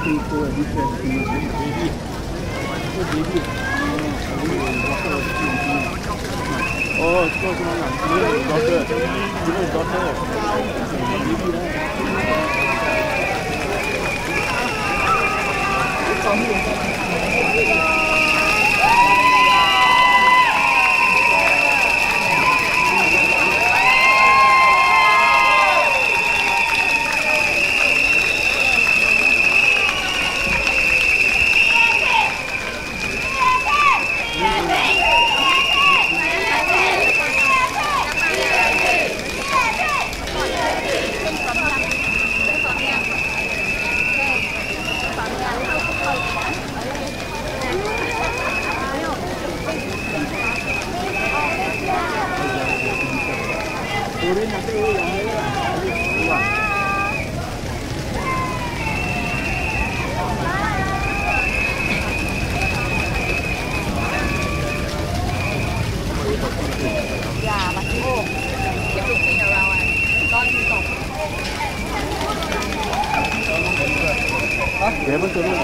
Oh, it's close to my daughter. Yeah, but keep looking around and don't stop. Dia betul tu.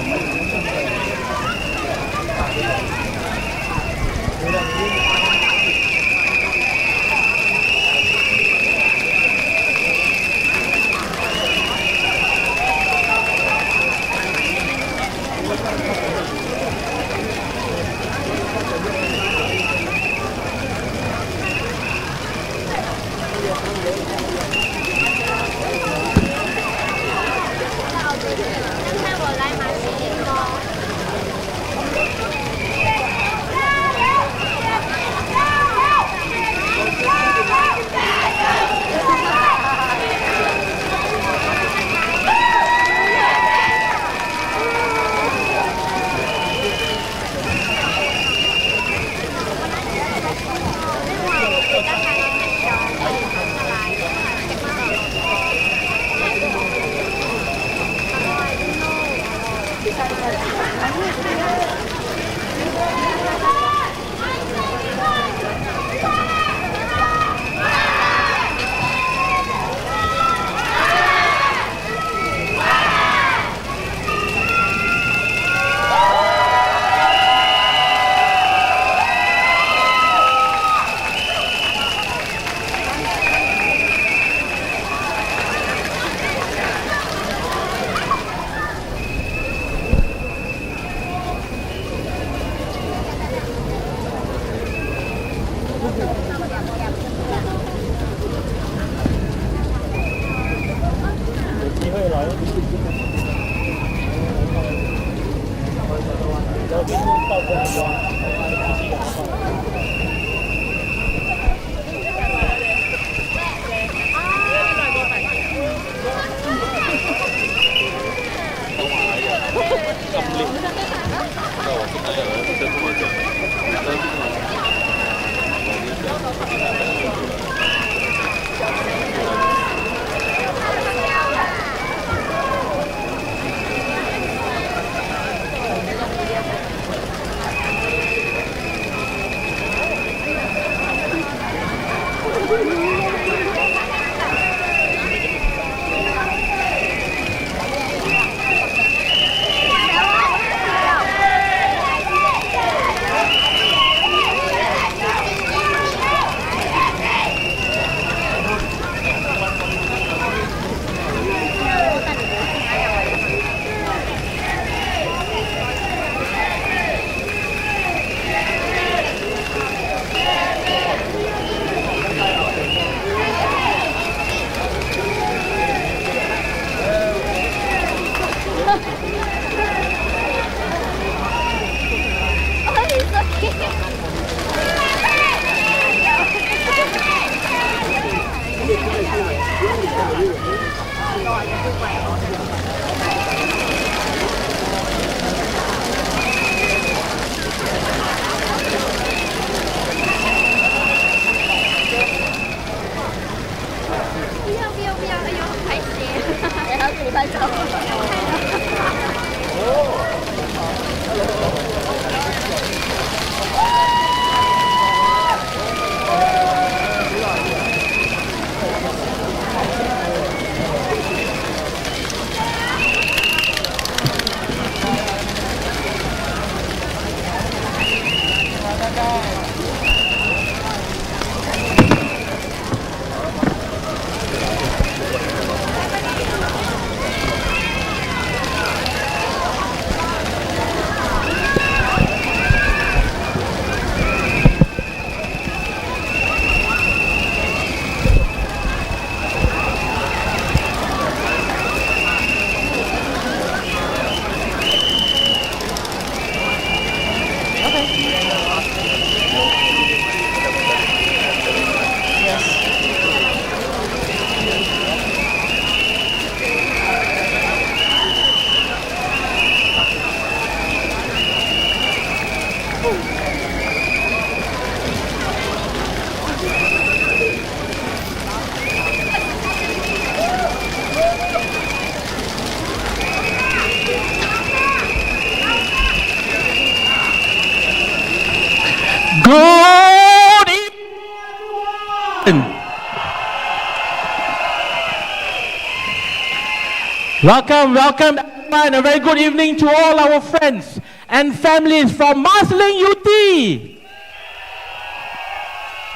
Welcome, everyone. A very good evening to all our friends and families from Marsiling-Yew Tee,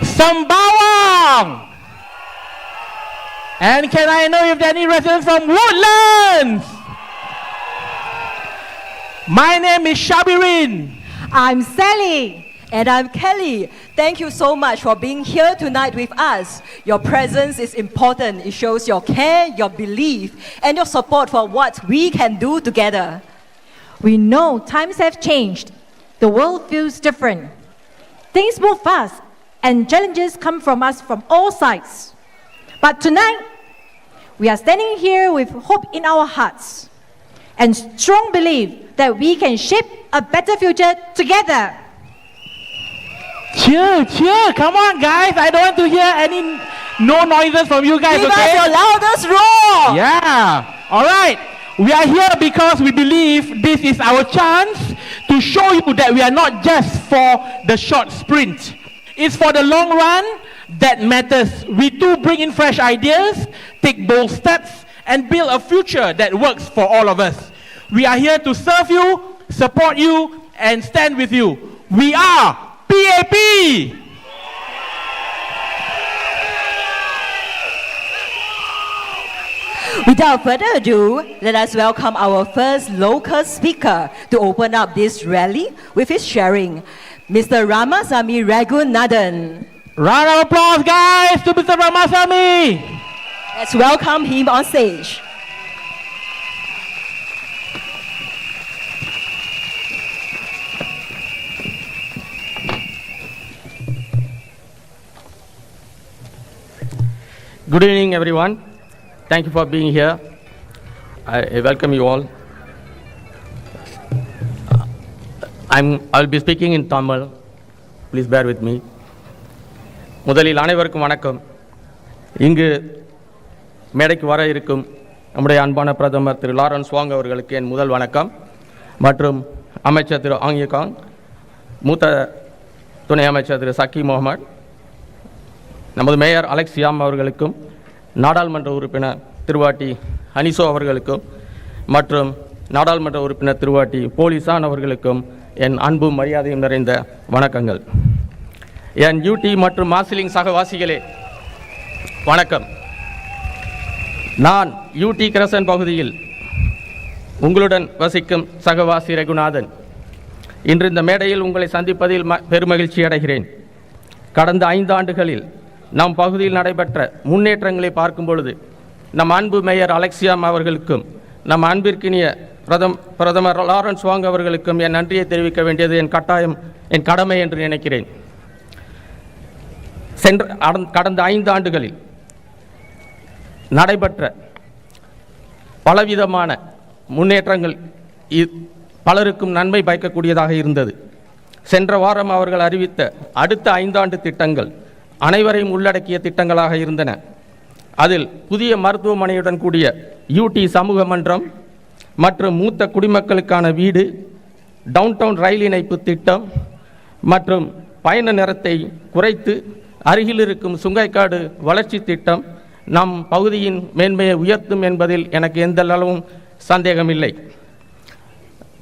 Sembawang, and can I know if there are any residents from Woodlands? My name is Shabirin. I'm Sally. And I'm Kelly. Thank you so much for being here tonight with us. Your presence is important. It shows your care, your belief, and your support for what we can do together. We know times have changed. The world feels different. Things move fast, and challenges come from us from all sides. But tonight, we are standing here with hope in our hearts and strong belief that we can shape a better future together. Cheer, come on guys, I don't want to hear any no noises from you guys, Give okay? us your loudest roar! Yeah, alright. We are here because we believe this is our chance to show you that we are not just for the short sprint. It's for the long run that matters. We too bring in fresh ideas, take bold steps, and build a future that works for all of us. We are here to serve you, support you, and stand with you. We are PAP! Without further ado, let us welcome our first local speaker to open up this rally with his sharing, Mr. Ramasamy Raghunathan. Round of applause, guys, to Mr. Ramasamy! Let's welcome him on stage. Good evening, everyone. Thank you for being here. I welcome you all. I'll be speaking in Tamil. Please bear with me. முதலில் அனைவருக்கும் வணக்கம். இங்கு மேடைக்கு வர இருக்கும் நம்முடைய அன்பான பிரதமர் திரு லாரன்ஸ் வாங் அவர்களுக்கு என் முதல் வணக்கம் மற்றும் அமைச்சர் திரு ஆங் யே காங், மூத்த துணை அமைச்சர் திரு சக்கி முகமது, நமது மேயர் அலெக்சியாம் அவர்களுக்கும், நாடாளுமன்ற உறுப்பினர் திருவாட்டி ஹெனி சோ அவர்களுக்கும் மற்றும் நாடாளுமன்ற உறுப்பினர் திருவாட்டி போலீசான் அவர்களுக்கும் என் அன்பும் மரியாதையும் நிறைந்த வணக்கங்கள். என் யூடி மற்றும் மார்சிலிங் சகவாசிகளே வணக்கம். நான் யூடி கிரசன் பகுதியில் உங்களுடன் வசிக்கும் சகவாசி ரகுநாதன். இன்று இந்த மேடையில் உங்களை சந்திப்பதில் பெருமகிழ்ச்சி அடைகிறேன். கடந்த 5 ஆண்டுகளில் நம் பகுதியில் நடைபெற்ற முன்னேற்றங்களை பார்க்கும் பொழுது நம் அன்பு மேயர் அலெக்சியாம் அவர்களுக்கும் நம் அன்பிற்கினிய பிரதமர் லாரன்ஸ் வாங் அவர்களுக்கும் என் நன்றியை தெரிவிக்க வேண்டியது என் கடமை என்று நினைக்கிறேன். கடந்த 5 ஆண்டுகளில் நடைபெற்ற பலவிதமான முன்னேற்றங்கள் பலருக்கும் நன்மை பயக்கக்கூடியதாக இருந்தது. சென்ற வாரம் அவர்கள் அறிவித்த அடுத்த 5 ஆண்டு திட்டங்கள் அனைவரையும் உள்ளடக்கிய திட்டங்களாக இருந்தன. அதில் புதிய மருத்துவமனையுடன் கூடிய யூடி சமூக மன்றம் மற்றும் மூத்த குடிமக்களுக்கான வீடு, டவுன்டவுன் ரயில் இணைப்பு திட்டம் மற்றும் பயண நேரத்தை குறைத்து அருகில் இருக்கும் சுங்கைக்காடு வளர்ச்சி திட்டம் நம் பகுதியின் மேன்மையை உயர்த்தும் என்பதில் எனக்கு எந்த அளவும் சந்தேகமில்லை.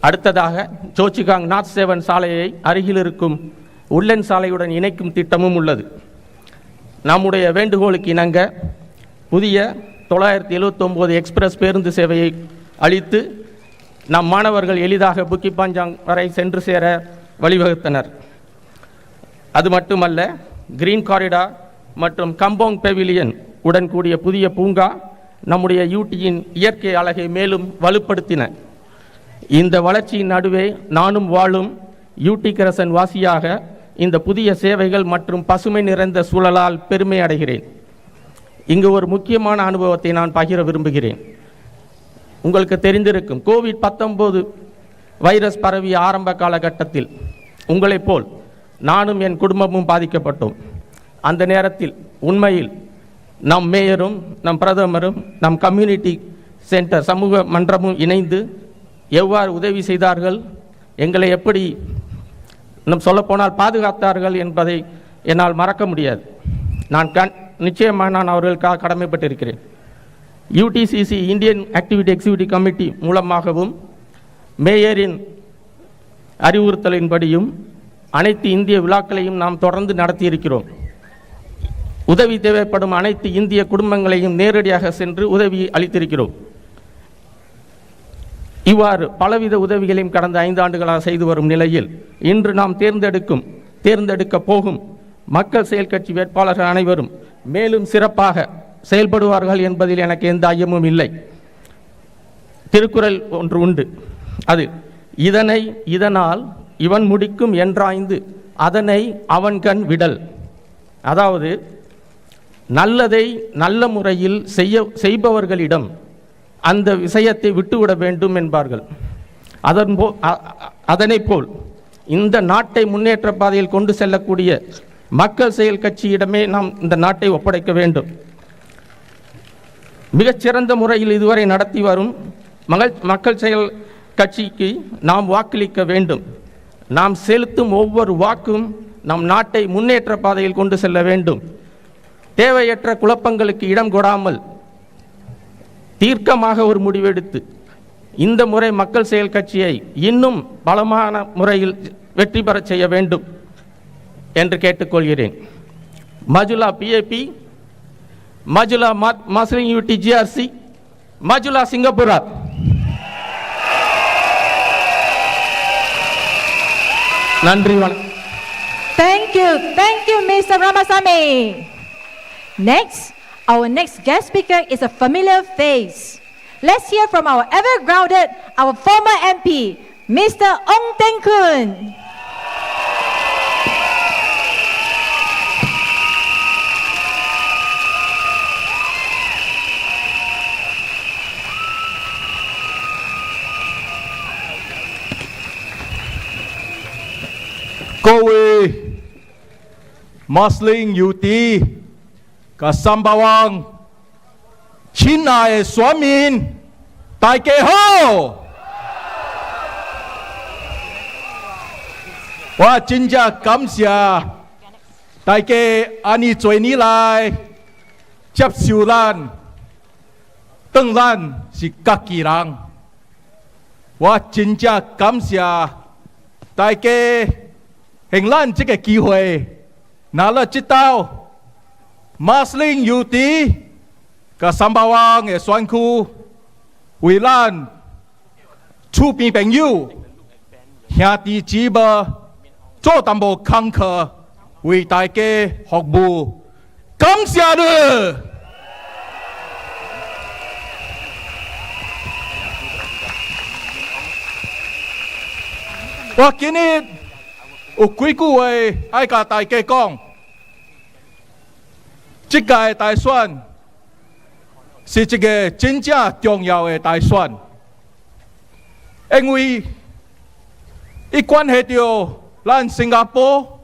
அடுத்ததாக சோச்சிகாங் நார்த் 7 சாலையை அருகில் இருக்கும் உட்லண்ட் சாலையுடன் இணைக்கும் திட்டமும் உள்ளது. நம்முடைய வேண்டுகோளுக்கு இணங்க புதிய 979 எக்ஸ்பிரஸ் பேருந்து சேவையை அளித்து நம் மாணவர்கள் எளிதாக புக்கிபாஞ்சாங் வரை சென்று சேர வழிவகுத்தனர். அது மட்டுமல்ல, கிரீன் காரிடார் மற்றும் கம்போங் பெவிலியன் உடன் கூடிய புதிய பூங்கா நம்முடைய யூடியின் இயற்கை அழகை மேலும் வலுப்படுத்தின. இந்த வளர்ச்சியின் நடுவே நானும் வாழும் யூடி கிரசன் வாசியாக இந்த புதிய சேவைகள் மற்றும் பசுமை நிறைந்த சூழலால் பெருமை அடைகிறேன். இங்கு ஒரு முக்கியமான அனுபவத்தை நான் பகிர விரும்புகிறேன். உங்களுக்கு தெரிந்திருக்கும், கோவிட்-19 வைரஸ் பரவிய ஆரம்ப காலகட்டத்தில் உங்களைப் போல் நானும் என் குடும்பமும் பாதிக்கப்பட்டோம். அந்த நேரத்தில் உண்மையில் நம் மேயரும் நம் பிரதமரும் நம் கம்யூனிட்டி சென்டர் சமூக மன்றமும் இணைந்து எவ்வாறு உதவி செய்தார்கள், எங்களை எப்படி நம் சொல்லப்போனால் பாதுகாத்தார்கள் என்பதை என்னால் மறக்க முடியாது. நிச்சயமாக நான் அவர்களுக்காக கடமைப்பட்டிருக்கிறேன். UTCC Indian activity executive committee மூலமாகவும் மேயரின் அறிவுறுத்தலின்படியும் அனைத்து இந்திய விழாக்களையும் நாம் தொடர்ந்து நடத்தியிருக்கிறோம். உதவி தேவைப்படும் அனைத்து இந்திய குடும்பங்களையும் நேரடியாக சென்று உதவி அளித்திருக்கிறோம். இவ்வாறு பலவித உதவிகளையும் கடந்த 5 ஆண்டுகளாக செய்து வரும் நிலையில் இன்று நாம் தேர்ந்தெடுக்க போகும் மக்கள் செயல் கட்சி வேட்பாளர்கள் அனைவரும் மேலும் சிறப்பாக செயல்படுவார்கள் என்பதில் எனக்கு எந்த ஐயமும் இல்லை. திருக்குறள் ஒன்று உண்டு, அது இதனால் இவன் முடிக்கும் என்றாய்ந்து அதனை அவன் கண் விடல். அதாவது நல்லதை நல்ல முறையில் செய்பவர்களிடம் அந்த விஷயத்தை விட்டுவிட வேண்டும் என்பார்கள். அதனை போல் இந்த நாட்டை முன்னேற்ற பாதையில் கொண்டு செல்லக்கூடிய மக்கள் செயல் கட்சியிடமே நாம் இந்த நாட்டை ஒப்படைக்க வேண்டும். மிகச்சிறந்த முறையில் இதுவரை நடத்தி வரும் மக்கள் செயல் கட்சிக்கு நாம் வாக்களிக்க வேண்டும். நாம் செலுத்தும் ஒவ்வொரு வாக்கும் நம் நாட்டை முன்னேற்ற பாதையில் கொண்டு செல்ல வேண்டும். தேவையற்ற குழப்பங்களுக்கு இடம் கொடாமல் தீர்க்கமாக ஒரு முடிவெடுத்து இந்த முறை மக்கள் செயல் கட்சியை இன்னும் பலமான முறையில் வெற்றி பெற செய்ய வேண்டும் என்று கேட்டுக்கொள்கிறேன். மஜுலா PAP, மஜுலா Marsiling-Yew Tee GRC, மஜுலா சிங்கப்பூரா. நன்றி, வணக்கம். Thank you, Mr. Ramasamy. Our next guest speaker is a familiar face. Let's hear from our ever-grounded, our former MP, Mr. Ong Ye Kung.各位Marsiling-Yew Tee和三百万亲爱的选民，大家好！我真正感谢大家安尼多年来接受咱，当咱是家己人。我真正感谢大家。用咱这个机会，拿了这道Marsiling-Yew Tee和三百万的选区，为咱厝边朋友、兄弟姊妹做淡薄功课，为大家服务，感谢你。我今日。有几句话爱甲大家讲，这届大选是一个真正重要的大选，因为伊关系到咱新加坡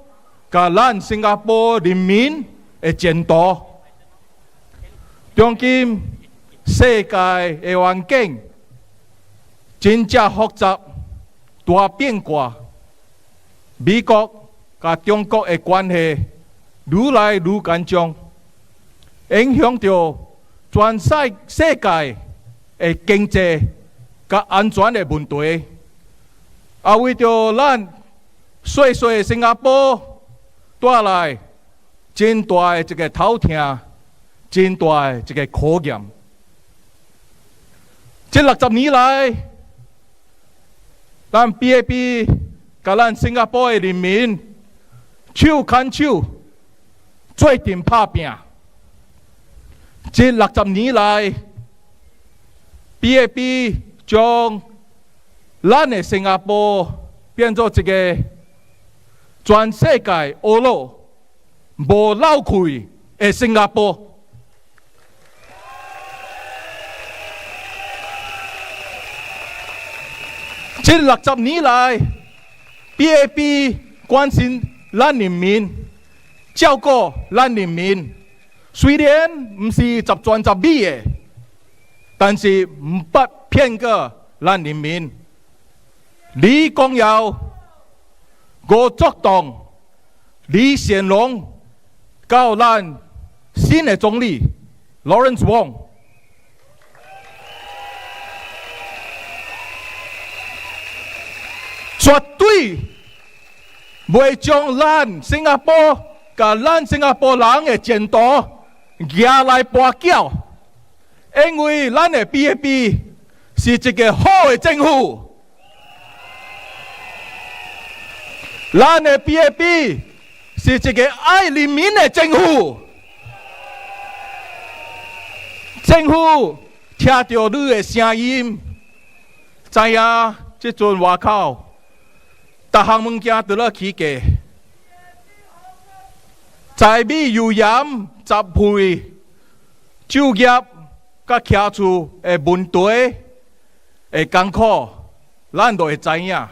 甲咱新加坡人民的前途。当今世界的环境真正复杂，大变卦。美国和中国的关系愈来愈紧张，影响到全世界的经济和安全的问题。为着咱小小的新加坡带来真大的一个头痛，真大的一个考验。这60年来，咱 PAP。甲咱新加坡的人民手牵手做阵打拼，这60年来 ，PAP 将咱的新加坡变作一个全世界欧陆无漏气的新加坡。这60年来。PAP 关心咱人民，照顾咱人民，虽然唔是10全10美的，但是唔不骗过咱人民。李光耀、吴作栋、李显龙，到咱新的总理 Lawrence Wong，绝对袂将咱新加坡甲咱新加坡人的前途拿来跋筊，因为咱的 PAP 是一个好的政府，咱的 PAP 是一个爱人民的政府。政府听到你的声音，知影这阵外口，逐项物件都咧起价，柴米油盐杂费、就业甲徛厝的问题的艰苦，咱都会知影。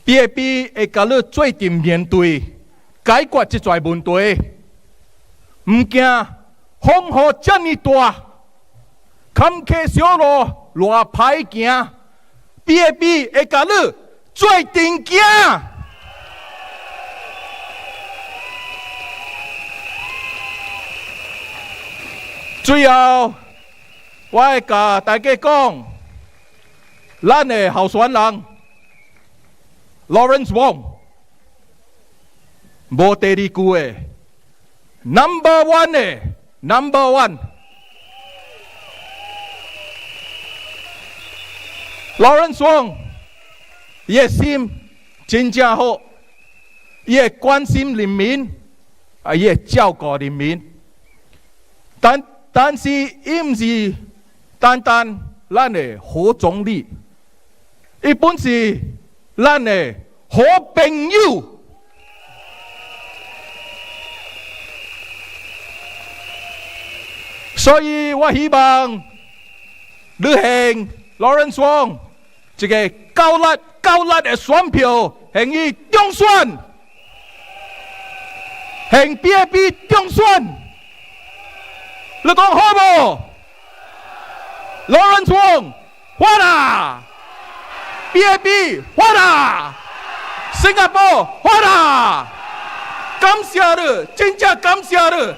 PAP 会甲你做阵面对，解决这侪问题，唔惊风雨这么大，坎坷小路偌歹行，PAP 会甲你做阵行。最后，我会甲大家讲，咱的候选人 Lawrence Wong 无第二句的 ，Number One 的 Number One。Lawrence Wong， 伊的心真正好，伊会关心人民，伊会照顾人民。但是，伊唔是单单咱的好总理，伊本是咱的好朋友。所以我希望你向 Lawrence Wong 一个高力的选票，向伊中选，向 PAP 中选。你讲好无 ？Lawrence Wong， 发啦 ！PAP 发啦！新加坡发啦！感谢你，真正感谢你。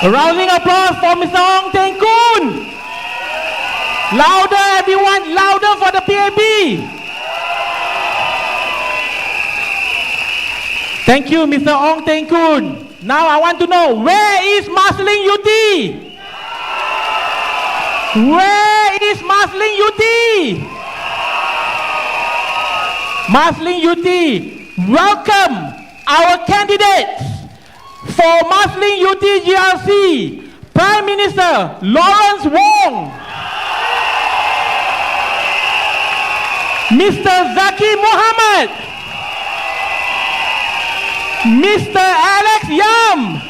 A rousing applause for Mr. Ong Ye Kung. Louder, everyone, louder for the PAP. Thank you, Mr. Ong Ye Kung. Now I want to know, where is Marsiling-Yew Tee? Where is Marsiling-Yew Tee? Marsiling-Yew Tee, welcome our candidates for Marsiling-Yew Tee GRC, Prime Minister Lawrence Wong, Mr. Zaki Muhammad, Mr. Alex Yam,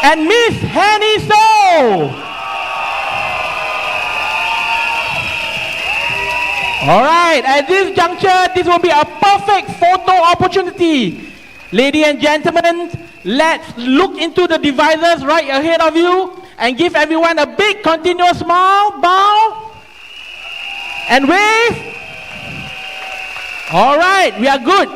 and Miss Henny So. All right, at this juncture, this will be a perfect photo opportunity. Ladies and gentlemen, let's look into the devices right ahead of you and give everyone a big continuous smile, bow, and wave. All right, we are good.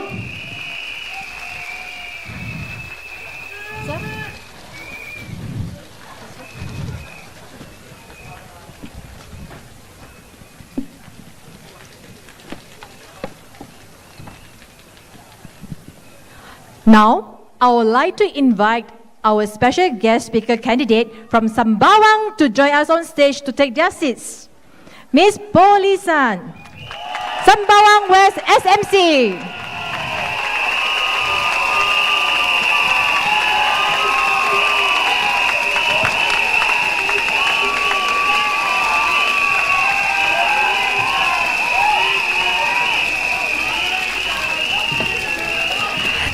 Now, I would like to invite our special guest speaker candidate from Sembawang to join us on stage to take their seats. Miss Polisan, Sembawang West SMC.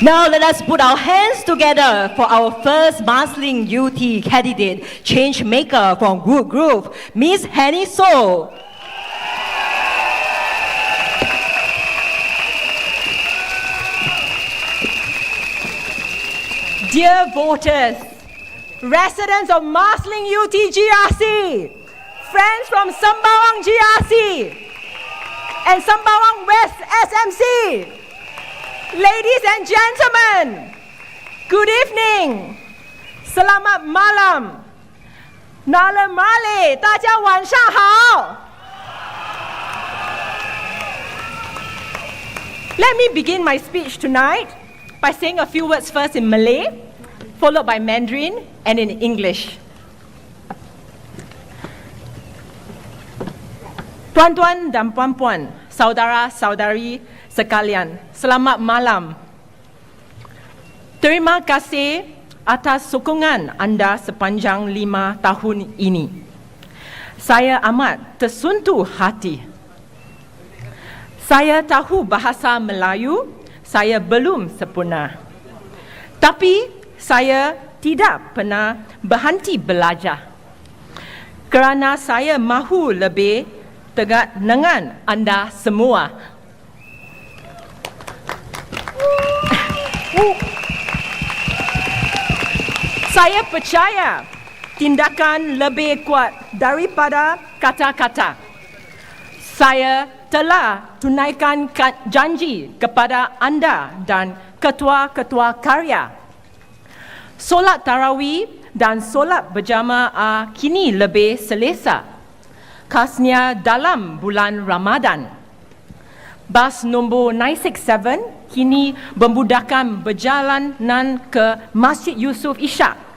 Now let us put our hands together for our first Marsiling-Yew Tee candidate, change maker from Wood Group, Miss Henny So. Dear voters, residents of Marsiling-Yew Tee GRC, friends from Sembawang GRC and Sembawang West SMC, ladies and gentlemen, good evening, selamat malam. Nala Male，大家晚上好。Let me begin my speech tonight by saying a few words first in Malay, followed by Mandarin and in English. Tuan-tuan dan puan-puan, saudara-saudari sekalian, selamat malam. Terima kasih atas sokongan anda sepanjang 5 tahun ini. Saya amat tersentuh hati. Saya tahu bahasa Melayu, saya belum sempurna. Tapi saya tidak pernah berhenti belajar. Kerana saya mahu lebih dekat dengan anda semua. Saya percaya tindakan lebih kuat daripada kata-kata. Saya telah tunaikan janji kepada anda dan ketua-ketua karya. Solat tarawih dan solat berjamaah kini lebih selesa, khasnya dalam bulan Ramadan. Bas nombor 967 kini memudahkan perjalanan ke Masjid Yusof Ishak,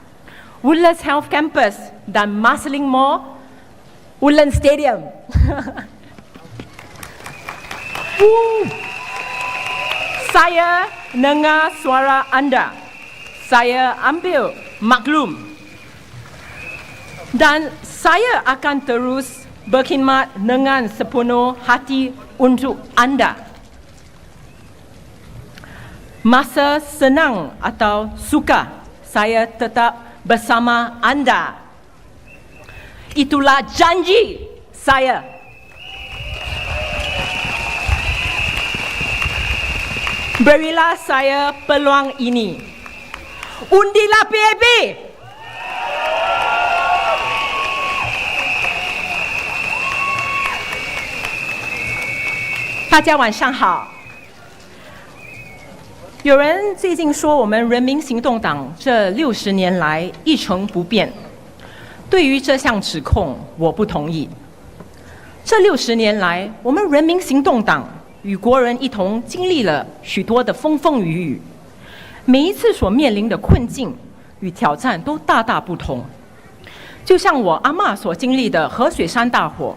Woodlands Health Campus dan Marsiling Mall, Woodlands Stadium. Saya dengar suara anda. Saya ambil maklum. Dan saya akan terus berkhidmat dengan sepenuh hati untuk anda. Masa senang atau suka, saya tetap bersama anda. Itulah janji saya. Berilah saya peluang ini. Undilah PAP. 大家晚上好。有人最近说我们人民行动党这60年来一成不变。对于这项指控，我不同意。这60年来，我们人民行动党与国人一同经历了许多的风风雨雨，每一次所面临的困境与挑战都大大不同。就像我阿嬷所经历的河水山大火，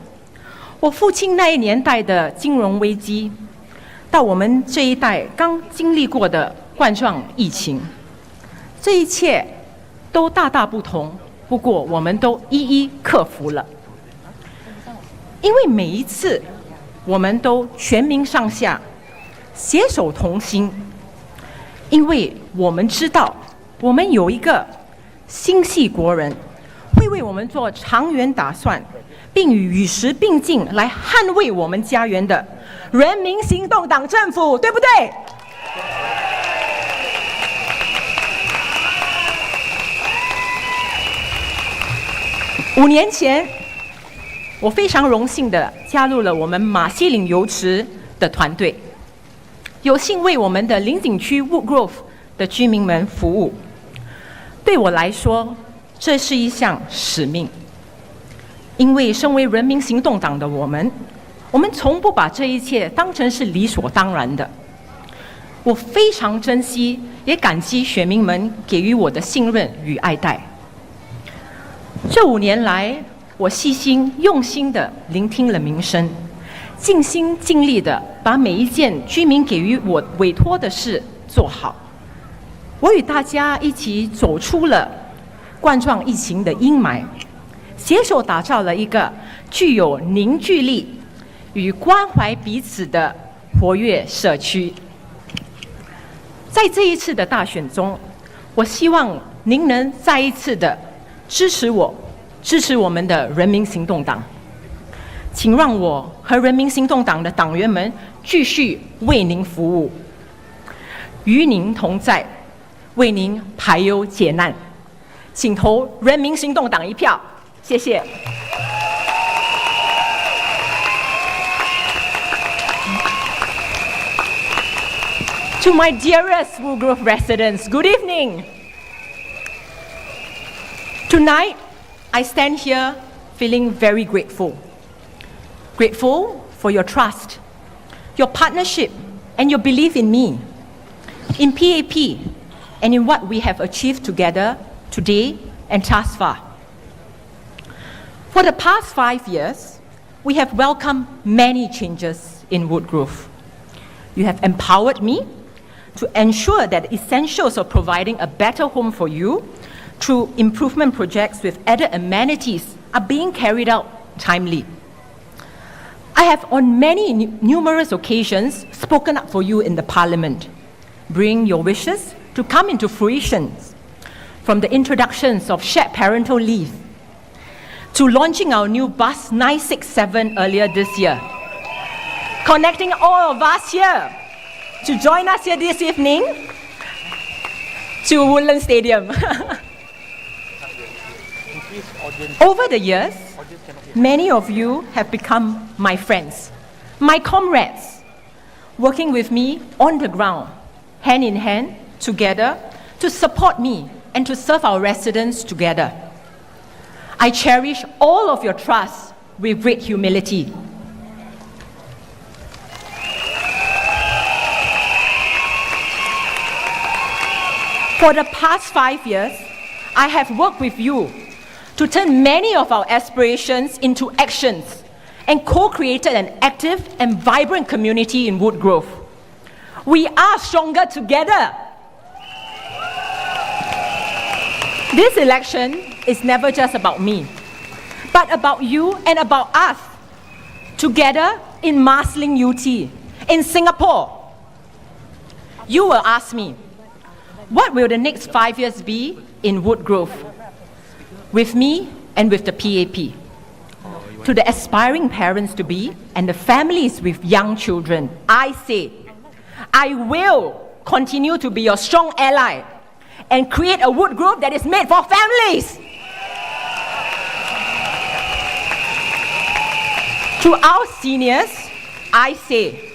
我父亲那一年代的金融危机，到我们这一代刚经历过的冠状疫情，这一切都大大不同，不过我们都一一克服了。因为每一次我们都全民上下携手同心，因为我们知道我们有一个心系国人，会为我们做长远打算，并与时并进来捍卫我们家园的人民行动党政府，对不对？5年前，我非常荣幸地加入了我们马西岭游池的团队，有幸为我们的林景区 Woodgrove 的居民们服务。对我来说，这是一项使命，因为身为人民行动党的我们从不把这一切当成是理所当然的。我非常珍惜，也感激选民们给予我的信任与爱戴。这5年来，我细心用心地聆听了民声，尽心尽力地把每一件居民给予我委托的事做好。我与大家一起走出了冠状疫情的阴霾，携手打造了一个具有凝聚力与关怀彼此的活跃社区。在这一次的大选中，我希望您能再一次的支持我们的人民行动党。请让我和人民行动党的党员们继续为您服务，与您同在，为您排忧解难。请投人民行动党一票，谢谢。To my dearest Woodgrove residents, good evening. Tonight, I stand here feeling very grateful. Grateful for your trust, your partnership, and your belief in me, in PAP, and in what we have achieved together today and thus far. For the past 5 years, we have welcomed many changes in Woodgrove. You have empowered me to ensure that the essentials of providing a better home for you through improvement projects with added amenities are being carried out timely. I have on numerous occasions spoken up for you in the Parliament, bring your wishes to come into fruition, from the introductions of shared parental leave to launching our new bus 967 earlier this year, connecting all of us here to join us here this evening to Woodlands Stadium. Over the years, many of you have become my friends, my comrades, working with me on the ground, hand in hand, together, to support me and to serve our residents together. I cherish all of your trust with great humility. For the past 5 years, I have worked with you to turn many of our aspirations into actions and co-created an active and vibrant community in Woodgrove. We are stronger together. This election is never just about me, but about you and about us, together in Marsiling-Yew Tee, in Singapore. You will ask me, what will the next 5 years be in Woodgrove, with me and with the PAP? To the aspiring parents-to-be and the families with young children, I say, I will continue to be your strong ally and create a Woodgrove that is made for families. To our seniors, I say,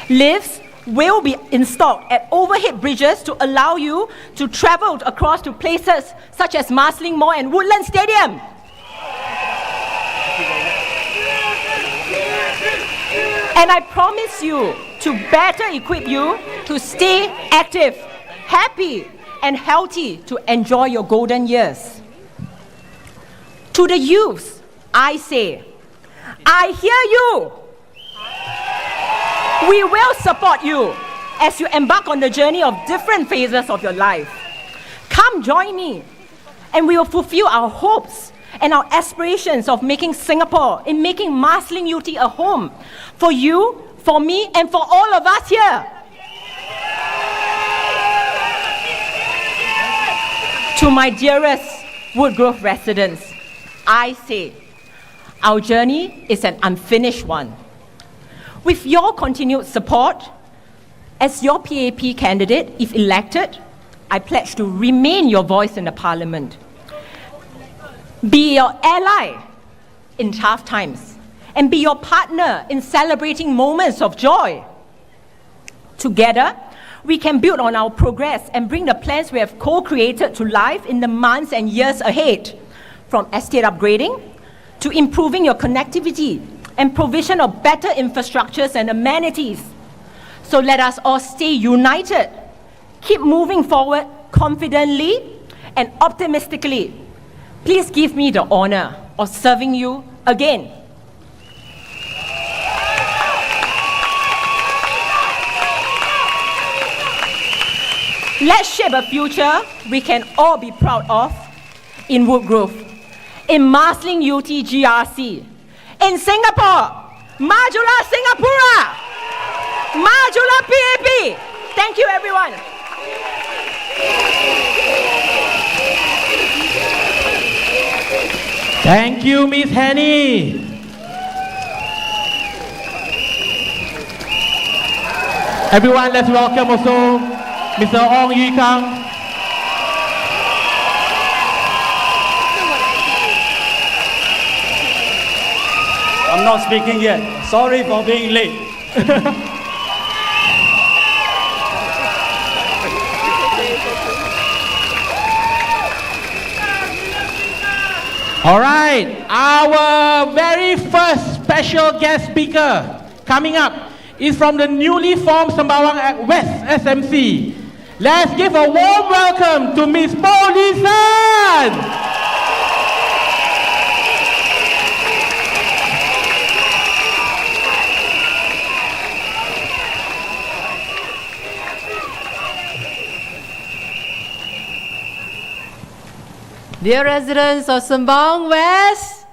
lifts will be installed at overhead bridges to allow you to travel across to places such as Marsiling Mall and Woodlands Stadium. And I promise you to better equip you to stay active, happy, and healthy to enjoy your golden years. To the youths, I say, I hear you. We will support you as you embark on the journey of different phases of your life. Come join me, and we will fulfill our hopes and our aspirations of making Singapore, in making Marsiling-Yew Tee a home for you, for me, and for all of us here. To my dearest Woodgrove residents, I say, our journey is an unfinished one. With your continued support, as your PAP candidate, if elected, I pledge to remain your voice in the Parliament, be your ally in tough times, and be your partner in celebrating moments of joy. Together, we can build on our progress and bring the plans we have co-created to life in the months and years ahead, from estate upgrading to improving your connectivity and provision of better infrastructures and amenities. So let us all stay united, keep moving forward confidently and optimistically. Please give me the honor of serving you again. Let's shape a future we can all be proud of in Woodgrove, in Marsiling-Yew Tee GRC, in Singapore. Majulah Singapura! Majulah PAP! Thank you, everyone. Thank you, Miss Henny. Everyone, let's welcome also Mr. Ong Ye Kung. I'm not speaking yet. Sorry for being late. All right, our very first special guest speaker coming up is from the newly formed Sembawang West SMC. Let's give a warm welcome to Miss Polisan. Dear residents of Sembawang West,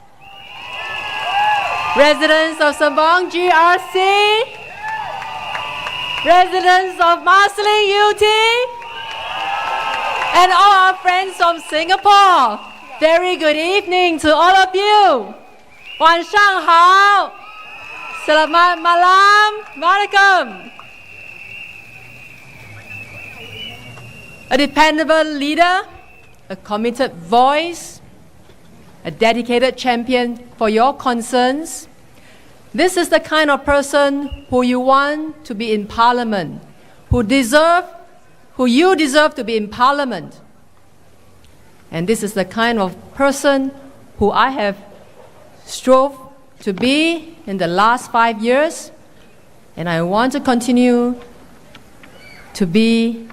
residents of Sembawang GRC, residents of Marsiling-Yew Tee, and all our friends from Singapore, very good evening to all of you. Wan Shang Hao, Selamat Malam, Malaikum. A dependable leader, a committed voice, a dedicated champion for your concerns. This is the kind of person who you want to be in Parliament, who you deserve to be in Parliament. And this is the kind of person who I have strove to be in the last 5 years, and I want to continue to be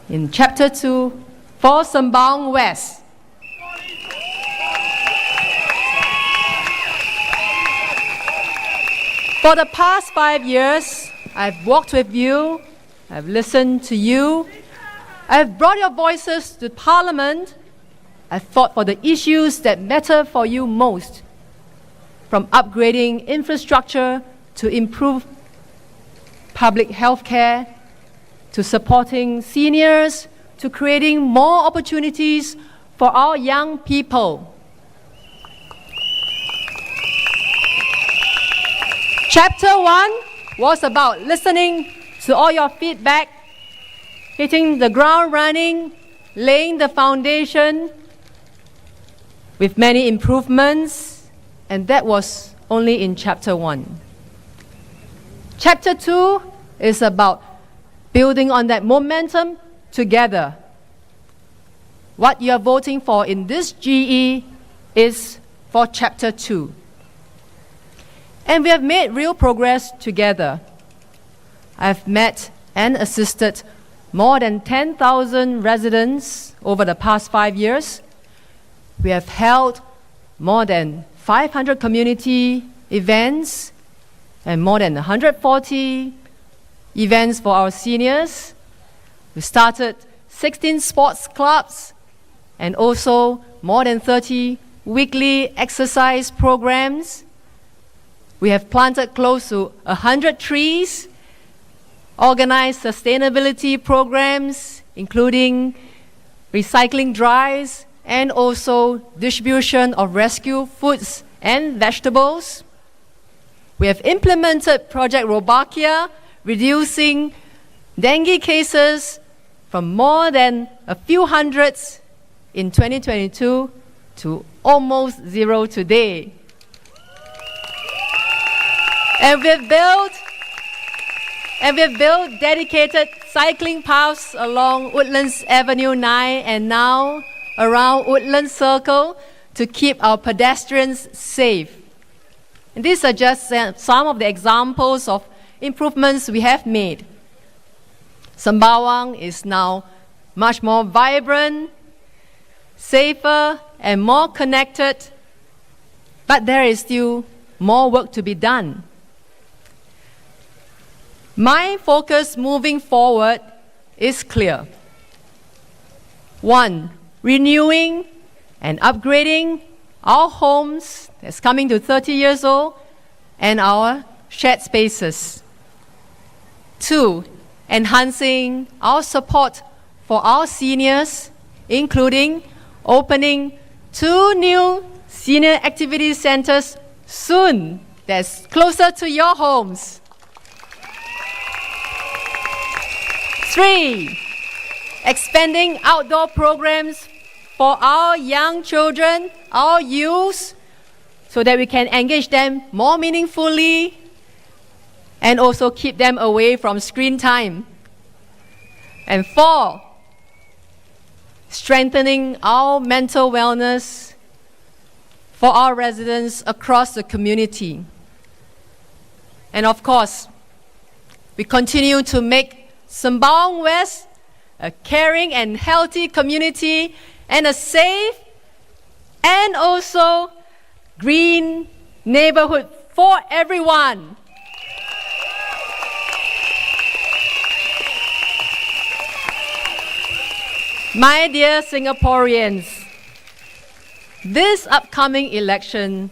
in Chapter 2 for Sembawang West. For the past 5 years, I've walked with you, I've listened to you, I've brought your voices to Parliament, I've fought for the issues that matter for you most, from upgrading infrastructure to improve public health care, to supporting seniors, to creating more opportunities for our young people. Chapter 1 was about listening to all your feedback, hitting the ground running, laying the foundation with many improvements, and that was only in Chapter 1. Chapter 2 is about building on that momentum together. What you are voting for in this GE is for Chapter 2. And we have made real progress together. I've met and assisted more than 10,000 residents over the past 5 years. We have held more than 500 community events and more than 140 events for our seniors. We started 16 sports clubs and also more than 30 weekly exercise programs. We have planted close to 100 trees, organized sustainability programs, including recycling drives and also distribution of rescue foods and vegetables. We have implemented Project Robakia, reducing dengue cases from more than a few hundreds in 2022 to almost zero today. And we've built dedicated cycling paths along Woodlands Avenue 9 and now around Woodlands Circle to keep our pedestrians safe. And these are just some of the examples of improvements we have made. Sembawang is now much more vibrant, safer, and more connected, but there is still more work to be done. My focus moving forward is clear. 1, renewing and upgrading our homes that's coming to 30 years old and our shared spaces. 2, enhancing our support for our seniors, including opening 2 new senior activity centers soon that's closer to your homes. 3, expanding outdoor programs for our young children, our youth, so that we can engage them more meaningfully and also keep them away from screen time. And 4, strengthening our mental wellness for our residents across the community. And of course, we continue to make Sembawang West a caring and healthy community and a safe and also green neighborhood for everyone. My dear Singaporeans, this upcoming election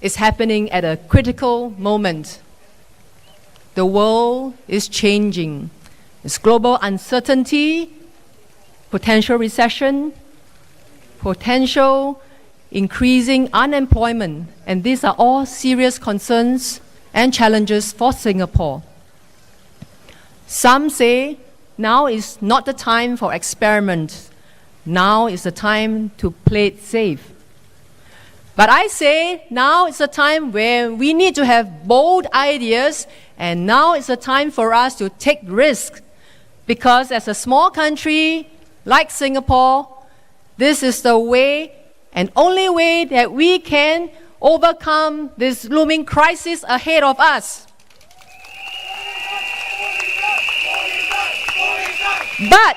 is happening at a critical moment. The world is changing. There's global uncertainty, potential recession, potential increasing unemployment, and these are all serious concerns and challenges for Singapore. Some say now is not the time for experiment. Now is the time to play it safe. But I say now is a time where we need to have bold ideas, and now is a time for us to take risks. Because as a small country like Singapore, this is the way and only way that we can overcome this looming crisis ahead of us. But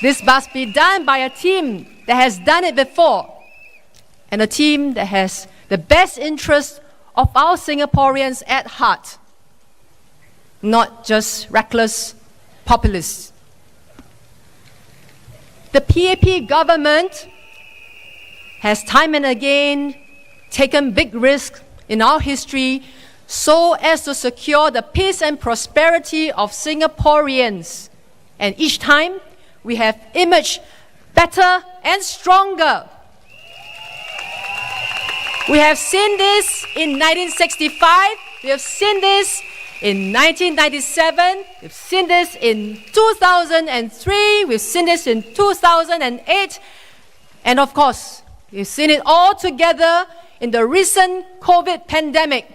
this must be done by a team that has done it before, and a team that has the best interest of our Singaporeans at heart, not just reckless populists. The PAP government has time and again taken big risks in our history so as to secure the peace and prosperity of Singaporeans. And each time, we have emerged better and stronger. We have seen this in 1965, we have seen this in 1997, we've seen this in 2003, we've seen this in 2008, and of course, we've seen it all together in the recent COVID pandemic.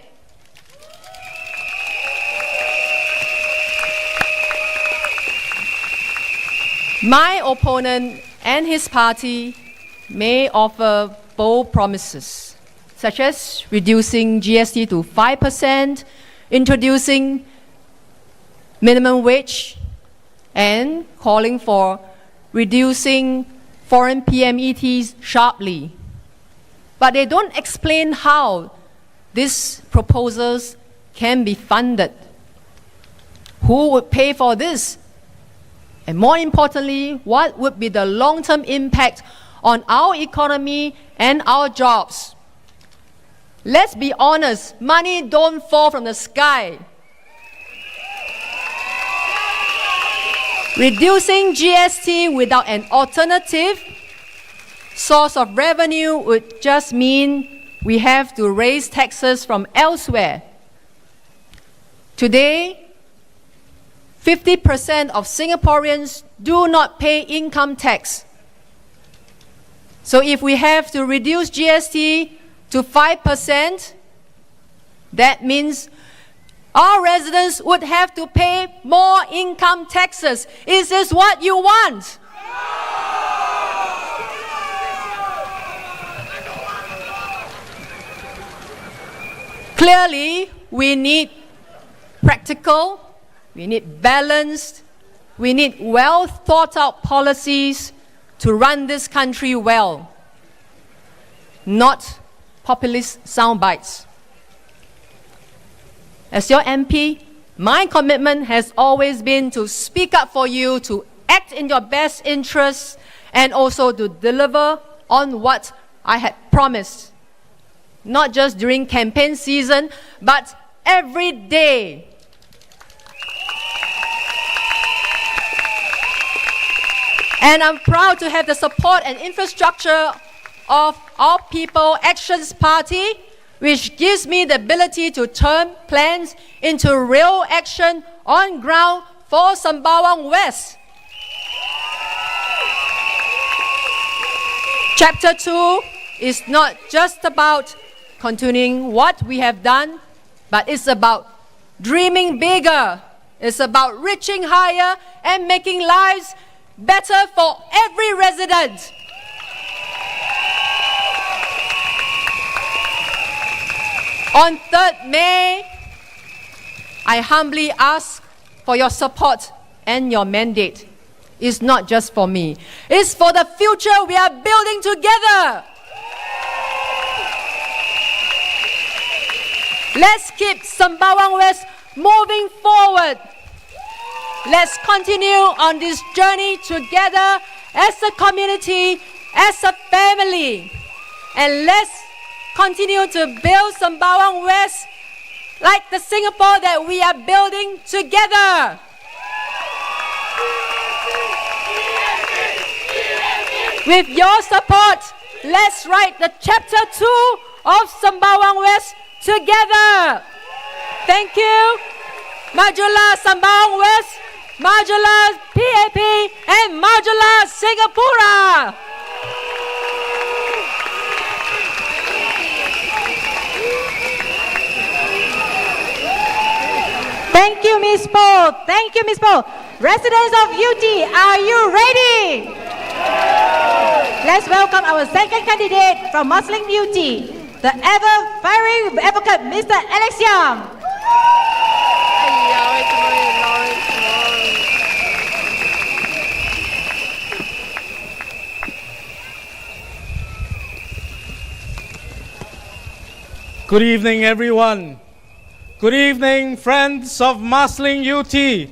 My opponent and his party may offer bold promises, such as reducing GST to 5%, introducing minimum wage, and calling for reducing foreign PMETs sharply. But they don't explain how these proposals can be funded. Who would pay for this? And more importantly, what would be the long-term impact on our economy and our jobs? Let's be honest, money don't fall from the sky. Reducing GST without an alternative source of revenue would just mean we have to raise taxes from elsewhere. Today, 50% of Singaporeans do not pay income tax. So if we have to reduce GST to 5%, that means our residents would have to pay more income taxes. Is this what you want? Clearly, we need practical, we need balanced, we need well thought out policies to run this country well, not populist sound bites. As your MP, my commitment has always been to speak up for you, to act in your best interests, and also to deliver on what I had promised. Not just during campaign season, but every day. And I'm proud to have the support and infrastructure of our People Actions Party, which gives me the ability to turn plans into real action on ground for Sembawang West. Chapter 2 is not just about continuing what we have done, but it's about dreaming bigger. It's about reaching higher and making lives better for every resident. On 3rd May, I humbly ask for your support and your mandate. It's not just for me. It's for the future we are building together. Let's keep Sembawang West moving forward. Let's continue on this journey together as a community, as a family. And let's continue to build Sembawang West like the Singapore that we are building together. With your support, let's write the chapter 2 of Sembawang West together. Thank you. Majulah Sembawang West, Majulah PAP, and Majulah Singapura. Thank you, Ms. Paul. Thank you, Ms. Paul. Residents of UT, are you ready? Let's welcome our second candidate from Marsiling-Yew Tee, the ever-fiery advocate, Mr. Alex Young. Good evening, everyone. Good evening, friends of Marsiling-Yew Tee,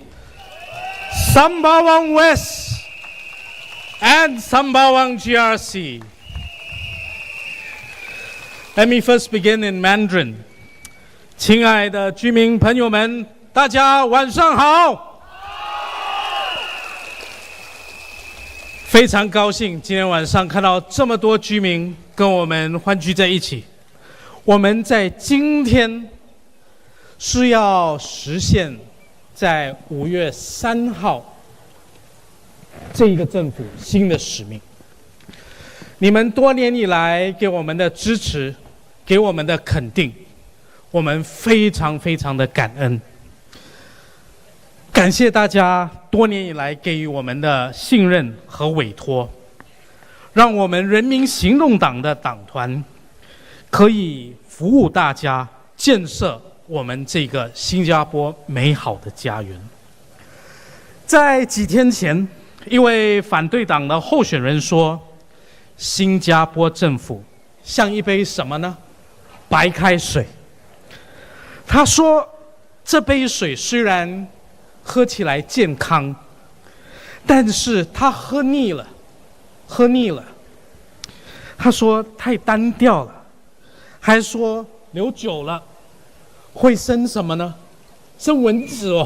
Sembawang West, and Sembawang GRC. Let me first begin in Mandarin. 亲爱的居民朋友们，大家晚上好。非常高兴今天晚上看到这么多居民跟我们欢聚在一起。我们在今天是要实现在5月3号这一个政府新的使命。你们多年以来给我们的支持，给我们的肯定，我们非常非常的感恩。感谢大家多年以来给予我们的信任和委托，让我们人民行动党的党团可以服务大家，建设我们这个新加坡美好的家园。在几天前，一位反对党的候选人说，新加坡政府像一杯什么呢？白开水。他说，这杯水虽然喝起来健康，但是他喝腻了。他说太单调了，还说留久了会生什么呢？生蚊子哦。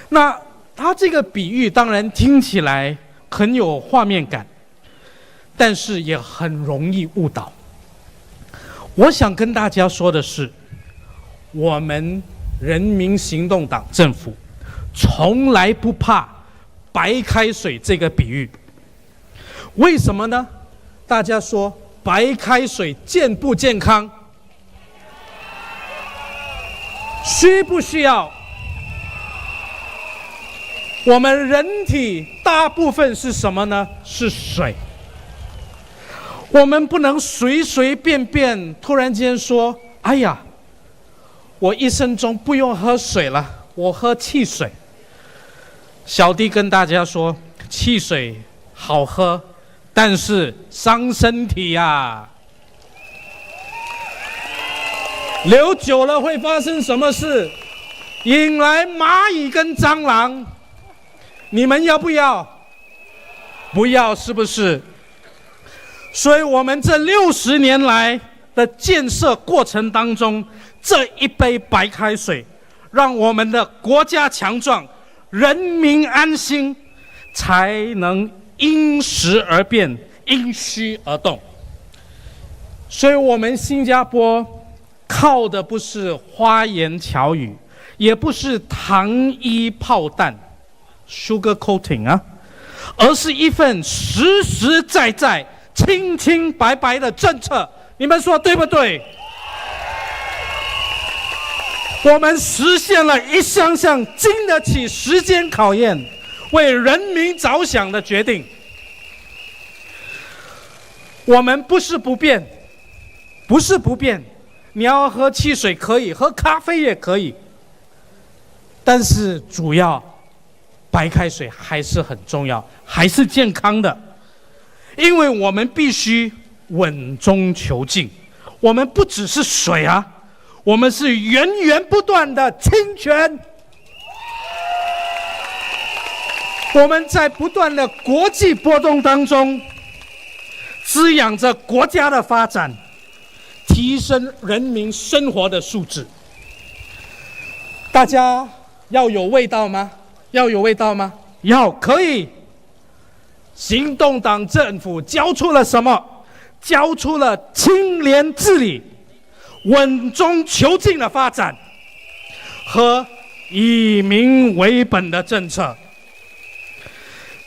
那他这个比喻当然听起来很有画面感，但是也很容易误导。我想跟大家说的是，我们人民行动党政府从来不怕白开水这个比喻。为什么呢？大家说白开水健不健康？需不需要？我们人体大部分是什么呢？是水。我们不能随随便便突然间说，哎呀，我一生中不用喝水了，我喝汽水。小弟跟大家说，汽水好喝，但是伤身体呀。留久了会发生什么事？引来蚂蚁跟蟑螂。你们要不要？不要，是不是？所以我们这60年来的建设过程当中，这一杯白开水，让我们的国家强壮，人民安心，才能因时而变，因需而动。所以我们新加坡靠的不是花言巧语，也不是糖衣炮弹 sugar coating 啊，而是一份实实在在清清白白的政策。你们说对不对？我们实现了一项项经得起时间考验，为人民着想的决定。我们不是不变，你要喝汽水可以，喝咖啡也可以，但是主要白开水还是很重要，还是健康的，因为我们必须稳中求进。我们不只是水啊，我们是源源不断的清泉。我们在不断的国际波动当中，滋养着国家的发展，提升人民生活的素质。大家要有味道吗？要有味道吗？要，可以。行动党政府交出了什么？交出了清廉治理、稳中求进的发展和以民为本的政策。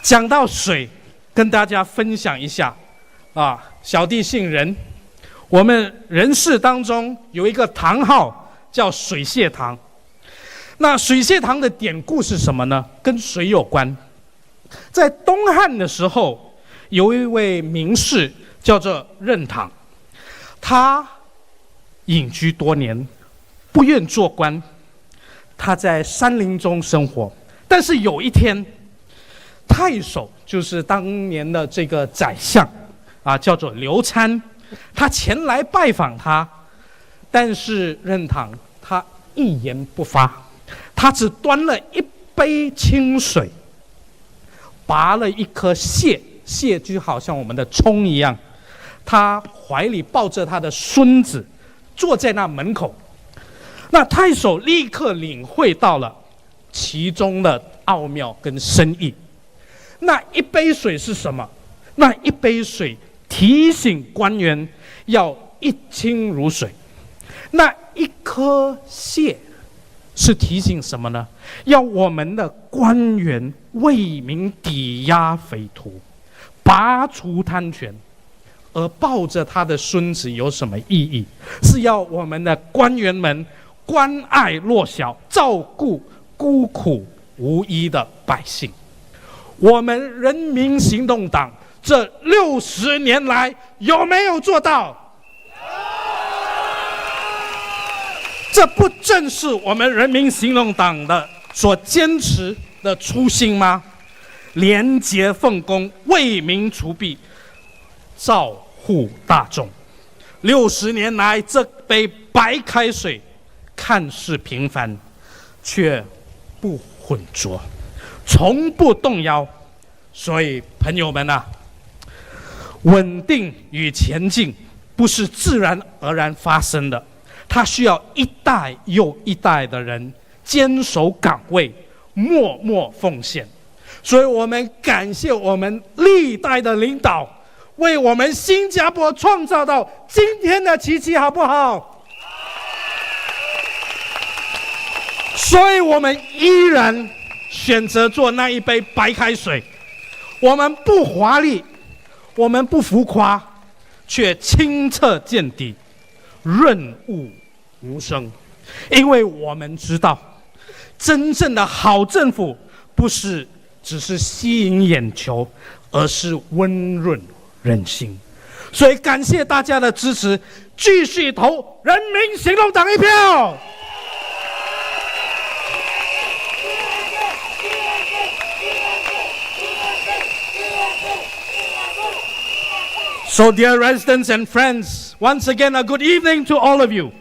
讲到水，跟大家分享一下小弟姓任，我们人事当中有一个堂号叫水榭堂。那水榭堂的典故是什么呢？跟水有关。在东汉的时候，有一位名士叫做任堂，他隐居多年，不愿做官，他在山林中生活。但是有一天，太守就是当年的这个宰相叫做刘参，他前来拜访他，但是任堂他一言不发，他只端了一杯清水，拔了一颗蟹，蟹就好像我们的葱一样，他怀里抱着他的孙子，坐在那门口。那太守立刻领会到了其中的奥妙跟深意。那一杯水是什么？那一杯水提醒官员要一清如水。那一颗蟹是提醒什么呢？要我们的官员为民抵押匪徒，拔除贪权。而抱着他的孙子有什么意义？是要我们的官员们关爱弱小，照顾孤苦无依的百姓。我们人民行动党这60年来有没有做到？这不正是我们人民行动党的所坚持的初心吗？廉洁奉公，为民除弊，照护大众。60年来，这杯白开水看似平凡，却不浑浊，从不动摇。所以朋友们稳定与前进不是自然而然发生的，它需要一代又一代的人坚守岗位，默默奉献。所以我们感谢我们历代的领导，为我们新加坡创造到今天的奇迹，好不好？所以我们依然选择做那一杯白开水。我们不华丽，我们不浮夸，却清澈见底，润物无声。因为我们知道，真正的好政府不是只是吸引眼球，而是温润人心。所以感谢大家的支持，继续投人民行动党一票。So, dear residents and friends, once again, a good evening to all of you.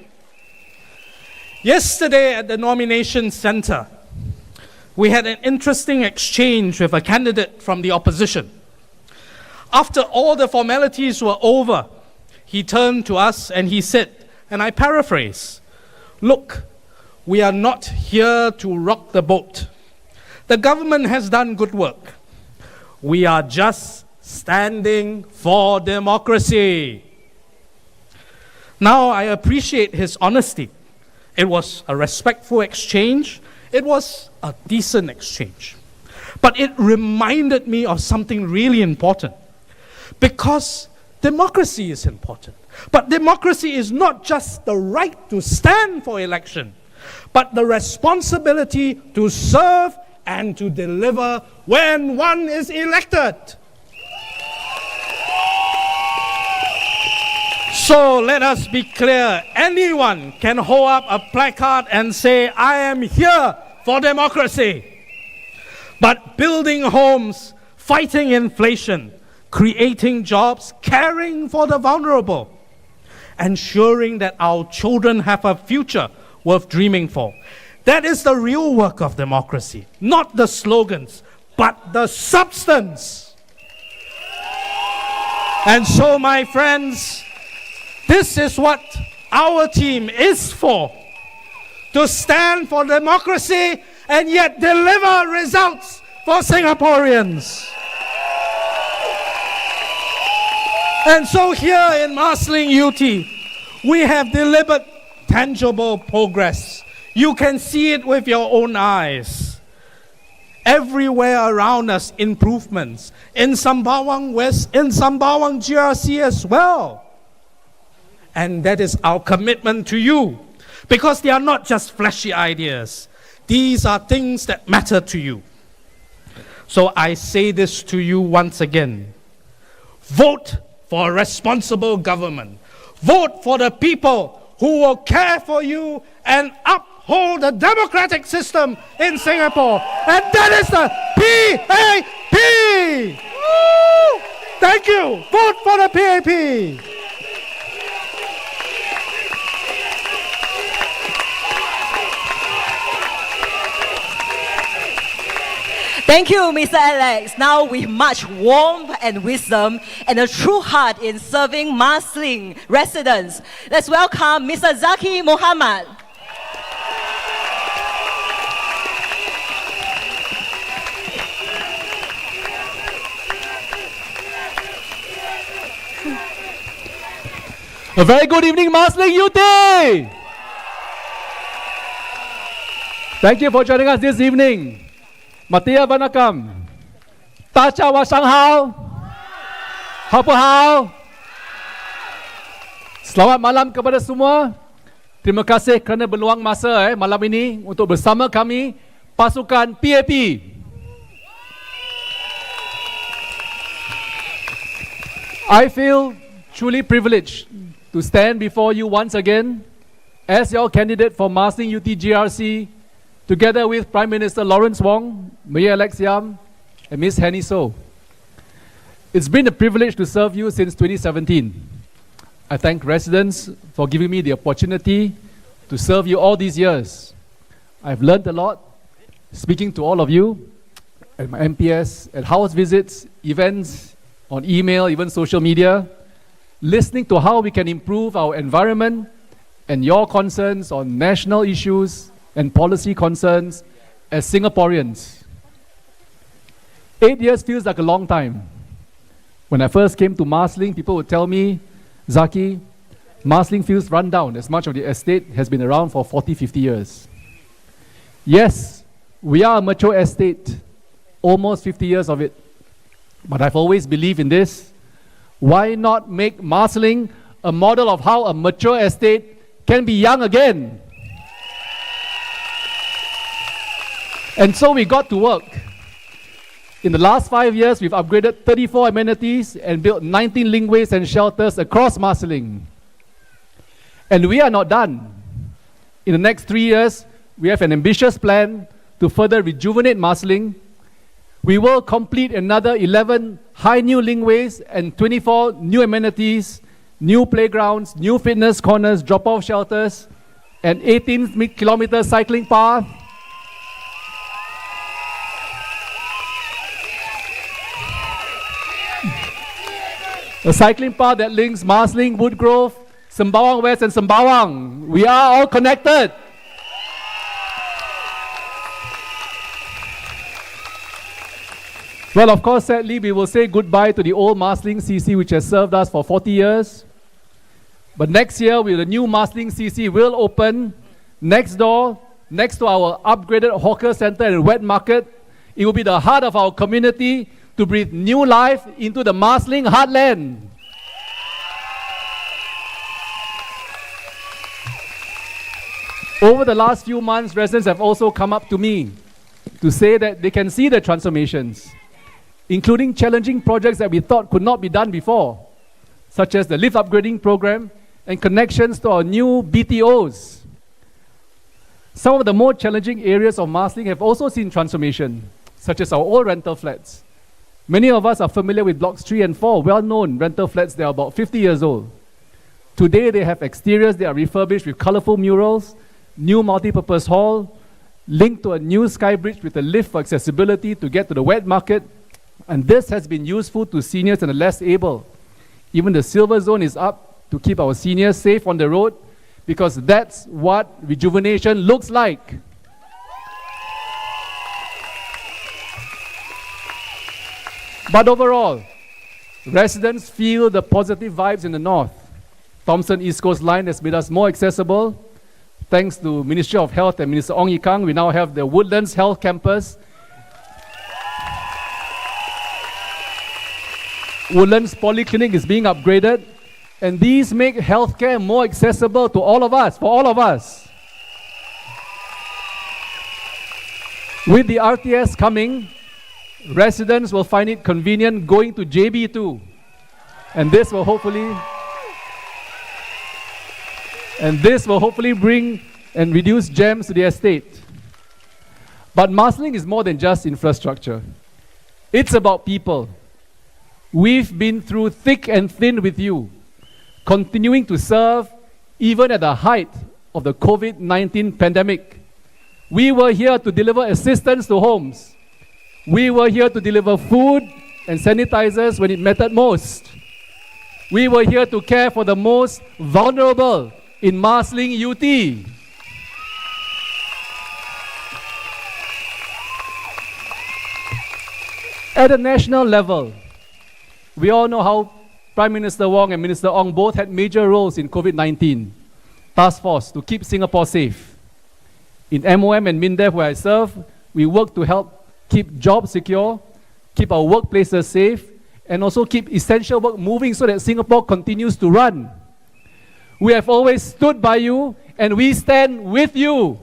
Yesterday at the nomination center, we had an interesting exchange with a candidate from the opposition. After all the formalities were over, he turned to us and he said, and I paraphrase, "Look, we are not here to rock the boat. The government has done good work. We are just standing for democracy." Now, I appreciate his honesty. It was a respectful exchange. It was a decent exchange. But it reminded me of something really important. Because democracy is important. But democracy is not just the right to stand for election, but the responsibility to serve and to deliver when one is elected. So let us be clear. Anyone can hold up a placard and say, I am here for democracy. But building homes, fighting inflation, creating jobs, caring for the vulnerable, ensuring that our children have a future worth dreaming for. That is the real work of democracy. Not the slogans, but the substance. And so, my friends, this is what our team is for. To stand for democracy and yet deliver results for Singaporeans. And so here in Marsiling-Yew Tee, we have delivered tangible progress. You can see it with your own eyes. Everywhere around us, improvements. In Sembawang West, in Sembawang GRC as well. And that is our commitment to you. Because they are not just flashy ideas. These are things that matter to you. So I say this to you once again. Vote for a responsible government. Vote for the people who will care for you and uphold the democratic system in Singapore. And that is the PAP! Woo! Thank you. Vote for the PAP. Thank you, Mr. Alex. Now with much warmth and wisdom and a true heart in serving Marsiling residents, let's welcome Mr. Zaki Muhammad. A very good evening, Marsiling-Yew Tee! Thank you for joining us this evening. Matia Vanakam, Tacha wa Shanghao, Hao. Selamat malam kepada semua. Terima kasih kerana berluang masa malam ini untuk bersama kami pasukan PAP. I feel truly privileged to stand before you once again as your candidate for Marsiling-Yew Tee GRC, together with Prime Minister Lawrence Wong, Mayor Alex Yam, and Ms. Henny So. It's been a privilege to serve you since 2017. I thank residents for giving me the opportunity to serve you all these years. I've learned a lot speaking to all of you at my MPS, at house visits, events, on email, even social media, listening to how we can improve our environment and your concerns on national issues and policy concerns as Singaporeans. 8 years feels like a long time. When I first came to Marsiling, people would tell me, Zaki, Marsiling feels run down as much of the estate has been around for 40, 50 years. Yes, we are a mature estate, almost 50 years of it. But I've always believed in this. Why not make Marsiling a model of how a mature estate can be young again? And so we got to work. In the last 5 years, we've upgraded 34 amenities and built 19 linkways and shelters across Marsiling. And we are not done. In the next 3 years, we have an ambitious plan to further rejuvenate Marsiling. We will complete another 11 high new linkways and 24 new amenities, new playgrounds, new fitness corners, drop-off shelters, and 18-kilometer cycling path. A cycling path that links Marsiling, Woodgrove, Sembawang West and Sembawang. We are all connected. Well, of course, sadly, we will say goodbye to the old Marsiling CC, which has served us for 40 years. But next year, the new Marsiling CC will open next door, next to our upgraded hawker center and wet market. It will be the heart of our community to breathe new life into the Marsiling heartland. Over the last few months, residents have also come up to me to say that they can see the transformations, including challenging projects that we thought could not be done before, such as the lift upgrading program and connections to our new BTOs. Some of the more challenging areas of Marsiling have also seen transformation, such as our old rental flats. Many of us are familiar with blocks 3 and 4, well-known rental flats that are about 50 years old. Today, they have exteriors that are refurbished with colorful murals, new multi-purpose hall, linked to a new sky bridge with a lift for accessibility to get to the wet market, and this has been useful to seniors and the less able. Even the silver zone is up to keep our seniors safe on the road, because that's what rejuvenation looks like. But overall, residents feel the positive vibes in the north. Thomson East Coast Line has made us more accessible. Thanks to Ministry of Health and Minister Ong Ye Kung, we now have the Woodlands Health Campus. Woodlands Polyclinic is being upgraded, and these make healthcare more accessible to all of us, for all of us. With the RTS coming, residents will find it convenient going to JB2, and this will hopefully bring and reduce jams to the estate. But Marsiling is more than just infrastructure. It's about people. We've been through thick and thin with you, continuing to serve even at the height of the COVID-19 pandemic. We were here to deliver assistance to homes. We were here to deliver food and sanitizers when it mattered most. We were here to care for the most vulnerable in Marsiling-Yew Tee. At a national level, we all know how Prime Minister Wong and Minister Ong both had major roles in COVID-19 task force to keep Singapore safe. In MOM and MINDEF, where I serve, we work to help keep jobs secure, keep our workplaces safe, and also keep essential work moving so that Singapore continues to run. We have always stood by you, and we stand with you.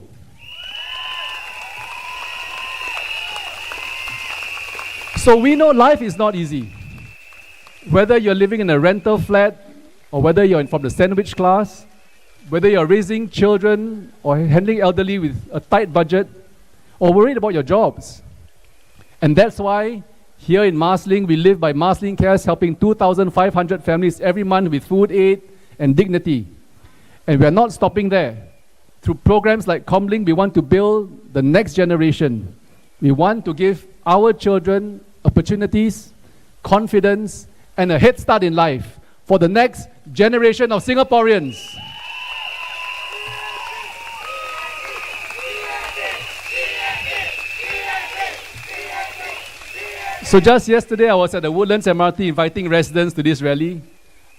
So we know life is not easy. Whether you're living in a rental flat, or whether you're from the sandwich class, whether you're raising children or handling elderly with a tight budget, or worried about your jobs. And that's why here in Marsiling, we live by Marsiling Cares, helping 2,500 families every month with food aid and dignity. And we're not stopping there. Through programs like Comlink, we want to build the next generation. We want to give our children opportunities, confidence, and a head start in life for the next generation of Singaporeans. So just yesterday, I was at the Woodlands MRT inviting residents to this rally.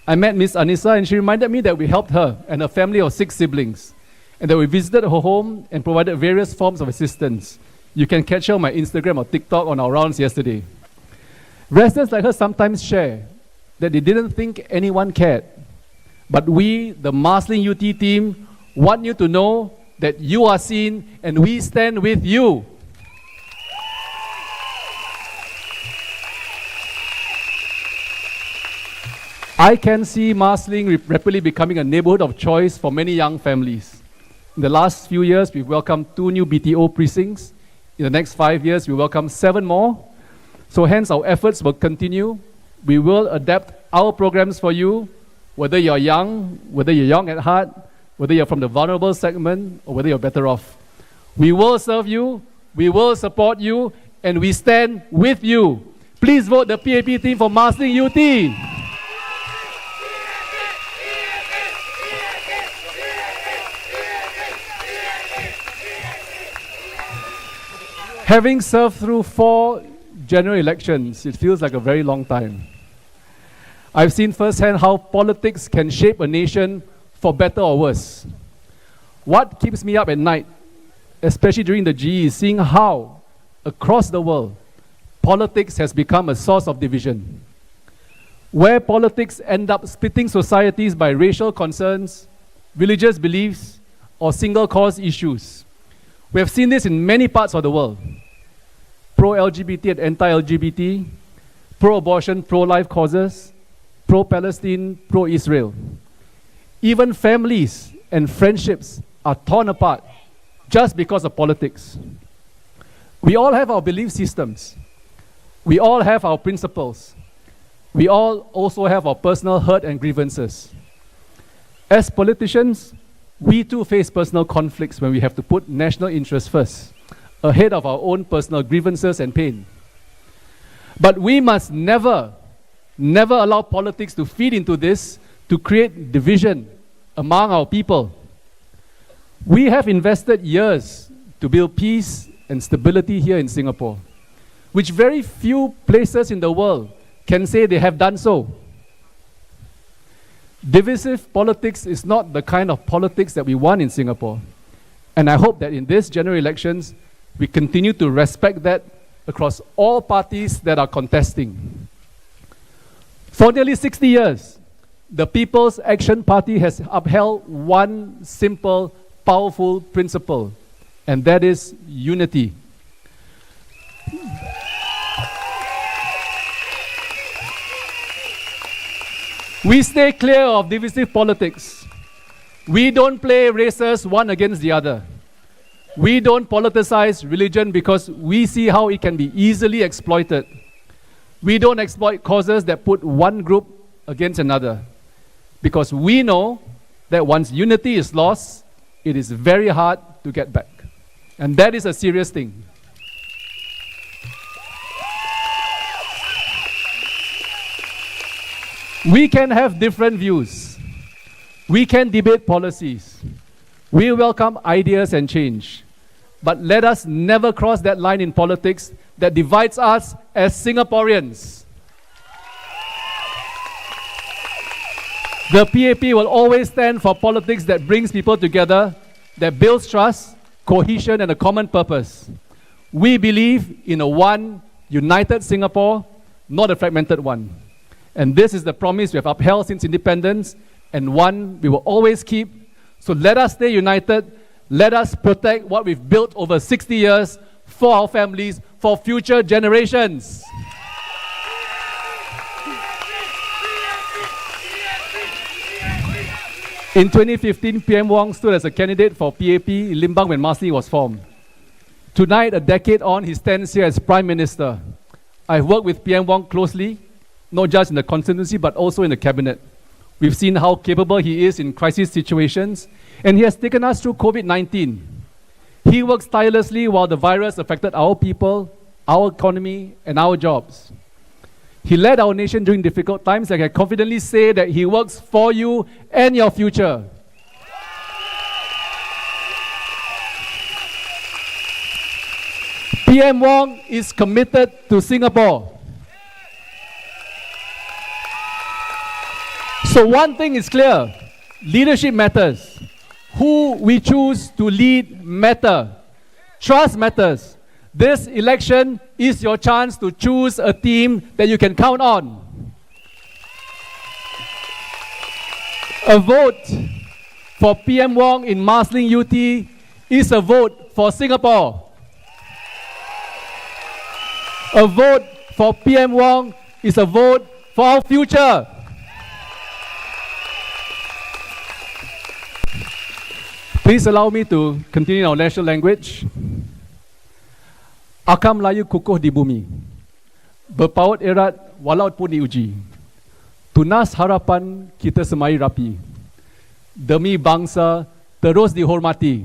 I met Miss Anissa, and she reminded me that we helped her and her family of 6 siblings, and that we visited her home and provided various forms of assistance. You can catch her on my Instagram or TikTok on our rounds yesterday. Residents like her sometimes share that they didn't think anyone cared. But we, the Marsiling-Yew Tee team, want you to know that you are seen and we stand with you. I can see Marsiling rapidly becoming a neighborhood of choice for many young families. In the last few years, we've welcomed 2 new BTO precincts. In the next 5 years, we welcome 7 more. So hence, our efforts will continue. We will adapt our programs for you, whether you're young, whether you're young at heart, whether you're from the vulnerable segment, or whether you're better off. We will serve you, we will support you, and we stand with you. Please vote the PAP team for Marsiling-Yew Tee. Having served through 4 general elections, it feels like a very long time. I've seen firsthand how politics can shape a nation for better or worse. What keeps me up at night, especially during the GE, is seeing how, across the world, politics has become a source of division. Where politics end up splitting societies by racial concerns, religious beliefs, or single-cause issues. We have seen this in many parts of the world. Pro-LGBT and anti-LGBT, pro-abortion, pro-life causes, pro-Palestine, pro-Israel. Even families and friendships are torn apart just because of politics. We all have our belief systems. We all have our principles. We all also have our personal hurt and grievances. As politicians, we too face personal conflicts when we have to put national interests first, ahead of our own personal grievances and pain. But we must never allow politics to feed into this, to create division among our people. We have invested years to build peace and stability here in Singapore, which very few places in the world can say they have done so. Divisive politics is not the kind of politics that we want in Singapore. And I hope that in this general elections, we continue to respect that across all parties that are contesting. For nearly 60 years, the People's Action Party has upheld one simple, powerful principle, and that is unity. We stay clear of divisive politics. We don't play races one against the other. We don't politicize religion because we see how it can be easily exploited. We don't exploit causes that put one group against another, because we know that once unity is lost, it is very hard to get back. And that is a serious thing. We can have different views. We can debate policies. We welcome ideas and change. But let us never cross that line in politics that divides us as Singaporeans. The PAP will always stand for politics that brings people together, that builds trust, cohesion, and a common purpose. We believe in a one, united Singapore, not a fragmented one. And this is the promise we have upheld since independence, and one we will always keep. So let us stay united. Let us protect what we've built over 60 years for our families, for future generations. In 2015, PM Wong stood as a candidate for PAP in Limbang when Marsiling was formed. Tonight, a decade on, he stands here as Prime Minister. I've worked with PM Wong closely, not just in the constituency, but also in the cabinet. We've seen how capable he is in crisis situations, and he has taken us through COVID-19. He works tirelessly while the virus affected our people, our economy, and our jobs. He led our nation during difficult times. I can confidently say that he works for you and your future. PM Wong is committed to Singapore. So one thing is clear, leadership matters. Who we choose to lead matters. Trust matters. This election is your chance to choose a team that you can count on. A vote for PM Wong in Marsiling-Yew Tee is a vote for Singapore. A vote for PM Wong is a vote for our future. Please allow me to continue in our national language. Akam Melayu kukuh di bumi, berpaut erat walaupun diuji. Tunas harapan kita semai rapi, demi bangsa terus dihormati.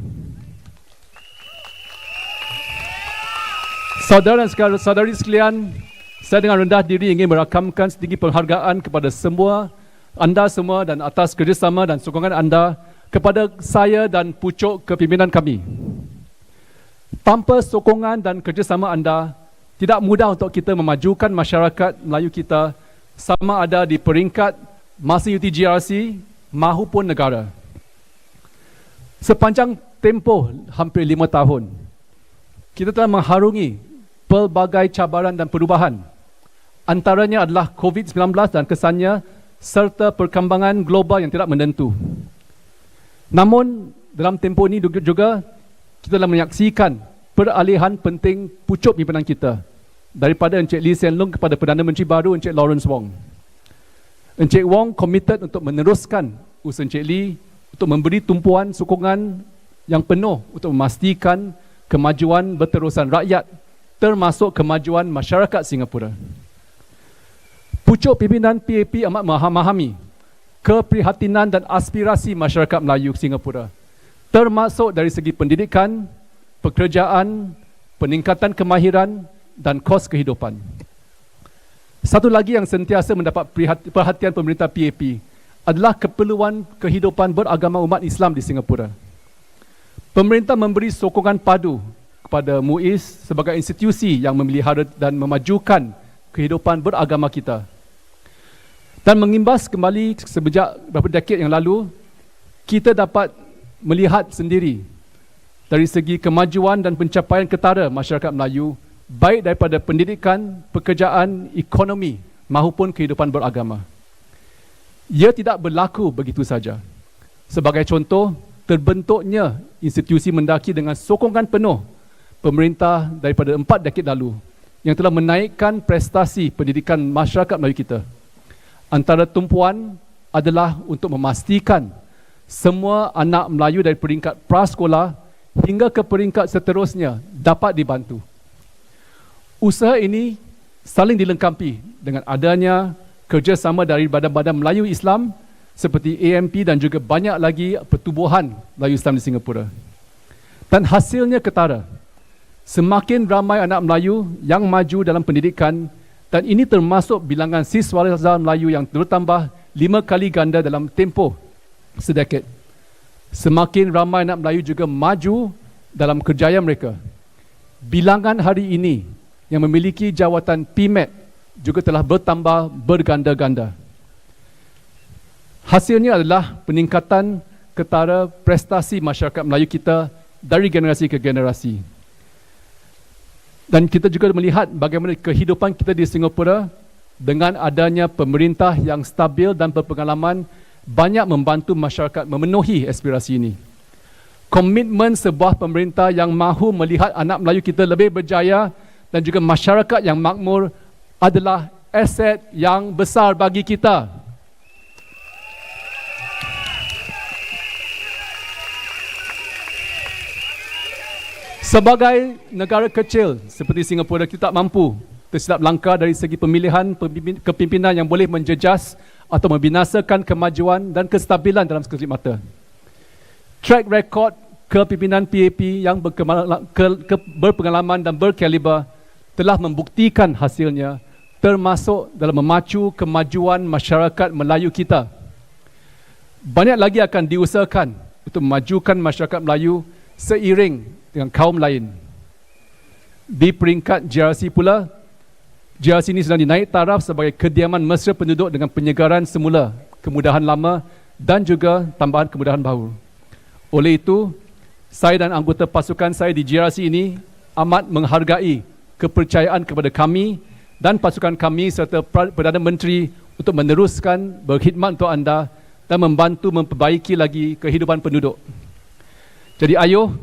Saudara dan saudari sekalian, saya dengan rendah diri ingin merakamkan setinggi penghargaan kepada anda semua dan atas kerjasama dan sokongan anda kepada saya dan pucuk kepimpinan kami. Tanpa sokongan dan kerjasama anda, tidak mudah untuk kita memajukan masyarakat Melayu kita, sama ada di peringkat Marsiling-Yew Tee GRC maupun negara. Sepanjang tempoh hampir 5 tahun, kita telah mengharungi pelbagai cabaran dan perubahan. Antaranya adalah COVID-19 dan kesannya, serta perkembangan global yang tidak menentu. Namun, dalam tempoh ini juga, kita telah menyaksikan peralihan penting pucuk pimpinan kita daripada Encik Lee Hsien Loong kepada Perdana Menteri baru Encik Lawrence Wong. Encik Wong committed untuk meneruskan usaha Encik Lee untuk memberi tumpuan sokongan yang penuh untuk memastikan kemajuan berterusan rakyat termasuk kemajuan masyarakat Singapura. Pucuk pimpinan PAP amat memahami keprihatinan dan aspirasi masyarakat Melayu Singapura, termasuk dari segi pendidikan, pekerjaan, peningkatan kemahiran dan kos kehidupan. Satu lagi yang sentiasa mendapat perhatian pemerintah PAP adalah keperluan kehidupan beragama umat Islam di Singapura. Pemerintah memberi sokongan padu kepada MUIS sebagai institusi yang memelihara dan memajukan kehidupan beragama kita. Dan mengimbas kembali sejak beberapa dekad yang lalu, kita dapat melihat sendiri dari segi kemajuan dan pencapaian ketara masyarakat Melayu, baik daripada pendidikan, pekerjaan, ekonomi maupun kehidupan beragama. Ia tidak berlaku begitu saja. Sebagai contoh, terbentuknya institusi mendaki dengan sokongan penuh pemerintah daripada 4 dekad lalu yang telah menaikkan prestasi pendidikan masyarakat Melayu kita. Antara tumpuan adalah untuk memastikan semua anak Melayu dari peringkat prasekolah hingga ke peringkat seterusnya dapat dibantu. Usaha ini saling dilengkapi dengan adanya kerjasama dari badan-badan Melayu Islam seperti AMP dan juga banyak lagi pertubuhan Melayu Islam di Singapura. Dan hasilnya ketara. Semakin ramai anak Melayu yang maju dalam pendidikan, dan ini termasuk bilangan siswa Melayu yang bertambah 5 kali ganda dalam tempoh sedekad. Semakin ramai anak Melayu juga maju dalam kerjaya mereka. Bilangan hari ini yang memiliki jawatan PMAT juga telah bertambah berganda-ganda. Hasilnya adalah peningkatan ketara prestasi masyarakat Melayu kita dari generasi ke generasi. Dan kita juga melihat bagaimana kehidupan kita di Singapura dengan adanya pemerintah yang stabil dan berpengalaman banyak membantu masyarakat memenuhi aspirasi ini. Komitmen sebuah pemerintah yang mahu melihat anak Melayu kita lebih berjaya dan juga masyarakat yang makmur adalah aset yang besar bagi kita. Sebagai negara kecil seperti Singapura, kita tak mampu tersilap langkah dari segi pemilihan kepimpinan yang boleh menjejas atau membinasakan kemajuan dan kestabilan dalam sekelip mata. Track record kepimpinan PAP yang berpengalaman dan berkaliber telah membuktikan hasilnya, termasuk dalam memacu kemajuan masyarakat Melayu kita. Banyak lagi akan diusahakan untuk memajukan masyarakat Melayu seiring dengan kaum lain. Di peringkat GRC pula, GRC ini sedang dinaik taraf sebagai kediaman mesra penduduk dengan penyegaran semula, kemudahan lama dan juga tambahan kemudahan baru. Oleh itu, saya dan anggota pasukan saya di GRC ini amat menghargai kepercayaan kepada kami dan pasukan kami serta Perdana Menteri untuk meneruskan berkhidmat untuk anda dan membantu memperbaiki lagi kehidupan penduduk. Jadi ayo,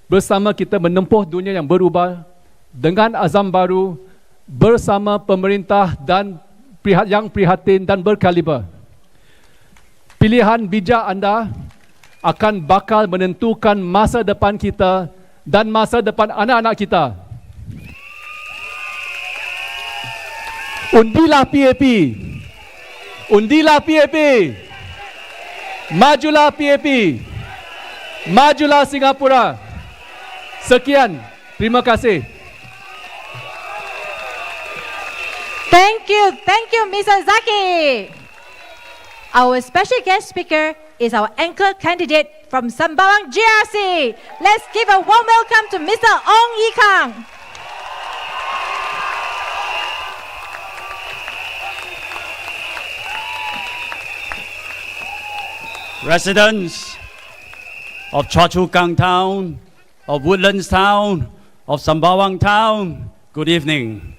bersama kita menempuh dunia yang berubah dengan azam baru, bersama pemerintah dan yang prihatin dan berkaliber. Pilihan bijak anda akan bakal menentukan masa depan kita dan masa depan anak-anak kita. Undilah PAP. Undilah PAP. Majulah PAP. Majulah Singapura. Sekian. Terima kasih. Thank you, Mr. Zaki. Our special guest speaker is our anchor candidate from Sembawang GRC. Let's give a warm welcome to Mr. Ong Ye Kung. Residents of Choa Chu Kang Town, of Woodlands Town, of Sembawang Town, good evening.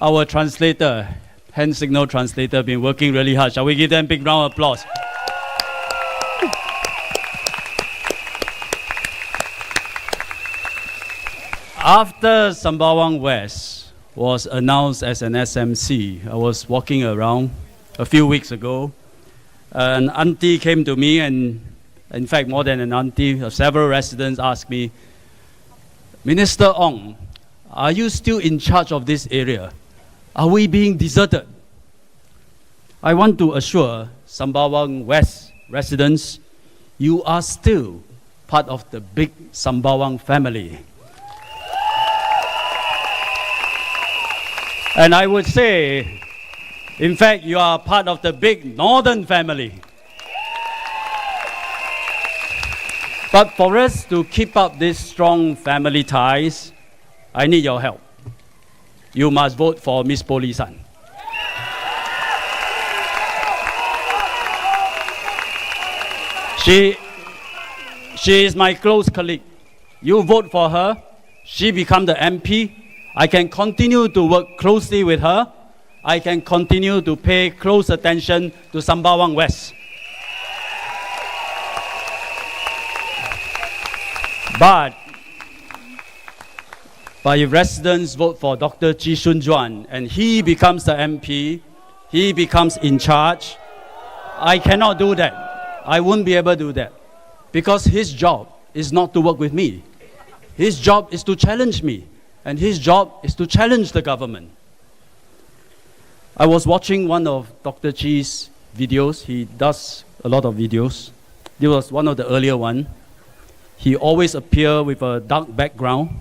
Our translator, hand signal translator, been working really hard. Shall we give them a big round of applause? After Sembawang West was announced as an SMC, I was walking around a few weeks ago. An auntie came to me, and in fact, more than an auntie, several residents asked me, Minister Ong, are you still in charge of this area? Are we being deserted? I want to assure Sembawang West residents, you are still part of the big Sembawang family. And I would say, in fact, you are part of the big northern family. But for us to keep up these strong family ties, I need your help. You must vote for Miss Polisan. She is my close colleague. You vote for her, she becomes the MP. I can continue to work closely with her. I can continue to pay close attention to Sembawang West. But if residents vote for Dr. Chi Shun Juan and he becomes the MP, he becomes in charge, I cannot do that. I won't be able to do that. Because his job is not to work with me. His job is to challenge me. And his job is to challenge the government. I was watching one of Dr. Chi's videos. He does a lot of videos. This was one of the earlier ones. He always appears with a dark background,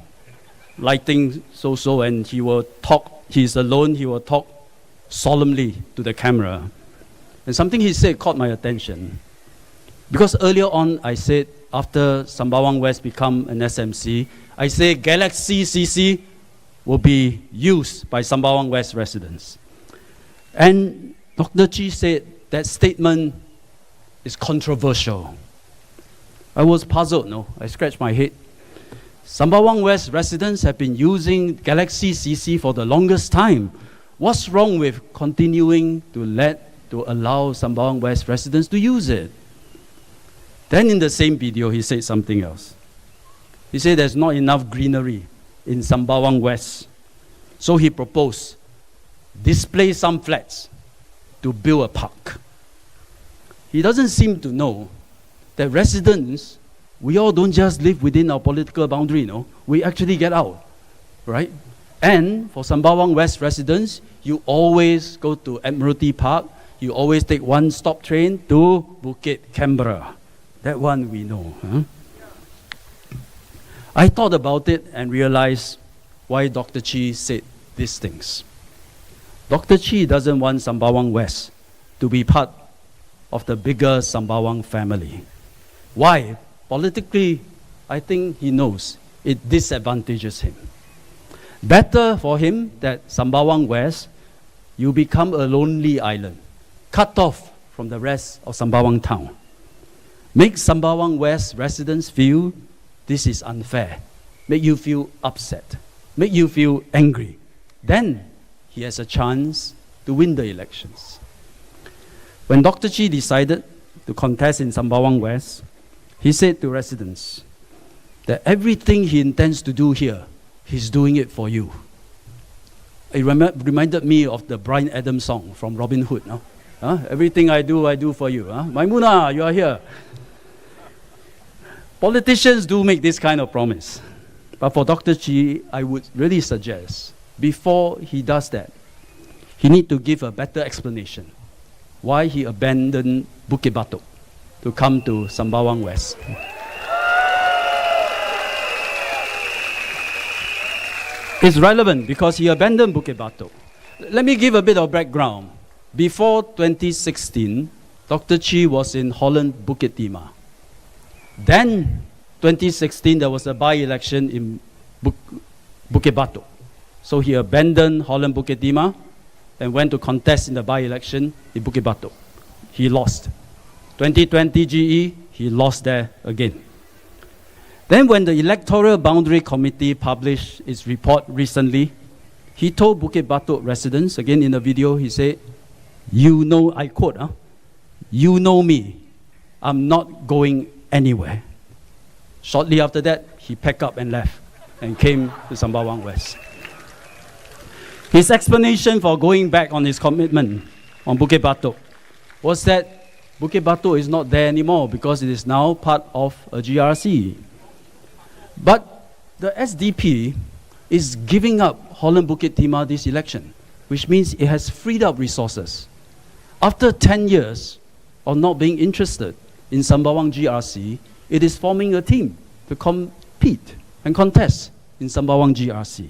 lighting so, and he will talk. He's alone. He will talk solemnly to the camera. And something he said caught my attention. Because earlier on, I said, after Sembawang West become an SMC, I say Galaxy CC will be used by Sembawang West residents. And Dr. Chi said that statement is controversial. I was puzzled, no? I scratched my head. Sembawang West residents have been using Galaxy CC for the longest time. What's wrong with continuing to allow Sembawang West residents to use it? Then in the same video, he said something else. He said there's not enough greenery in Sembawang West. So he proposed, display some flats to build a park. He doesn't seem to know that residents, we all don't just live within our political boundary, no? We actually get out, right? And for Sembawang West residents, you always go to Admiralty Park, you always take one-stop train to Bukit Canberra. That one we know. Huh? I thought about it and realized why Dr. Chi said these things. Dr. Chi doesn't want Sembawang West to be part of the bigger Sembawang family. Why? Politically, I think he knows it disadvantages him. Better for him that Sembawang West, you become a lonely island, cut off from the rest of Sembawang town. Make Sembawang West residents feel this is unfair, make you feel upset, make you feel angry. Then he has a chance to win the elections. When Dr. Chi decided to contest in Sembawang West, he said to residents that everything he intends to do here, he's doing it for you. It reminded me of the Bryan Adams song from Robin Hood. No? Everything I do for you. Maimuna, you are here. Politicians do make this kind of promise. But for Dr. Chi, I would really suggest, before he does that, he needs to give a better explanation why he abandoned Bukit Batok to come to Sembawang West. It's relevant because he abandoned Bukit Batok. Let me give a bit of background. Before 2016, Dr. Chi was in Holland, Bukit Timah. Then, 2016, there was a by-election in Bukit Batok. So he abandoned Holland, Bukit Timah and went to contest in the by-election in Bukit Batok. He lost. 2020 GE, he lost there again. Then when the Electoral Boundary Committee published its report recently, he told Bukit Batok residents, again in the video, he said, you know, I quote, you know me, I'm not going anywhere. Shortly after that, he packed up and left. and came to Sembawang West. His explanation for going back on his commitment on Bukit Batok was that Bukit Batok is not there anymore because it is now part of a GRC. But the SDP is giving up Holland Bukit Timah this election, which means it has freed up resources. After 10 years of not being interested in Sembawang GRC, it is forming a team to compete and contest in Sembawang GRC.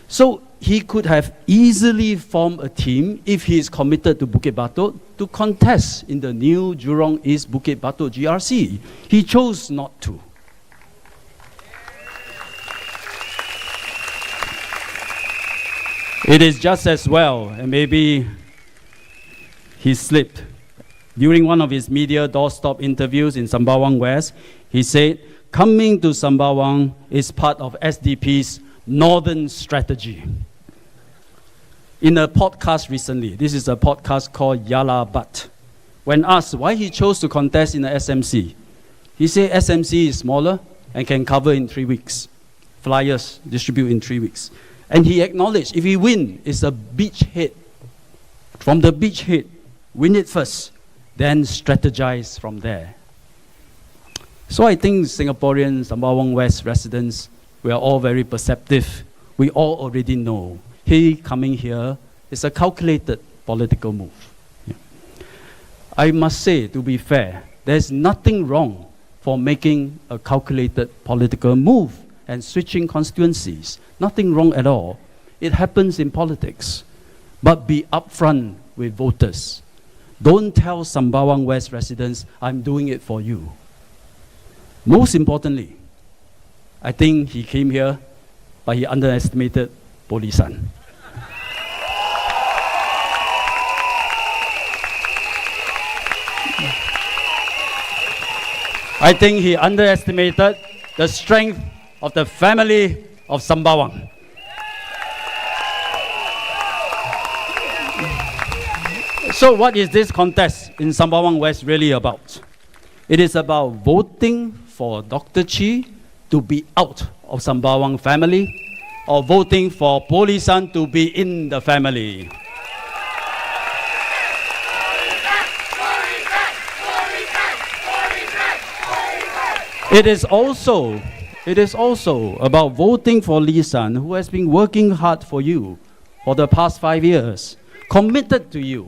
So he could have easily formed a team if he is committed to Bukit Batok to contest in the new Jurong East Bukit Batok GRC. He chose not to. It is just as well, and maybe he slipped. During one of his media doorstop interviews in Sembawang West, he said, coming to Sembawang is part of SDP's Northern Strategy. In a podcast recently, this is a podcast called Yala But, when asked why he chose to contest in the SMC, he said SMC is smaller and can cover in 3 weeks. Flyers distribute in 3 weeks. And he acknowledged if he win, it's a beachhead. From the beachhead, win it first, then strategize from there. So I think Singaporeans, Sembawang West residents, we are all very perceptive. We all already know he coming here is a calculated political move. Yeah. I must say, to be fair, there's nothing wrong for making a calculated political move and switching constituencies. Nothing wrong at all. It happens in politics. But be upfront with voters. Don't tell Sembawang West residents, I'm doing it for you. Most importantly, I think he came here, but he underestimated Polisan. I think he underestimated the strength of the family of Sembawang. So what is this contest in Sembawang West really about? It is about voting for Dr. Chi to be out of Sembawang family or voting for Polisan to be in the family. It is also about voting for Lee San, who has been working hard for you for the past 5 years, committed to you,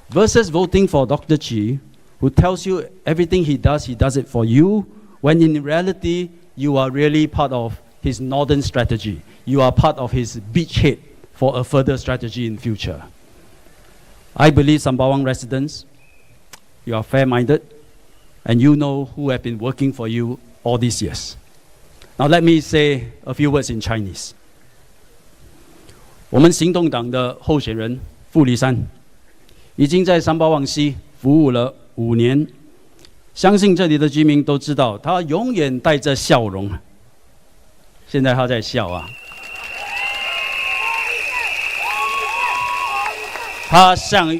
versus voting for Dr. Chi, who tells you everything he does it for you, when in reality, you are really part of his northern strategy. You are part of his beachhead for a further strategy in future. I believe Sembawang residents, you are fair-minded, and you know who have been working for you all these years. Now let me say a few words in Chinese. 我们行动党的候选人傅立山已经在三巴旺西服务了5年，相信这里的居民都知道，他永远带着笑容。现在他在笑啊，他像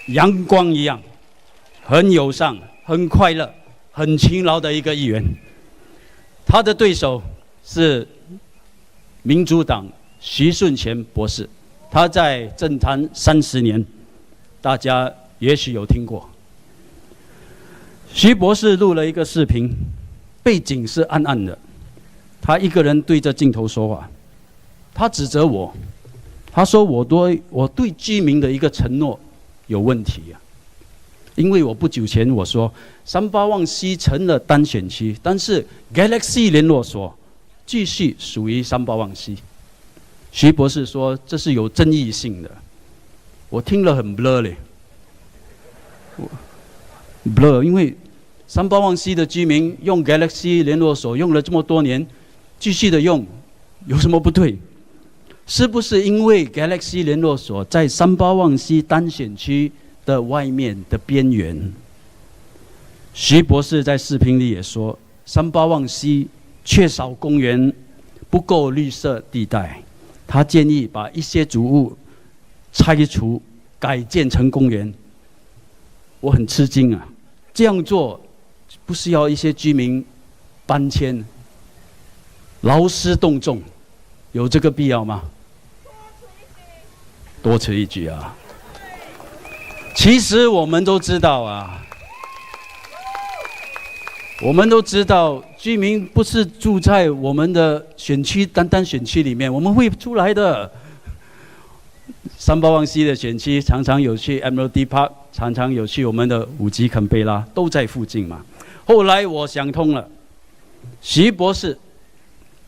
阳光一样，很友善、很快乐、很勤劳的一个议员。他的对手是民主党徐顺前博士，他在政坛30年，大家也许有听过。徐博士录了一个视频，背景是暗暗的，他一个人对着镜头说话，他指责我，他说我对居民的一个承诺有问题啊。因为我不久前我说三巴旺西成了单选区，但是 Galaxy 联络所继续属于三巴旺西。徐博士说这是有争议性的，我听了很 blur 嘞 ，blur， 因为三巴旺西的居民用 Galaxy 联络所用了这么多年，继续的用，有什么不对？是不是因为 Galaxy 联络所在三巴旺西单选区的外面的边缘？徐博士在视频里也说，三巴旺西缺少公园，不够绿色地带。他建议把一些主物拆除，改建成公园。我很吃惊啊，这样做不是要一些居民搬迁？劳师动众，有这个必要吗？多此一举啊！其实我们都知道啊，我们都知道，居民不是住在我们的选区单选区里面，我们会出来的。381C 的选区常常有去 Admiralty Park， 常常有去我们的5级坎贝拉，都在附近嘛。后来我想通了，徐博士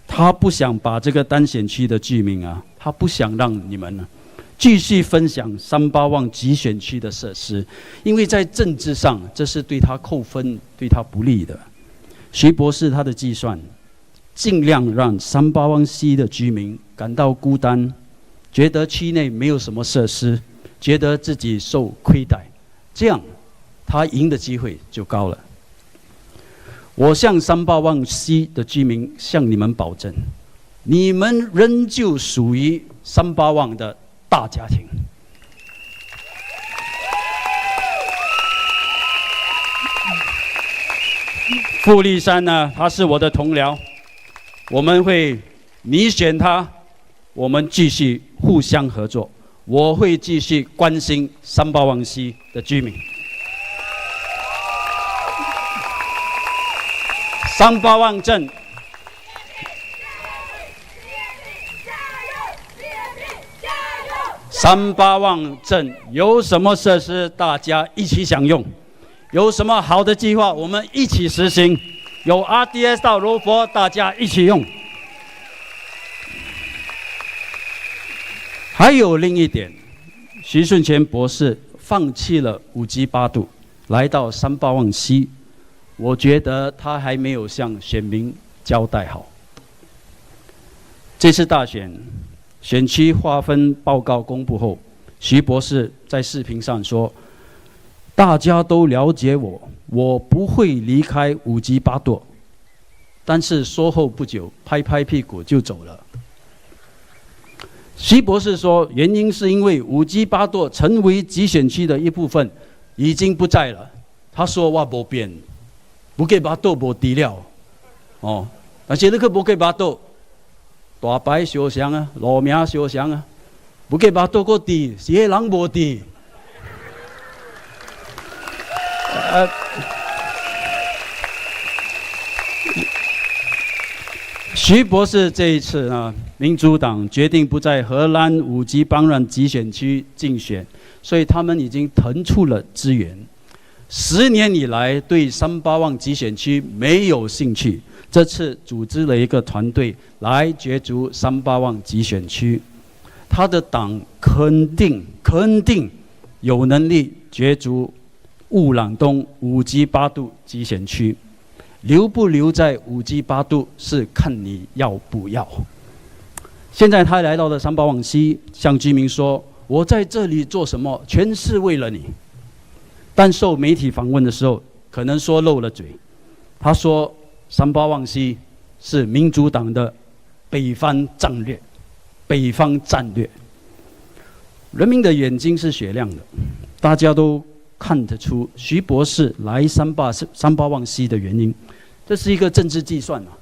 他不想把这个单选区的居民啊，他不想让你们呢继续分享381集选区的设施，因为在政治上这是对他扣分、对他不利的。徐博士他的计算，尽量让381C 的居民感到孤单，觉得区内没有什么设施，觉得自己受亏待，这样他赢的机会就高了。我向381C 的居民向你们保证，你们仍旧属于381的大家庭。傅立山呢，他是我的同僚，我们会你选他，我们继续互相合作，我会继续关心381C 的居民。381镇，381镇有什么设施，大家一起享用；有什么好的计划，我们一起实行；有 RDS 到柔佛，大家一起用。还有另一点，徐顺全博士放弃了5级8度，来到381C。我觉得他还没有向选民交代好。这次大选选区划分报告公布后，徐博士在视频上说：“大家都了解我，我不会离开5级8度。”但是说后不久，拍拍屁股就走了。徐博士说，原因是因为5级8度成为集选区的一部分，已经不在了。他说：“我没变。不给巴肚无低了，哦，但是你去不给巴肚，大牌烧香啊，路名烧香啊，不给巴肚个低，是迄人无低。徐博士这一次呢，民主党决定不在荷兰5级邦软集选区竞选，所以他们已经腾出了资源。10年以来对381集选区没有兴趣，这次组织了一个团队来角逐381集选区。他的党肯定有能力角逐雾朗东5级8度集选区，留不留在5级8度是看你要不要。现在他来到了381C，向居民说：“我在这里做什么，全是为了你。”但受媒体访问的时候，可能说漏了嘴。他说：“381C是民主党的北方战略。”人民的眼睛是雪亮的，大家都看得出徐博士来381C的原因，这是一个政治计算啊。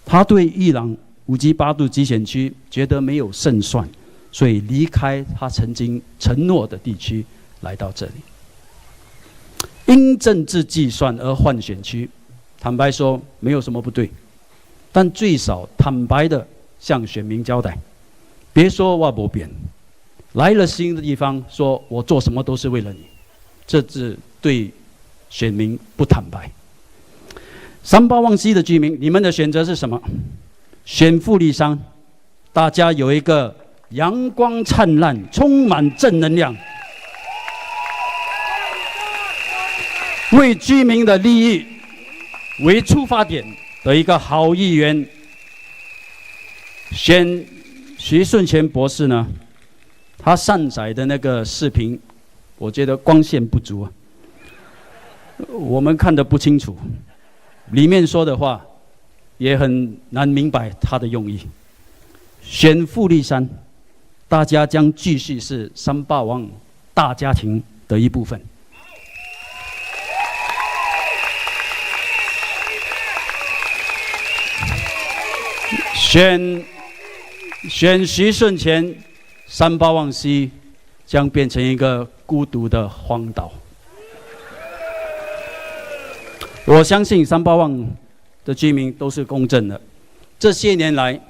他对伊朗5级8度集选区觉得没有胜算，所以离开他曾经承诺的地区，来到这里。因政治计算而换选区，坦白说没有什么不对，但最少坦白的向选民交代，别说我没变，来了新的地方说我做什么都是为了你，这是对选民不坦白。381C的居民，你们的选择是什么？选富丽山，大家有一个阳光灿烂、充满正能量，为居民的利益为出发点的一个好议员。选徐顺全博士呢，他上载的那个视频，我觉得光线不足啊，我们看得不清楚，里面说的话也很难明白他的用意。选富丽山，大家将继续是381大家庭的一部分。选徐顺前，38望西将变成一个孤独的荒岛。我相信38望的居民都是公正的。这些年来，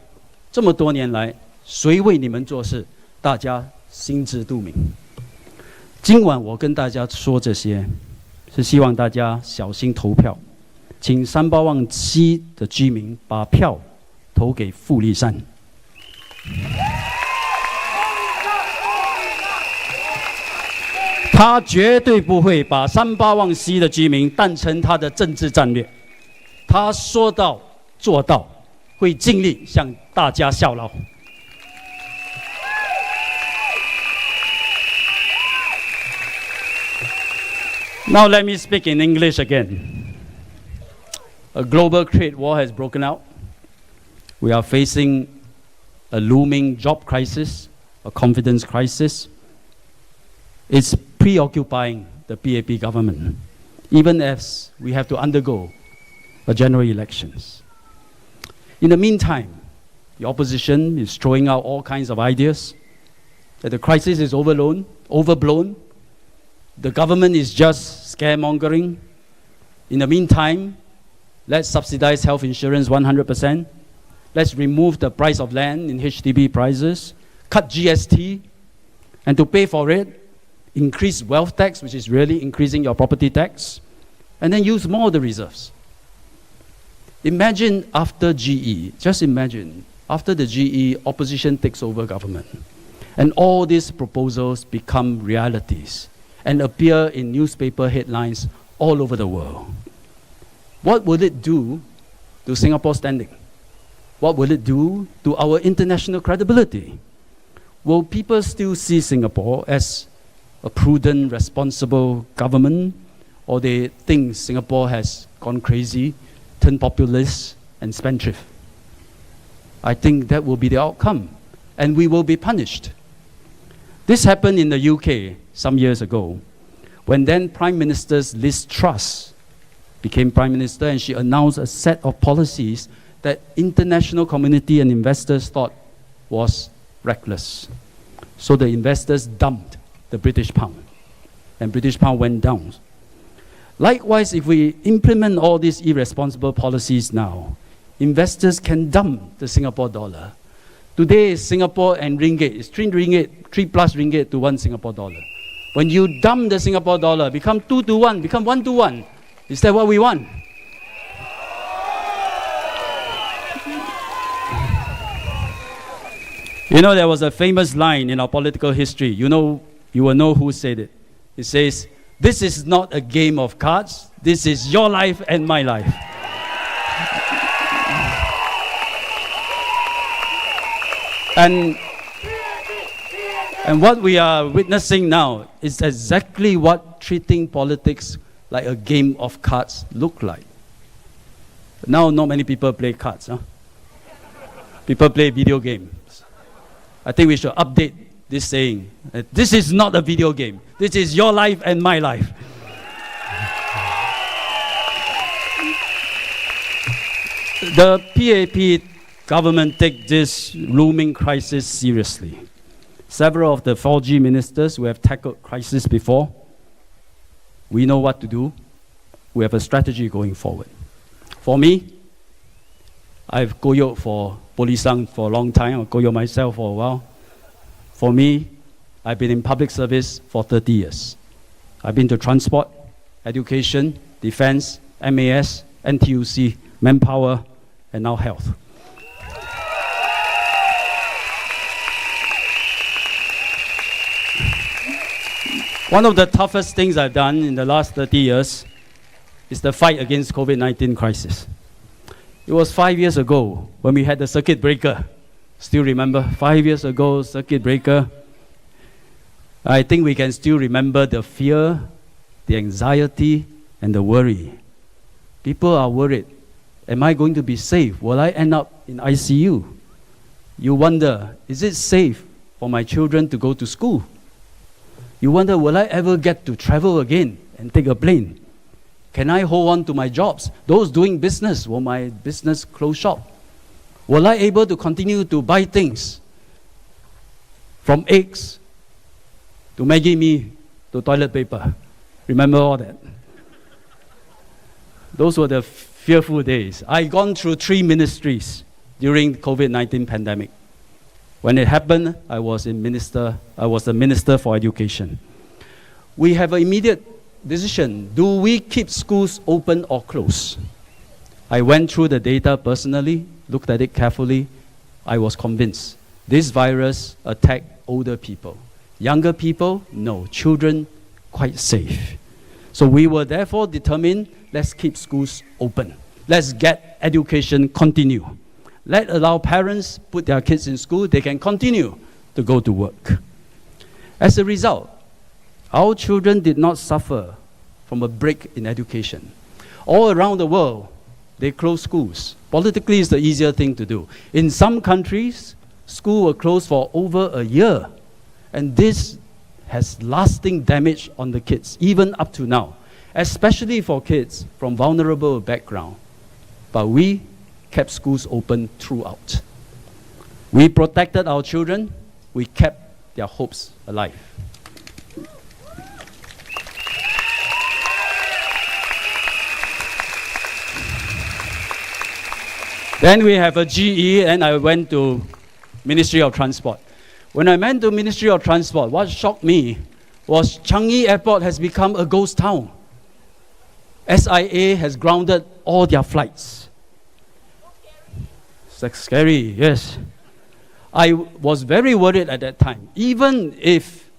这么多年来，谁为你们做事，大家心知肚明。今晚我跟大家说这些，是希望大家小心投票，请38望西的居民把票投给傅立山。他绝对不会把38望西的居民当成他的政治战略，他说到做到，会尽力向大家效劳。Now let me speak in English again. A global trade war has broken out. We are facing a looming job crisis, a confidence crisis. It's preoccupying the PAP government, even as we have to undergo a general elections. In the meantime, the opposition is throwing out all kinds of ideas that the crisis is overblown. The government is just scaremongering. In the meantime, let's subsidize health insurance 100%. Let's remove the price of land in HDB prices, cut GST, and to pay for it, increase wealth tax, which is really increasing your property tax, and then use more of the reserves. Imagine after GE, just imagine, after the GE, opposition takes over government, and all these proposals become realities and appear in newspaper headlines all over the world. What will it do to Singapore's standing? What will it do to our international credibility? Will people still see Singapore as a prudent, responsible government, or they think Singapore has gone crazy, turned populist, and spendthrift? I think that will be the outcome, and we will be punished. This happened in the UK some years ago, when then Prime Minister Liz Truss became Prime Minister, and she announced a set of policies that international community and investors thought was reckless. So the investors dumped the British pound, and British pound went down. Likewise, if we implement all these irresponsible policies now, investors can dump the Singapore dollar. Today, Singapore and ringgit is 3 plus ringgit to 1 Singapore dollar. When you dump the Singapore dollar, become 2 to 1, become 1 to 1. Is that what we want? You know, there was a famous line in our political history. You will know who said it. It says, "This is not a game of cards. This is your life and my life." And what we are witnessing now is exactly what treating politics like a game of cards look like. Now, not many people play cards. Huh? People play video games. I think we should update this saying. This is not a video game. This is your life and my life. The PAP government take this looming crisis seriously. Several of the 4G ministers who have tackled crisis before, we know what to do. We have a strategy going forward. For me, I've koyok for Polisang for a long time. I've koyok myself for a while. For me, I've been in public service for 30 years. I've been to transport, education, defense, MAS, NTUC, manpower, and now health. One of the toughest things I've done in the last 30 years is the fight against COVID-19 crisis. It was 5 years ago when we had the circuit breaker. Still remember, 5 years ago, circuit breaker. I think we can still remember the fear, the anxiety, and the worry. People are worried. Am I going to be safe? Will I end up in ICU? You wonder, is it safe for my children to go to school? You wonder, will I ever get to travel again and take a plane? Can I hold on to my jobs? Those doing business, will my business close shop? Will I able to continue to buy things from eggs to Maggie mee to toilet paper? Remember all that? Those were the fearful days. I gone through 3 ministries during the COVID-19 pandemic. When it happened, I was the Minister for Education. We have an immediate decision. Do we keep schools open or close? I went through the data personally, looked at it carefully. I was convinced this virus attacked older people. Younger people, no. Children, quite safe. So we were therefore determined, let's keep schools open. Let's get education continue. Let's allow parents put their kids in school, they can continue to go to work. As a result, our children did not suffer from a break in education. All around the world, they closed schools. Politically, it's the easier thing to do. In some countries, schools were closed for over a year. And this has lasting damage on the kids, even up to now, especially for kids from vulnerable background. But we kept schools open throughout. We protected our children. We kept their hopes alive. Then we have a GE, and I went to Ministry of Transport. When I went to Ministry of Transport, what shocked me was Changi Airport has become a ghost town. SIA has grounded all their flights. It's scary, yes. I was very worried at that time. Even if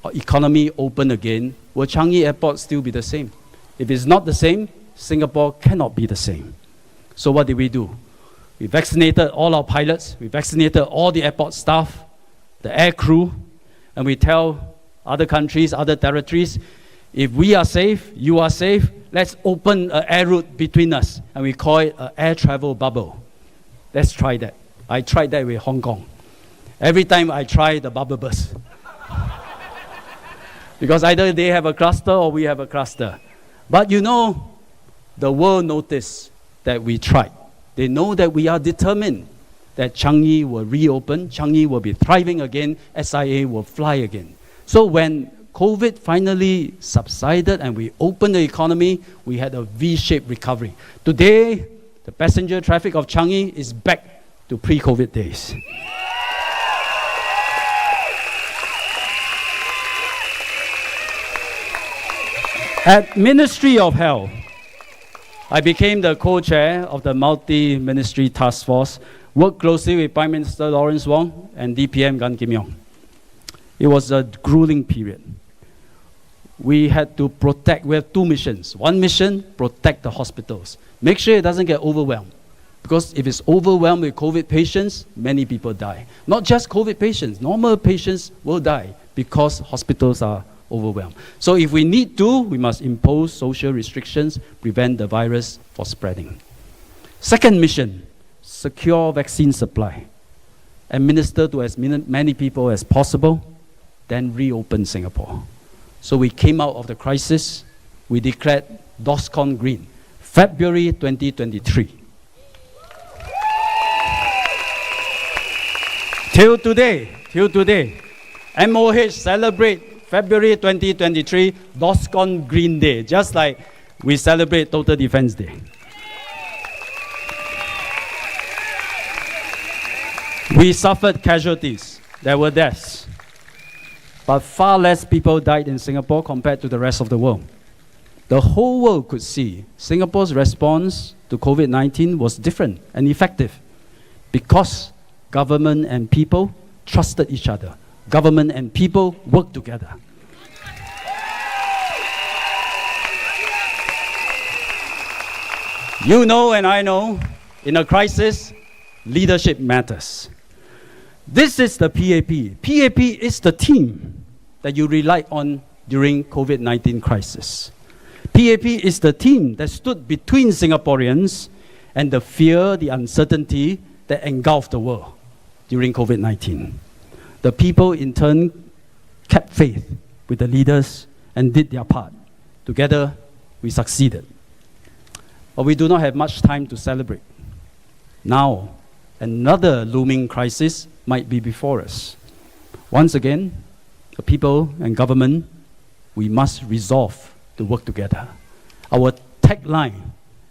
economy open again, will Changi Airport still be the same? If it's not the same, Singapore cannot be the same. So what did we do? We vaccinated all our pilots, we vaccinated all the airport staff, the air crew, and we tell other countries, other territories, if we are safe, you are safe, let's open an air route between us, and we call it an air travel bubble. Let's try that. I tried that with Hong Kong. Every time I try, the bubble bursts. Because either they have a cluster or we have a cluster. But you know, the world noticed that we tried. They know that we are determined that Changi will reopen, Changi will be thriving again, SIA will fly again. So when COVID finally subsided and we opened the economy, we had a V-shaped recovery. Today, the passenger traffic of Changi is back to pre-COVID days. At Ministry of Health, I became the co-chair of the multi-ministry task force, worked closely with Prime Minister Lawrence Wong and DPM Gan Kim Yong. It was a grueling period. We had to protect, we have 2 missions. One mission, protect the hospitals. Make sure it doesn't get overwhelmed. Because if it's overwhelmed with COVID patients, many people die. Not just COVID patients, normal patients will die because hospitals are overwhelmed. So if we need to, we must impose social restrictions, prevent the virus from spreading. Second mission, secure vaccine supply. Administer to as many people as possible, then reopen Singapore. So we came out of the crisis, we declared DORSCON Green, February 2023. Till today, MOH celebrate February 2023 DORSCON Green Day, just like we celebrate Total Defense Day. We suffered casualties, there were deaths, but far less people died in Singapore compared to the rest of the world. The whole world could see Singapore's response to COVID-19 was different and effective because government and people trusted each other. Government and people worked together. You know and I know, in a crisis, leadership matters. This is the PAP. PAP is the team that you relied on during COVID-19 crisis. PAP is the team that stood between Singaporeans and the fear, the uncertainty that engulfed the world during COVID-19. The people in turn kept faith with the leaders and did their part. Together, we succeeded. But we do not have much time to celebrate. Now, another looming crisis might be before us. Once again, the people and government, we must resolve to work together. Our tagline,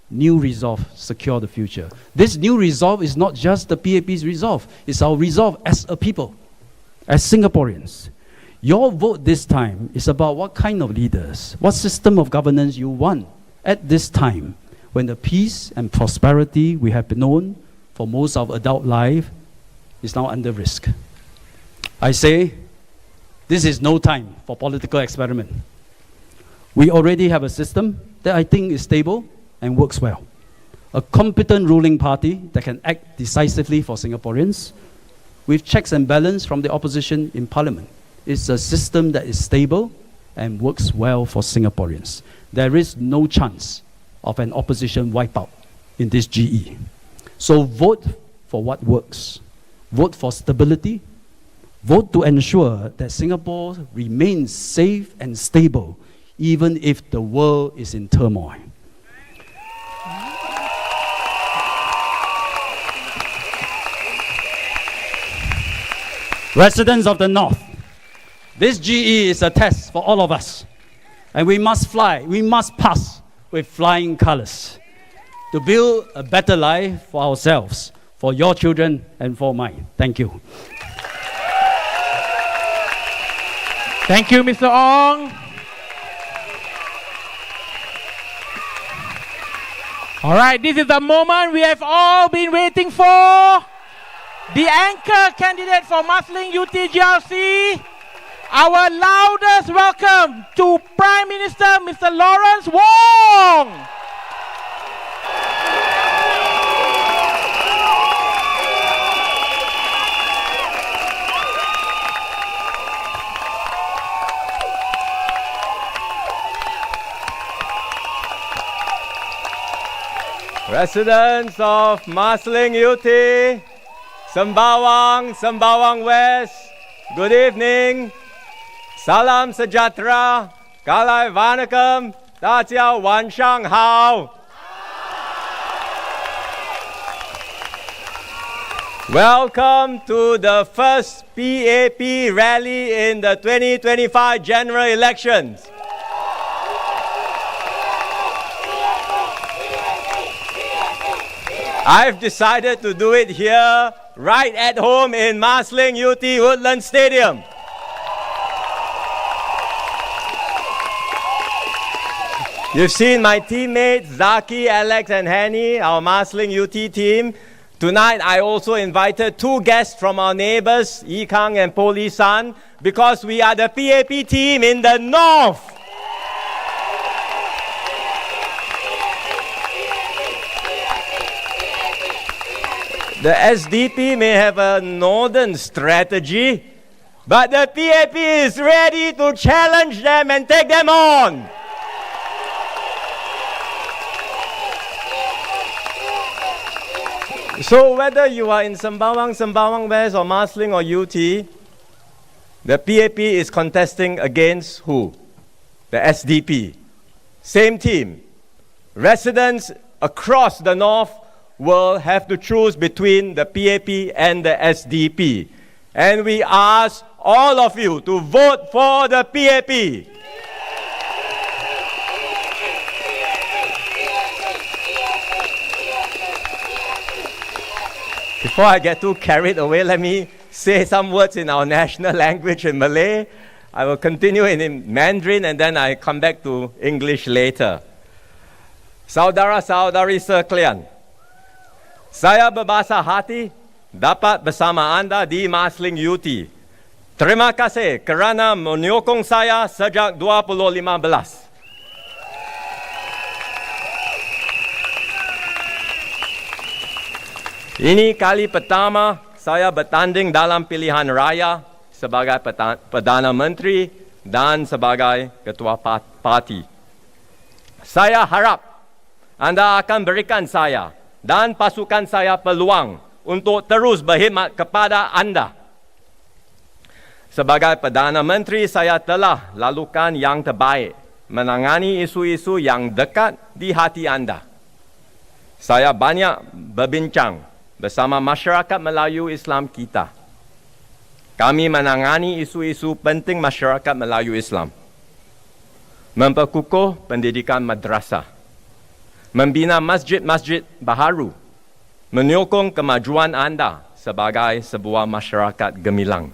new resolve, secure the future. This new resolve is not just the PAP's resolve, it's our resolve as a people, as Singaporeans. Your vote this time is about what kind of leaders, what system of governance you want at this time when the peace and prosperity we have known for most of adult life is now under risk. I say, this is no time for political experiment. We already have a system that I think is stable and works well. A competent ruling party that can act decisively for Singaporeans with checks and balance from the opposition in parliament. It's a system that is stable and works well for Singaporeans. There is no chance of an opposition wipeout in this GE. So vote for what works. Vote for stability. Vote to ensure that Singapore remains safe and stable, even if the world is in turmoil. Residents of the North, this GE is a test for all of us. And we must fly, we must pass with flying colors to build a better life for ourselves, for your children, and for mine. Thank you. Thank you, Mr. Ong. All right, this is the moment we have all been waiting for. The anchor candidate for Marsiling-Yew Tee GRC, our loudest welcome to Prime Minister Mr. Lawrence Wong. Residents of Marsiling-Yew Tee, Sembawang, Sembawang West, good evening. Salam sejahtera, kalai vanakkam, dajia wanshang hao. Welcome to the first PAP rally in the 2025 general elections. I've decided to do it here, right at home in Marsiling-Yew Tee Woodlands Stadium. You've seen my teammates, Zaki, Alex, and Henny, our Marsiling-Yew Tee team. Tonight, I also invited two guests from our neighbors, Ye Kung and Po Lee San, because we are the PAP team in the north. The SDP may have a northern strategy, but the PAP is ready to challenge them and take them on. So whether you are in Sembawang, Sembawang West, or Marsiling or UT, the PAP is contesting against who? The SDP. Same team. Residents across the north will have to choose between the PAP and the SDP. And we ask all of you to vote for the PAP. Before I get too carried away, let me say some words in our national language in Malay. I will continue in Mandarin and then I come back to English later. Saudara-saudari sekalian, saya berbahasa hati dapat bersama anda di Marsiling-Yew Tee. Terima kasih kerana menyokong saya sejak 2015. Ini kali pertama saya bertanding dalam pilihan raya sebagai Perdana Menteri dan sebagai Ketua Parti. Saya harap anda akan berikan saya dan pasukan saya peluang untuk terus berkhidmat kepada anda. Sebagai Perdana Menteri, saya telah lakukan yang terbaik menangani isu-isu yang dekat di hati anda. Saya banyak berbincang bersama masyarakat Melayu Islam kita. Kami menangani isu-isu penting masyarakat Melayu Islam. Memperkukuh pendidikan madrasah, membina masjid-masjid baharu, menyokong kemajuan anda sebagai sebuah masyarakat gemilang.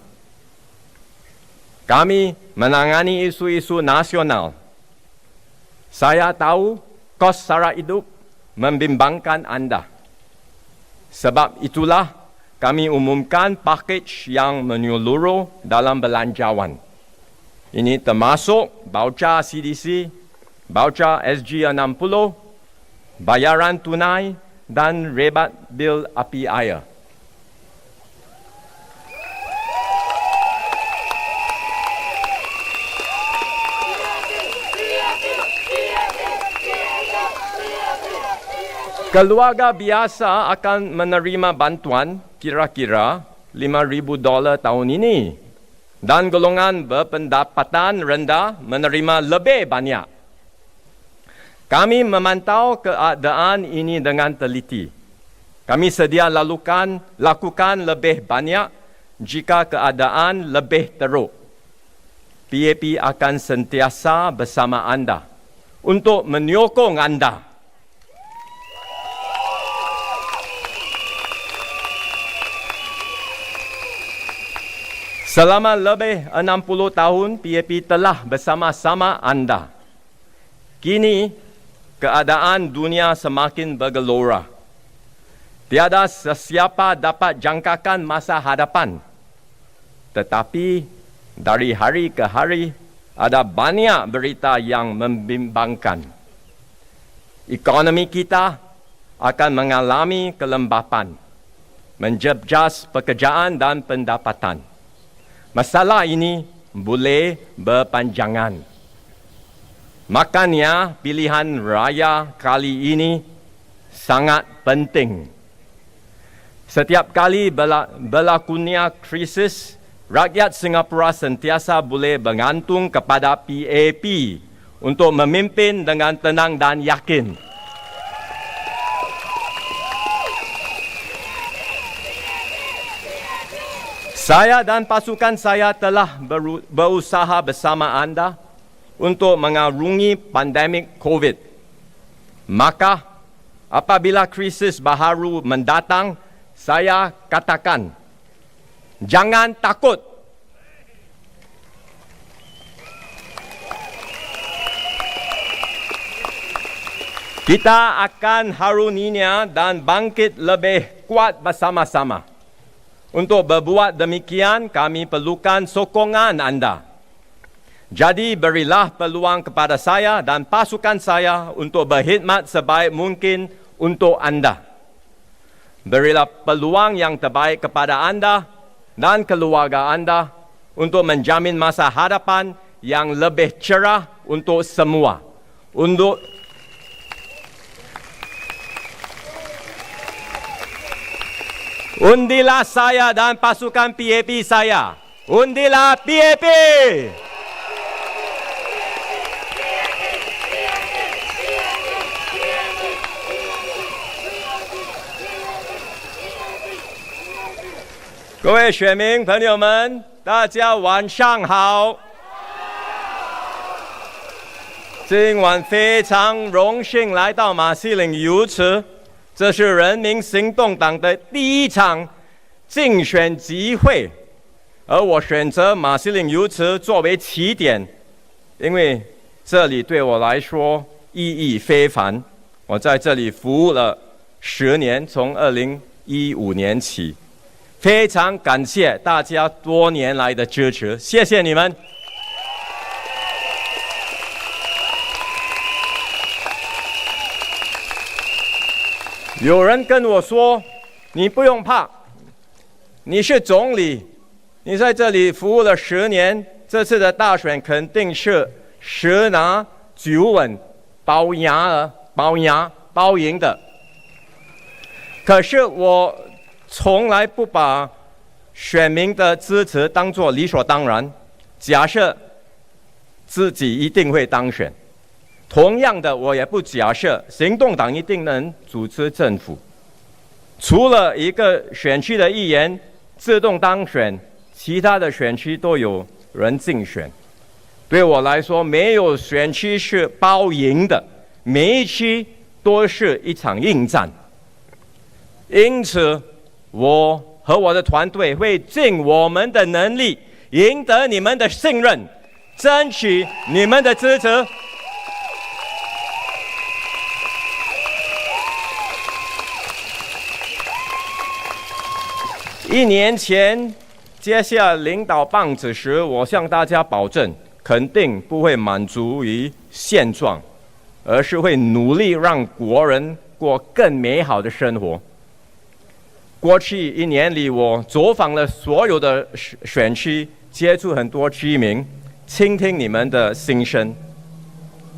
Kami menangani isu-isu nasional. Saya tahu kos sara hidup membimbangkan anda. Sebab itulah kami umumkan pakej yang menyeluruh dalam belanjawan. Ini termasuk baucer CDC, baucer SG60, bayaran tunai dan rebat bil api air. Keluarga biasa akan menerima bantuan kira-kira $5,000 tahun ini. Dan golongan berpendapatan rendah menerima lebih banyak. Kami memantau keadaan ini dengan teliti. Kami sedia lakukan lebih banyak jika keadaan lebih teruk. PAP akan sentiasa bersama anda untuk menyokong anda. Selama lebih 60 tahun, PAP telah bersama-sama anda. Kini, keadaan dunia semakin bergelora. Tiada sesiapa dapat jangkakan masa hadapan. Tetapi, dari hari ke hari, ada banyak berita yang membimbangkan. Ekonomi kita akan mengalami kelembapan, menjejas pekerjaan dan pendapatan. Masalah ini boleh berpanjangan. Makanya pilihan raya kali ini sangat penting. Setiap kali berlakunya krisis, rakyat Singapura sentiasa boleh bergantung kepada PAP untuk memimpin dengan tenang dan yakin. Saya dan pasukan saya telah berusaha bersama anda untuk mengarungi pandemik COVID. Maka, apabila krisis baharu mendatang, saya katakan, jangan takut. Kita akan haruninya dan bangkit lebih kuat bersama-sama. Untuk berbuat demikian, kami perlukan sokongan anda. Jadi berilah peluang kepada saya dan pasukan saya untuk berkhidmat sebaik mungkin untuk anda. Berilah peluang yang terbaik kepada anda dan keluarga anda untuk menjamin masa hadapan yang lebih cerah untuk semua. Undilah saya dan pasukan PAP saya. Undilah PAP.各位选民朋友们，大家晚上好。今晚非常荣幸来到马西岭游池。这是人民行动党的第一场竞选集会，而我选择马西岭游池作为起点，因为这里对我来说意义非凡。我在这里服务了10年，从2015年起，非常感谢大家多年来的支持，谢谢你们。有人跟我说，你不用怕，你是总理，你在这里服务了10年，这次的大选肯定是10拿9稳，包赢的。可是我从来不把选民的支持当作理所当然，假设自己一定会当选。同样的，我也不假设行动党一定能组织政府。除了一个选区的议员自动当选，其他的选区都有人竞选。对我来说，没有选区是包赢的，每一区都是一场硬战。因此，我和我的团队会尽我们的能力，赢得你们的信任，争取你们的支持。1年前接下领导棒子时，我向大家保证，肯定不会满足于现状，而是会努力让国人过更美好的生活。过去1年里，我走访了所有的选区，接触很多居民，倾听你们的心声。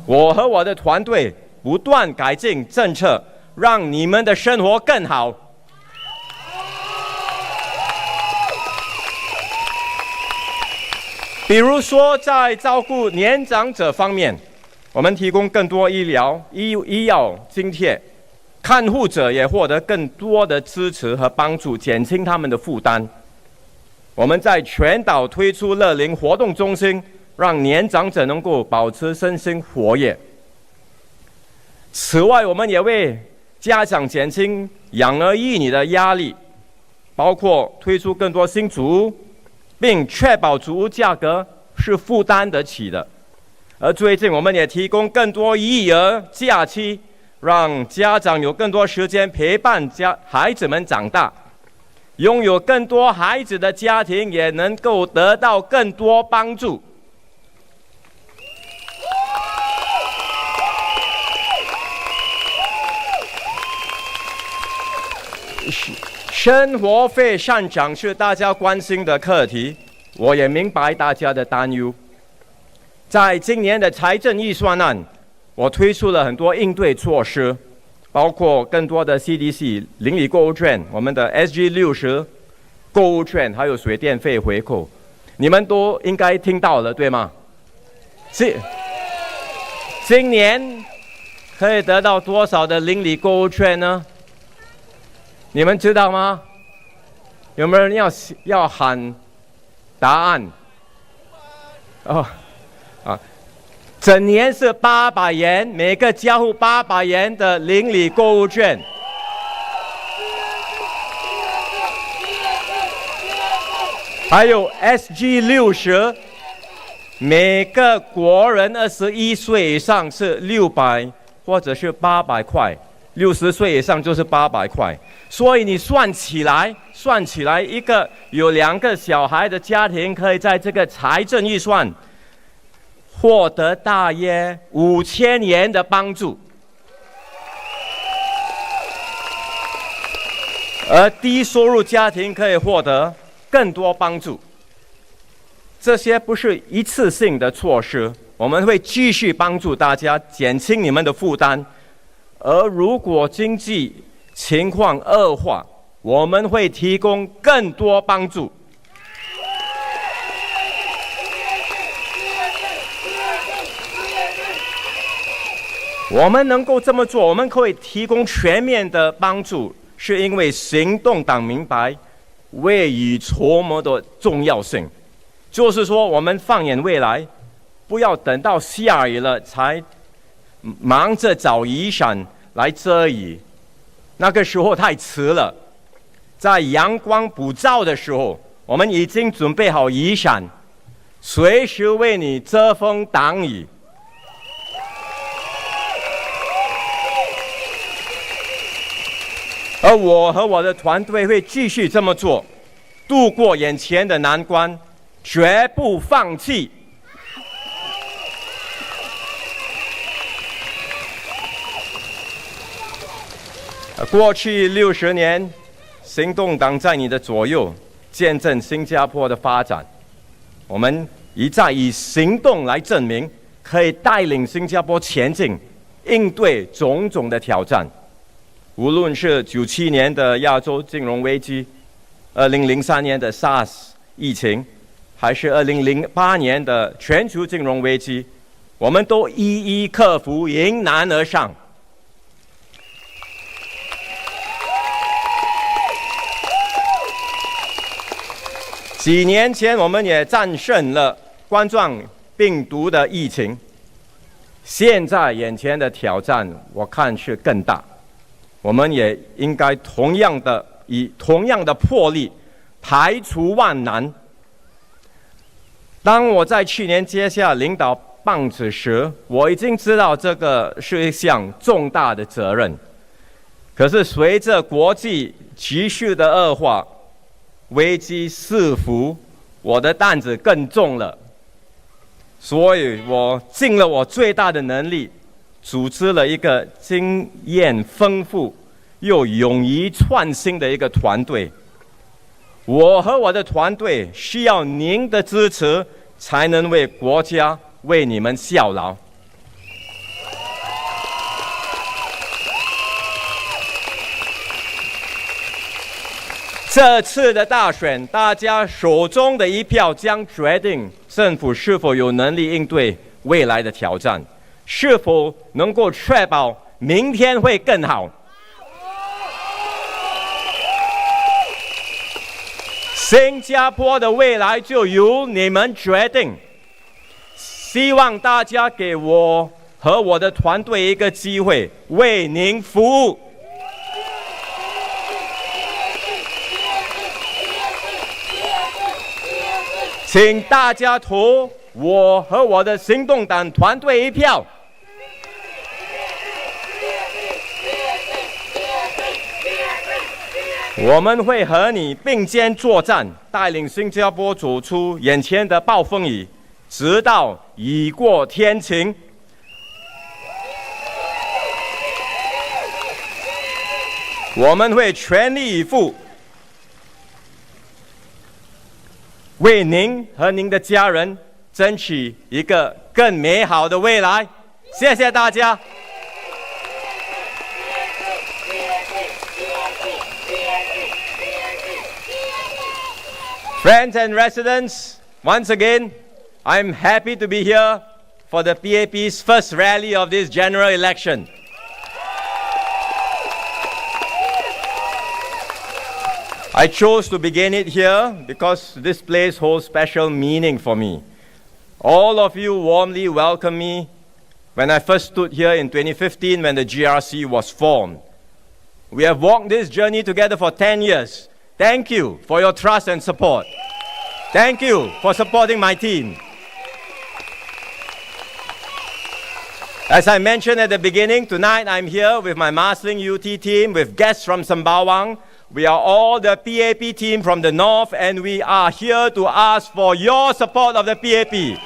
我和我的团队不断改进政策，让你们的生活更好。比如说，在照顾年长者方面，我们提供更多医药津贴，看护者也获得更多的支持和帮助，减轻他们的负担。我们在全岛推出乐龄活动中心，让年长者能够保持身心活跃。此外，我们也为家长减轻养儿育女的压力，包括推出更多新竹屋，并确保租屋价格是负担得起的。而最近，我们也提供更多育儿假期，让家长有更多时间陪伴孩子们长大。拥有更多孩子的家庭也能够得到更多帮助。生活费上涨是大家关心的课题，我也明白大家的担忧。在今年的财政预算案，我推出了很多应对措施，包括更多的 CDC 邻里购物券，我们的 SG60 购物券，还有水电费回扣，你们都应该听到了，对吗？今年可以得到多少的邻里购物券呢？你们知道吗？有没有人要喊答案？整年是800元，每个家户800元的邻里购物券。还有 SG60， 每个国人21岁以上是600或者是800块，60岁以上就是800块。所以你算起来，一个有2个小孩的家庭可以在这个财政预算获得大约5000元的帮助，而低收入家庭可以获得更多帮助。这些不是一次性的措施，我们会继续帮助大家，减轻你们的负担。而如果经济情况恶化，我们会提供更多帮助。我们能够这么做，我们可以提供全面的帮助，是因为行动党明白未雨绸缪的重要性。就是说，我们放眼未来，不要等到下雨了才忙着找雨伞来遮雨，那个时候太迟了。在阳光普照的时候，我们已经准备好雨伞，随时为你遮风挡雨。而我和我的团队会继续这么做，度过眼前的难关，绝不放弃。过去60年，行动党在你的左右，见证新加坡的发展。我们一再以行动来证明，可以带领新加坡前进，应对种种的挑战。无论是97年的亚洲金融危机，2003年的 SARS 疫情，还是2008年的全球金融危机，我们都一一克服，迎难而上。几年前我们也战胜了冠状病毒的疫情，现在眼前的挑战我看是更大，我们也应该以同样的魄力排除万难。当我在去年接下领导棒子时，我已经知道这个是一项重大的责任。可是随着国际局势的恶化，危机四伏，我的担子更重了。所以我尽了我最大的能力，组织了一个经验丰富又勇于创新的一个团队。我和我的团队需要您的支持，才能为国家、为你们效劳。这次的大选，大家手中的一票将决定政府是否有能力应对未来的挑战，是否能够确保明天会更好。新加坡的未来就由你们决定。希望大家给我和我的团队一个机会，为您服务。请大家投我和我的行动党团队一票。我们会和你并肩作战，带领新加坡走出眼前的暴风雨，直到雨过天晴。我们会全力以赴，为您和您的家人争取一个更美好的未来。谢谢大家。Friends and residents, once again, I'm happy to be here for the PAP's first rally of this general election. I chose to begin it here because this place holds special meaning for me. All of you warmly welcomed me when I first stood here in 2015 when the GRC was formed. We have walked this journey together for 10 years. Thank you for your trust and support. Thank you for supporting my team. As I mentioned at the beginning, tonight I'm here with my Marsiling-Yew Tee team, with guests from Sembawang. We are all the PAP team from the north, and we are here to ask for your support of the PAP.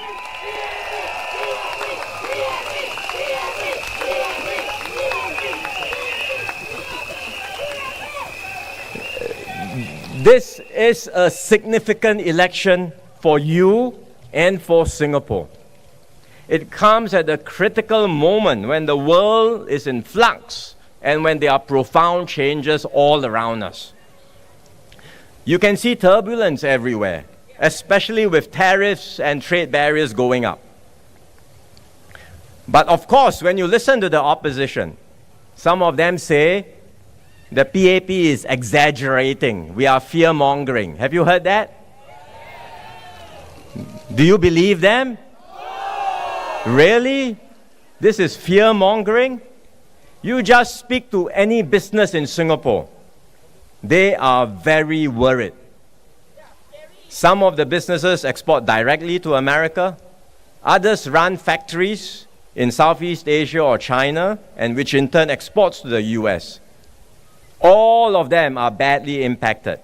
This is a significant election for you and for Singapore. It comes at a critical moment when the world is in flux and when there are profound changes all around us. You can see turbulence everywhere, especially with tariffs and trade barriers going up. But of course, when you listen to the opposition, some of them say the PAP is exaggerating. We are fear-mongering. Have you heard that? Do you believe them? Really? This is fear-mongering? You just speak to any business in Singapore. They are very worried. Some of the businesses export directly to America. Others run factories in Southeast Asia or China, and which in turn exports to the US. All of them are badly impacted.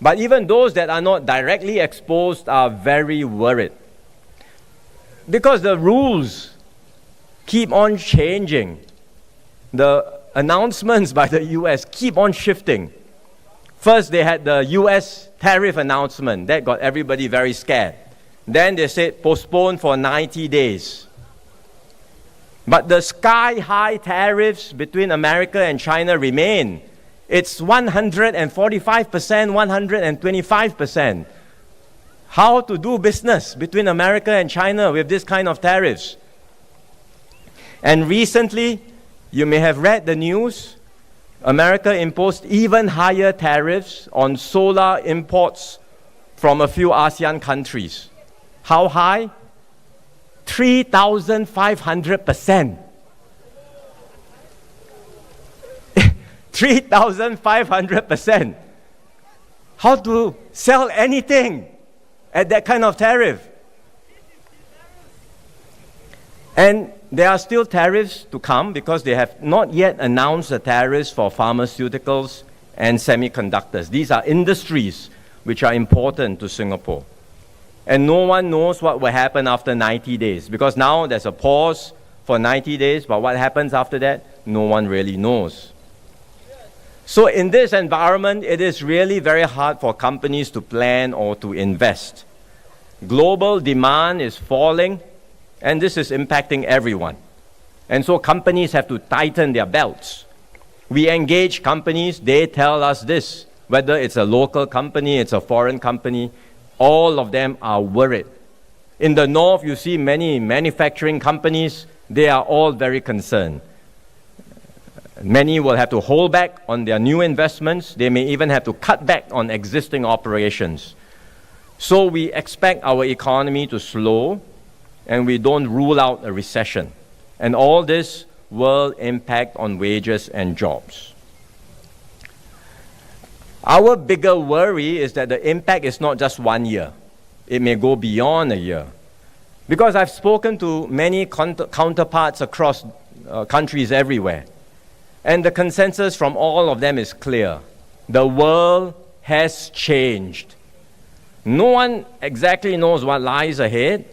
But even those that are not directly exposed are very worried. Because the rules keep on changing. The announcements by the US keep on shifting. First, they had the US tariff announcement. That got everybody very scared. Then they said postpone for 90 days. But the sky-high tariffs between America and China remain. It's 145%, 125%. How to do business between America and China with this kind of tariffs? And recently, you may have read the news, America imposed even higher tariffs on solar imports from a few ASEAN countries. How high? 3,500%. 3,500%. How to sell anything at that kind of tariff? And there are still tariffs to come because they have not yet announced the tariffs for pharmaceuticals and semiconductors. These are industries which are important to Singapore. And no one knows what will happen after 90 days because now there's a pause for 90 days, but what happens after that, no one really knows. So in this environment, it is really very hard for companies to plan or to invest. Global demand is falling, and this is impacting everyone. And so companies have to tighten their belts. We engage companies, they tell us this, whether it's a local company, it's a foreign company, all of them are worried. In the north, you see many manufacturing companies, they are all very concerned. Many will have to hold back on their new investments. They may even have to cut back on existing operations. So we expect our economy to slow, and we don't rule out a recession. And all this will impact on wages and jobs. Our bigger worry is that the impact is not just 1 year. It may go beyond a year. Because I've spoken to many counterparts across countries everywhere. And the consensus from all of them is clear. The world has changed. No one exactly knows what lies ahead,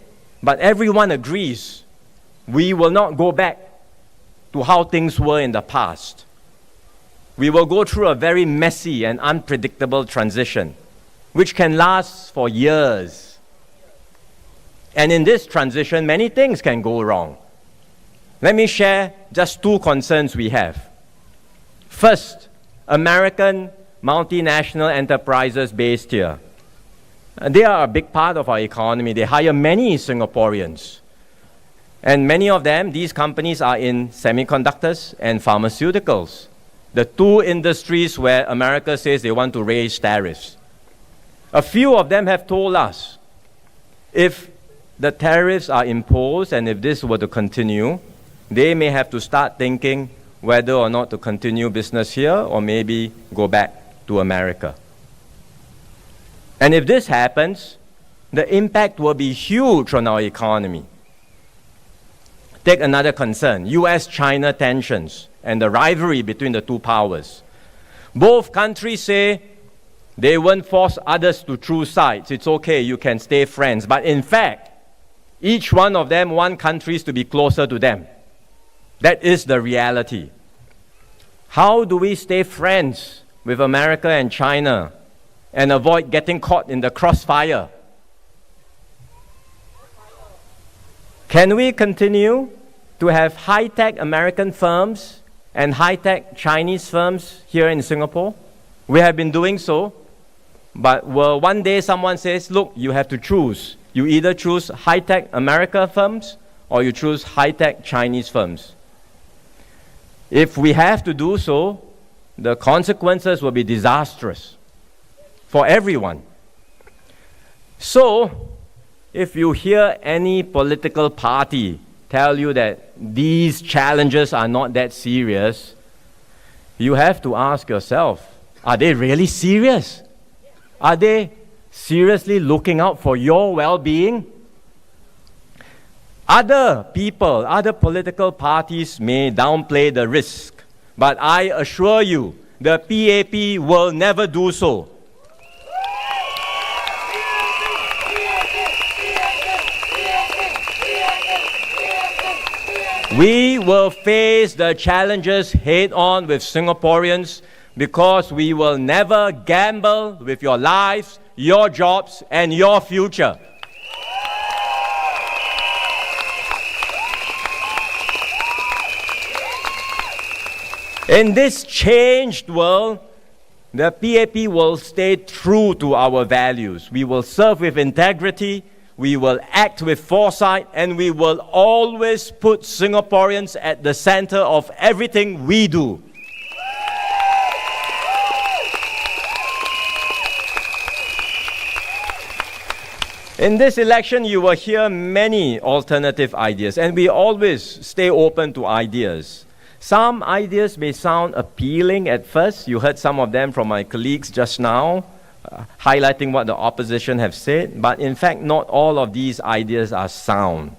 but everyone agrees we will not go back to how things were in the past. We will go through a very messy and unpredictable transition, which can last for years. And in this transition, many things can go wrong. Let me share just 2 concerns we have. First, American multinational enterprises based here. They are a big part of our economy. They hire many Singaporeans. And many of them, these companies are in semiconductors and pharmaceuticals, the 2 industries where America says they want to raise tariffs. A few of them have told us if the tariffs are imposed and if this were to continue, they may have to start thinking whether or not to continue business here or maybe go back to America. And if this happens, the impact will be huge on our economy. Take another concern, US-China tensions and the rivalry between the 2 powers. Both countries say they won't force others to choose sides. It's okay, you can stay friends. But in fact, each one of them want countries to be closer to them. That is the reality. How do we stay friends with America and China and avoid getting caught in the crossfire? Can we continue to have high-tech American firms and high-tech Chinese firms here in Singapore? We have been doing so, but will one day someone says, look, you have to choose. You either choose high-tech American firms or you choose high-tech Chinese firms. If we have to do so, the consequences will be disastrous for everyone. So, if you hear any political party tell you that these challenges are not that serious, you have to ask yourself, are they really serious? Are they seriously looking out for your well-being? Other people, other political parties may downplay the risk, but I assure you, the PAP will never do so. We will face the challenges head-on with Singaporeans because we will never gamble with your lives, your jobs, and your future. In this changed world, the PAP will stay true to our values. We will serve with integrity, we will act with foresight, and we will always put Singaporeans at the center of everything we do. In this election, you will hear many alternative ideas, and we always stay open to ideas. Some ideas may sound appealing at first. You heard some of them from my colleagues just now, highlighting what the opposition have said, but in fact, not all of these ideas are sound.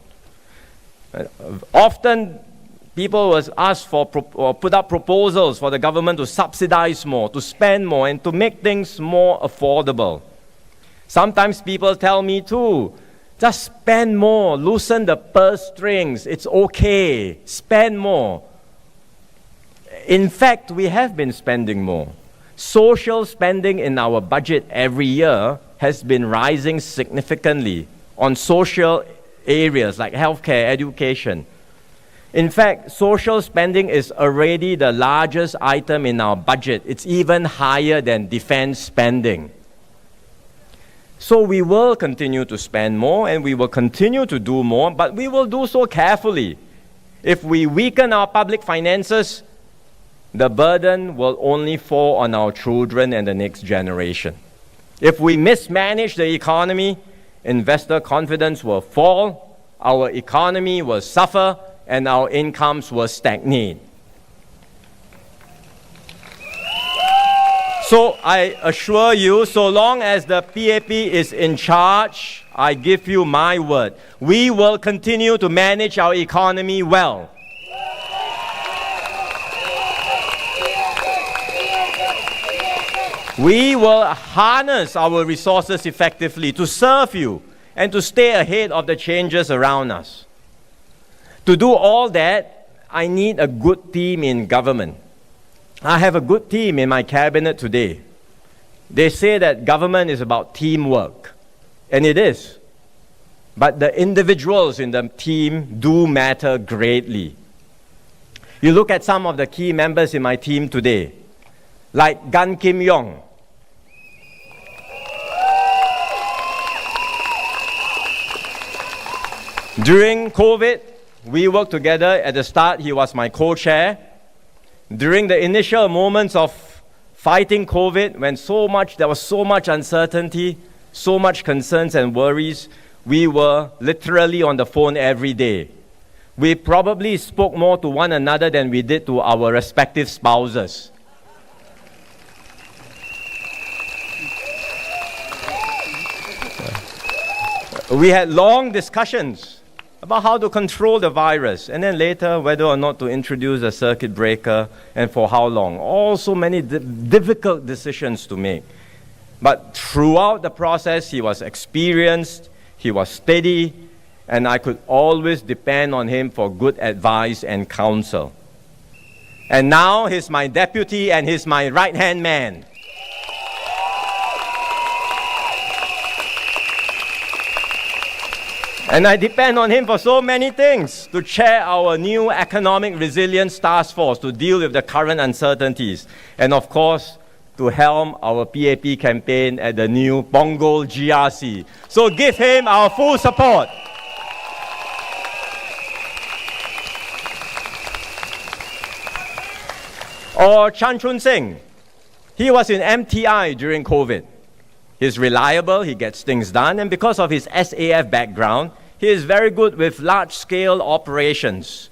Often, people will ask for or put up proposals for the government to subsidize more, to spend more, and to make things more affordable. Sometimes people tell me too, just spend more, loosen the purse strings, it's okay, spend more. In fact, we have been spending more. Social spending in our budget every year has been rising significantly on social areas like healthcare, education. In fact, social spending is already the largest item in our budget. It's even higher than defense spending. So we will continue to spend more and we will continue to do more, but we will do so carefully. If we weaken our public finances, the burden will only fall on our children and the next generation. If we mismanage the economy, investor confidence will fall, our economy will suffer, and our incomes will stagnate. So I assure you, so long as the PAP is in charge, I give you my word, we will continue to manage our economy well. We will harness our resources effectively to serve you and to stay ahead of the changes around us. To do all that, I need a good team in government. I have a good team in my cabinet today. They say that government is about teamwork, and it is. But the individuals in the team do matter greatly. You look at some of the key members in my team today, like Gan Kim Yong. During COVID, we worked together. At the start, he was my co-chair. During the initial moments of fighting COVID, when there was so much uncertainty, so much concerns and worries, we were literally on the phone every day. We probably spoke more to one another than we did to our respective spouses. We had long discussions about how to control the virus, and then later whether or not to introduce a circuit breaker and for how long. All so many difficult decisions to make. But throughout the process, he was experienced, he was steady, and I could always depend on him for good advice and counsel. And now he's my deputy and he's my right-hand man. And I depend on him for so many things, to chair our new Economic Resilience Task Force to deal with the current uncertainties, and of course, to helm our PAP campaign at the new Punggol GRC. So give him our full support. Or Chan Chun Sing. He was in MTI during COVID. He's reliable, he gets things done, and because of his SAF background, he is very good with large-scale operations.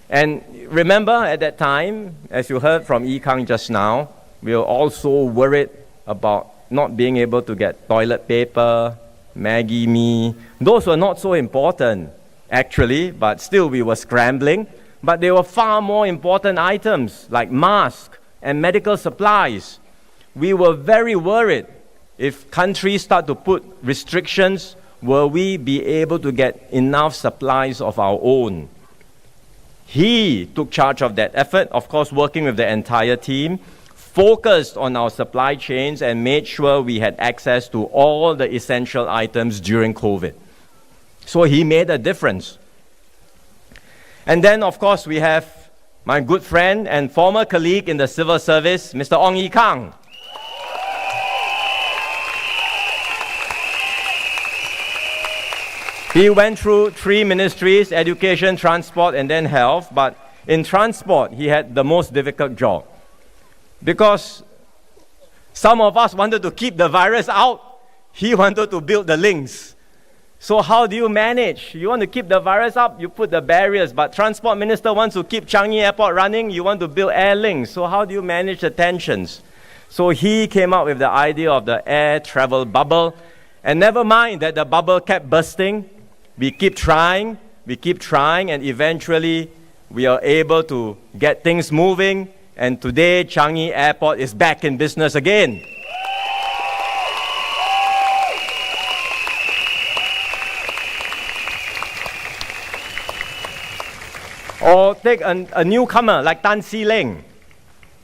And remember, at that time, as you heard from Ye Kung just now, we were also worried about not being able to get toilet paper, Maggi mee. Those were not so important, actually, but still we were scrambling. But they were far more important items, like masks and medical supplies. We were very worried. If countries start to put restrictions, will we be able to get enough supplies of our own? He took charge of that effort, of course, working with the entire team, focused on our supply chains and made sure we had access to all the essential items during COVID. So he made a difference. And then, of course, we have my good friend and former colleague in the civil service, Mr. Ong Ye Kung. He went through 3 ministries, education, transport, and then health. But in transport, he had the most difficult job. Because some of us wanted to keep the virus out. He wanted to build the links. So how do you manage? You want to keep the virus up, you put the barriers, but Transport Minister wants to keep Changi Airport running, you want to build air links. So how do you manage the tensions? So he came up with the idea of the air travel bubble. And never mind that the bubble kept bursting, we keep trying, and eventually we are able to get things moving. And today, Changi Airport is back in business again. Or take a newcomer like Tan Si Leng.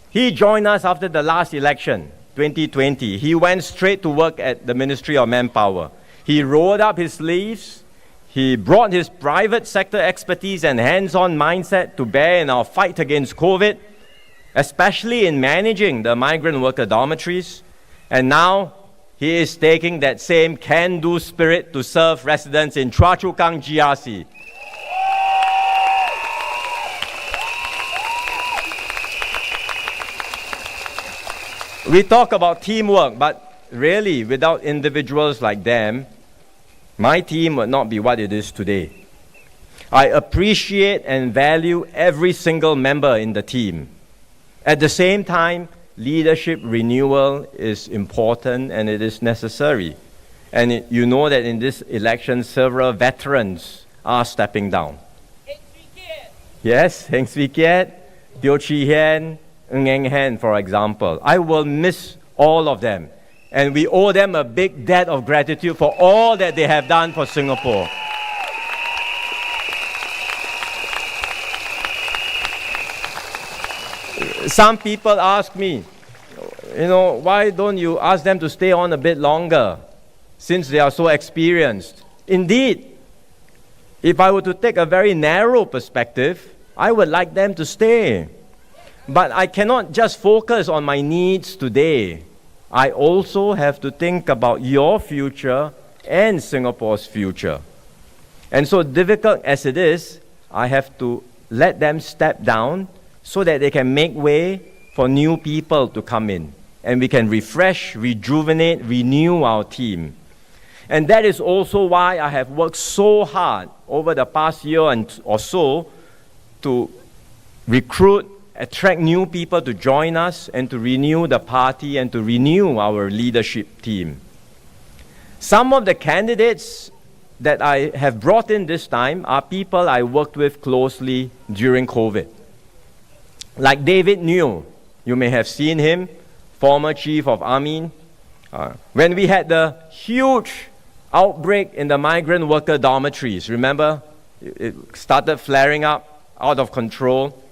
He joined us after the last election, 2020. He went straight to work at the Ministry of Manpower. He rolled up his sleeves. He brought his private sector expertise and hands-on mindset to bear in our fight against COVID, especially in managing the migrant worker dormitories. And now he is taking that same can-do spirit to serve residents in Choa Chu Kang GRC. We talk about teamwork, but really, without individuals like them, my team would not be what it is today. I appreciate and value every single member in the team. At the same time, leadership renewal is important and it is necessary. And you know that in this election, several veterans are stepping down. Yes, Heng Swee Kiat, Teo Chee Hian, Ng Eng Hen, for example. I will miss all of them. And we owe them a big debt of gratitude for all that they have done for Singapore. Some people ask me, why don't you ask them to stay on a bit longer since they are so experienced? Indeed, if I were to take a very narrow perspective, I would like them to stay. But I cannot just focus on my needs today. I also have to think about your future and Singapore's future. And so difficult as it is, I have to let them step down so that they can make way for new people to come in. And we can refresh, rejuvenate, renew our team. And that is also why I have worked so hard over the past year or so to recruit, attract new people to join us and to renew the party and to renew our leadership team. Some of the candidates that I have brought in this time are people I worked with closely during COVID. Like David Neo, you may have seen him, former chief of Army. When we had the huge outbreak in the migrant worker dormitories, remember? It started flaring up, out of control.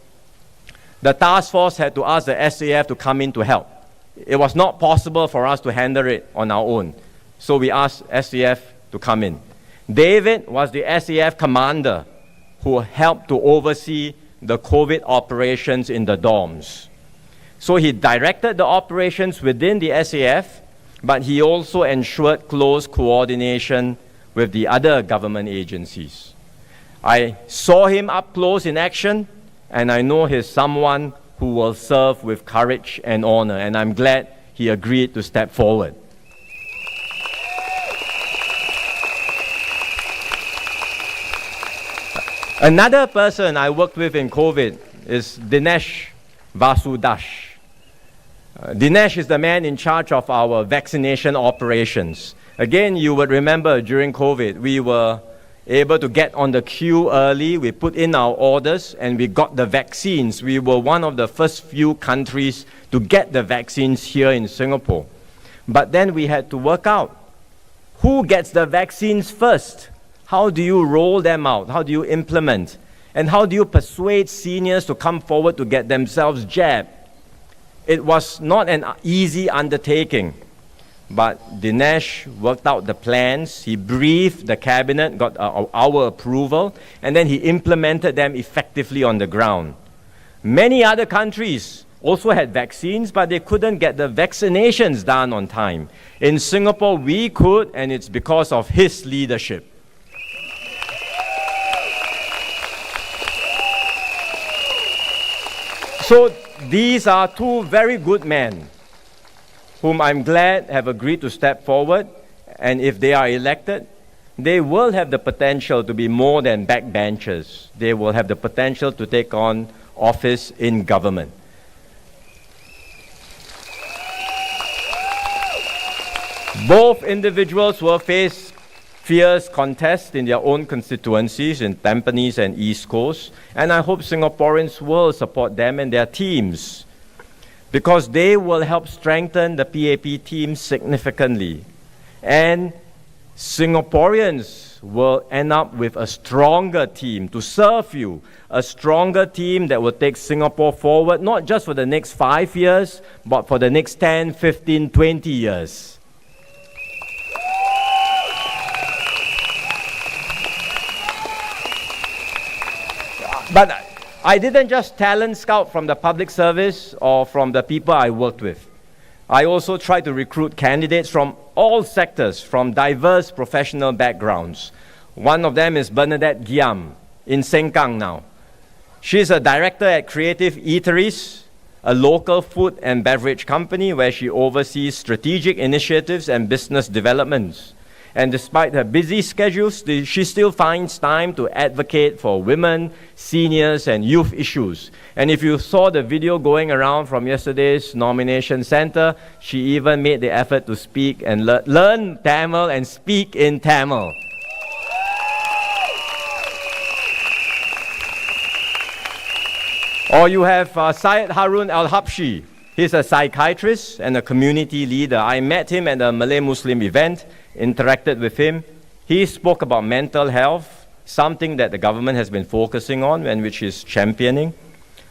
The task force had to ask the SAF to come in to help. It was not possible for us to handle it on our own. So we asked SAF to come in. David was the SAF commander who helped to oversee the COVID operations in the dorms. So he directed the operations within the SAF, but he also ensured close coordination with the other government agencies. I saw him up close in action, and I know he's someone who will serve with courage and honor, and I'm glad he agreed to step forward. Another person I worked with in COVID is Dinesh Vasudash. Dinesh is the man in charge of our vaccination operations. Again, you would remember during COVID, we were able to get on the queue early. We put in our orders and we got the vaccines. We were one of the first few countries to get the vaccines here in Singapore. But then we had to work out who gets the vaccines first. How do you roll them out? How do you implement? And how do you persuade seniors to come forward to get themselves jabbed? It was not an easy undertaking. But Dinesh worked out the plans, he briefed the cabinet, got our approval, and then he implemented them effectively on the ground. Many other countries also had vaccines, but they couldn't get the vaccinations done on time. In Singapore, we could, and it's because of his leadership. So these are two very good men whom I'm glad have agreed to step forward, and if they are elected, they will have the potential to be more than backbenchers. They will have the potential to take on office in government. Both individuals will face fierce contest in their own constituencies in Tampines and East Coast, and I hope Singaporeans will support them and their teams because they will help strengthen the PAP team significantly. And Singaporeans will end up with a stronger team to serve you, a stronger team that will take Singapore forward, not just for the next 5 years, but for the next 10, 15, 20 years. But I didn't just talent scout from the public service or from the people I worked with. I also tried to recruit candidates from all sectors, from diverse professional backgrounds. One of them is Bernadette Giam in Sengkang now. She's a director at Creative Eateries, a local food and beverage company where she oversees strategic initiatives and business developments. And despite her busy schedules, she still finds time to advocate for women, seniors, and youth issues. And if you saw the video going around from yesterday's nomination center, she even made the effort to speak and learn Tamil and speak in Tamil. Or you have Syed Harun Al-Habshi. He's a psychiatrist and a community leader. I met him at a Malay-Muslim event, interacted with him. He spoke about mental health, something that the government has been focusing on and which is championing.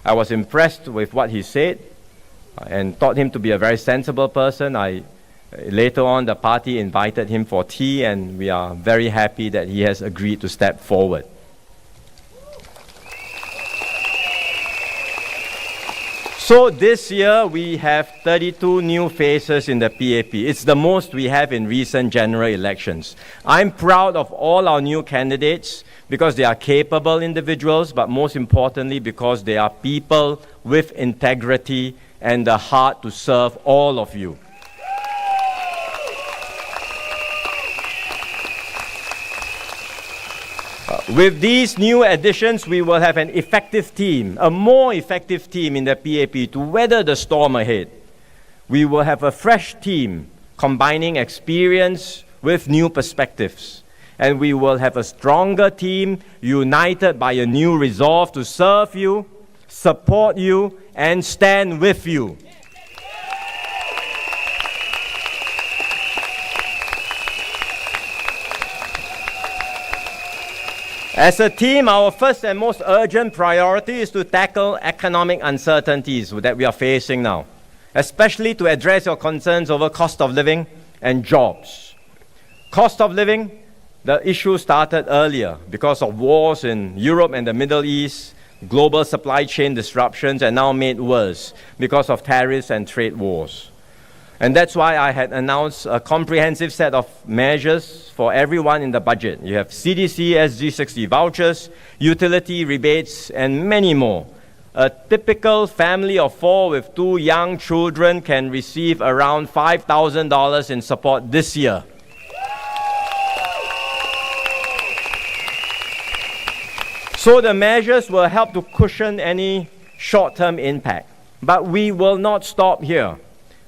I was impressed with what he said and thought him to be a very sensible person. Later on, the party invited him for tea, and we are very happy that he has agreed to step forward. So this year, we have 32 new faces in the PAP. It's the most we have in recent general elections. I'm proud of all our new candidates because they are capable individuals, but most importantly, because they are people with integrity and the heart to serve all of you. With these new additions, we will have an effective team, a more effective team in the PAP to weather the storm ahead. We will have a fresh team combining experience with new perspectives. And we will have a stronger team united by a new resolve to serve you, support you, and stand with you. As a team, our first and most urgent priority is to tackle economic uncertainties that we are facing now, especially to address your concerns over cost of living and jobs. Cost of living, the issue started earlier because of wars in Europe and the Middle East, global supply chain disruptions, and now made worse because of tariffs and trade wars. And that's why I had announced a comprehensive set of measures for everyone in the budget. You have CDC, SG60 vouchers, utility rebates, and many more. A typical family of 4 with 2 young children can receive around $5,000 in support this year. So the measures will help to cushion any short-term impact. But we will not stop here.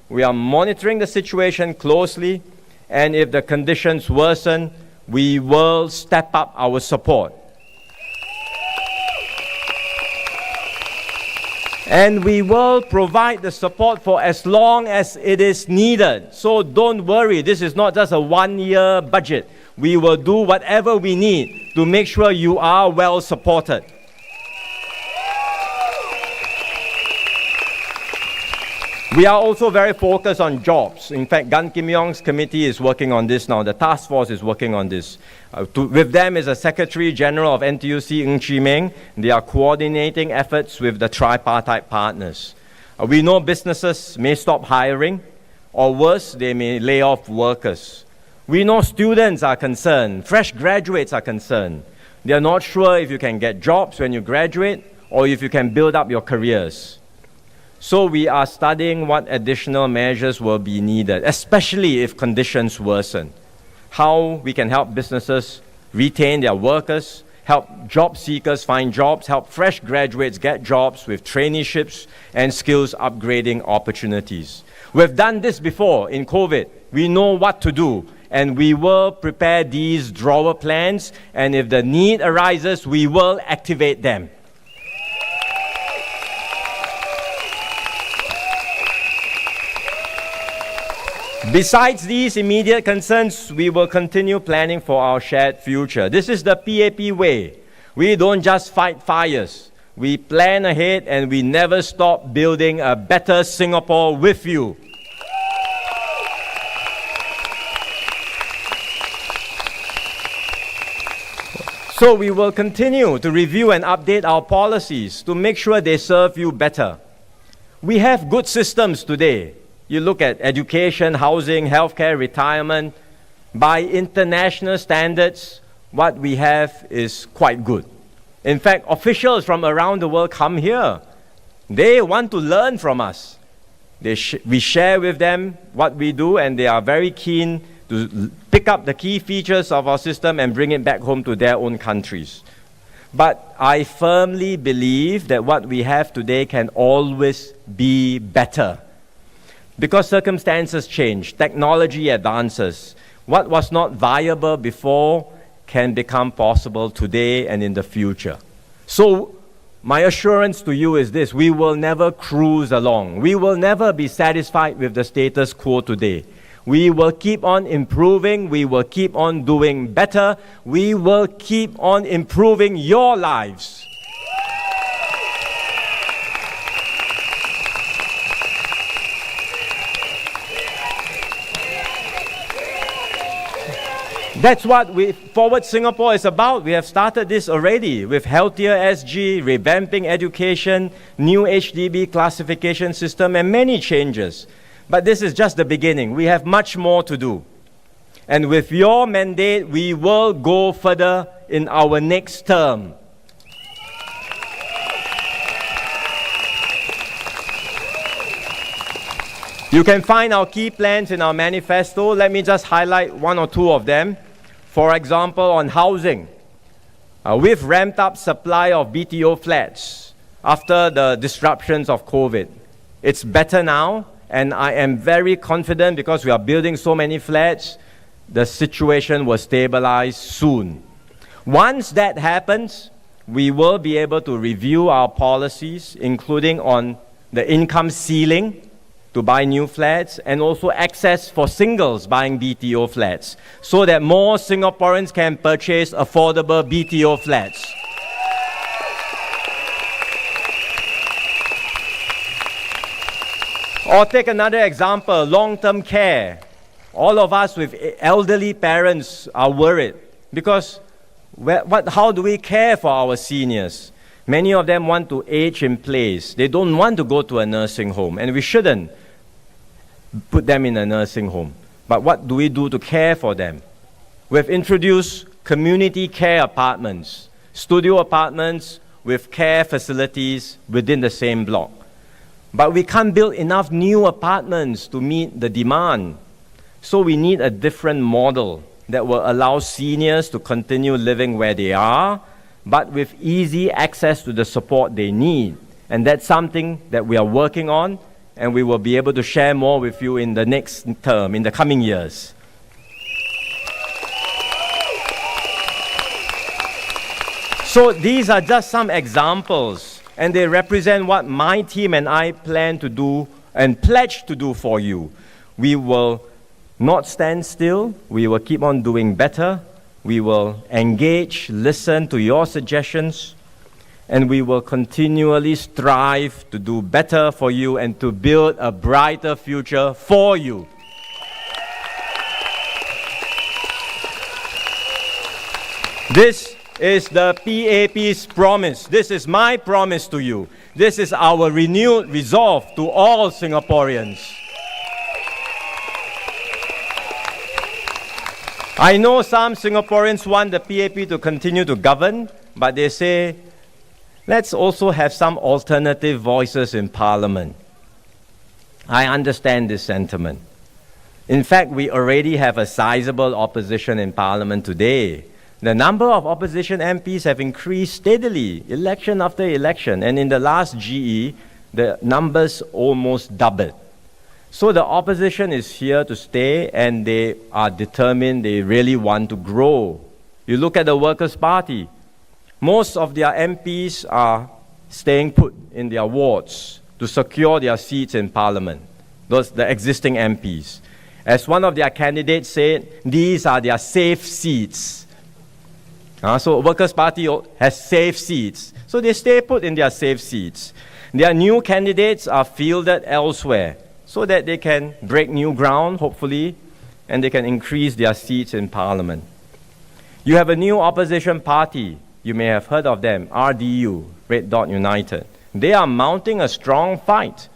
We are monitoring the situation closely, and if the conditions worsen, we will step up our support. And we will provide the support for as long as it is needed. So don't worry, this is not just a one-year budget. We will do whatever we need to make sure you are well supported. We are also very focused on jobs. In fact, Gan Kim Yong's committee is working on this now. The task force is working on this. With them is the Secretary General of NTUC, Ng Chee Meng. They are coordinating efforts with the tripartite partners. We know businesses may stop hiring, or worse, they may lay off workers. We know students are concerned, fresh graduates are concerned. They are not sure if you can get jobs when you graduate, or if you can build up your careers. So we are studying what additional measures will be needed, especially if conditions worsen. how we can help businesses retain their workers, help job seekers find jobs, help fresh graduates get jobs with traineeships and skills upgrading opportunities. We've done this before in COVID. We know what to do, and we will prepare these drawer plans, and if the need arises, we will activate them. Besides these immediate concerns, we will continue planning for our shared future. This is the PAP way. We don't just fight fires. We plan ahead and we never stop building a better Singapore with you. So we will continue to review and update our policies to make sure they serve you better. We have good systems today. You look at education, housing, healthcare, retirement. By international standards, what we have is quite good. In fact, officials from around the world come here. They want to learn from us. We share with them what we do, and they are very keen to pick up the key features of our system and bring it back home to their own countries. But I firmly believe that what we have today can always be better. Because circumstances change, technology advances. What was not viable before can become possible today and in the future. So, my assurance to you is this: we will never cruise along. We will never be satisfied with the status quo today. We will keep on improving. We will keep on doing better. We will keep on improving your lives. That's what Forward Singapore is about. We have started this already with Healthier SG, revamping education, new HDB classification system, and many changes. But this is just the beginning. We have much more to do. And with your mandate, we will go further in our next term. You can find our key plans in our manifesto. Let me just highlight one or two of them. For example, on housing, we've ramped up supply of BTO flats after the disruptions of COVID. It's better now, and I am very confident because we are building so many flats, the situation will stabilize soon. Once that happens, we will be able to review our policies, including on the income ceiling to buy new flats, and also access for singles buying BTO flats, so that more Singaporeans can purchase affordable BTO flats. Or take another example, long-term care. All of us with elderly parents are worried because how do we care for our seniors? Many of them want to age in place. They don't want to go to a nursing home, and we shouldn't put them in a nursing home. But what do we do to care for them? We've introduced community care apartments, studio apartments with care facilities within the same block. But we can't build enough new apartments to meet the demand. So we need a different model that will allow seniors to continue living where they are, but with easy access to the support they need. And that's something that we are working on, and we will be able to share more with you in the next term, in the coming years. So these are just some examples, and they represent what my team and I plan to do and pledge to do for you. We will not stand still. We will keep on doing better. We will engage, listen to your suggestions, and we will continually strive to do better for you and to build a brighter future for you. This is the PAP's promise. This is my promise to you. This is our renewed resolve to all Singaporeans. I know some Singaporeans want the PAP to continue to govern, but they say, let's also have some alternative voices in Parliament. I understand this sentiment. In fact, we already have a sizable opposition in Parliament today. The number of opposition MPs have increased steadily, election after election, and in the last GE, the numbers almost doubled. So the opposition is here to stay, and they are determined, they really want to grow. You look at the Workers' Party, most of their MPs are staying put in their wards to secure their seats in Parliament, the existing MPs. As one of their candidates said, these are their safe seats. So Workers' Party has safe seats. So they stay put in their safe seats. Their new candidates are fielded elsewhere so that they can break new ground, hopefully, and they can increase their seats in Parliament. You have a new opposition party. You may have heard of them, RDU, Red Dot United. They are mounting a strong fight.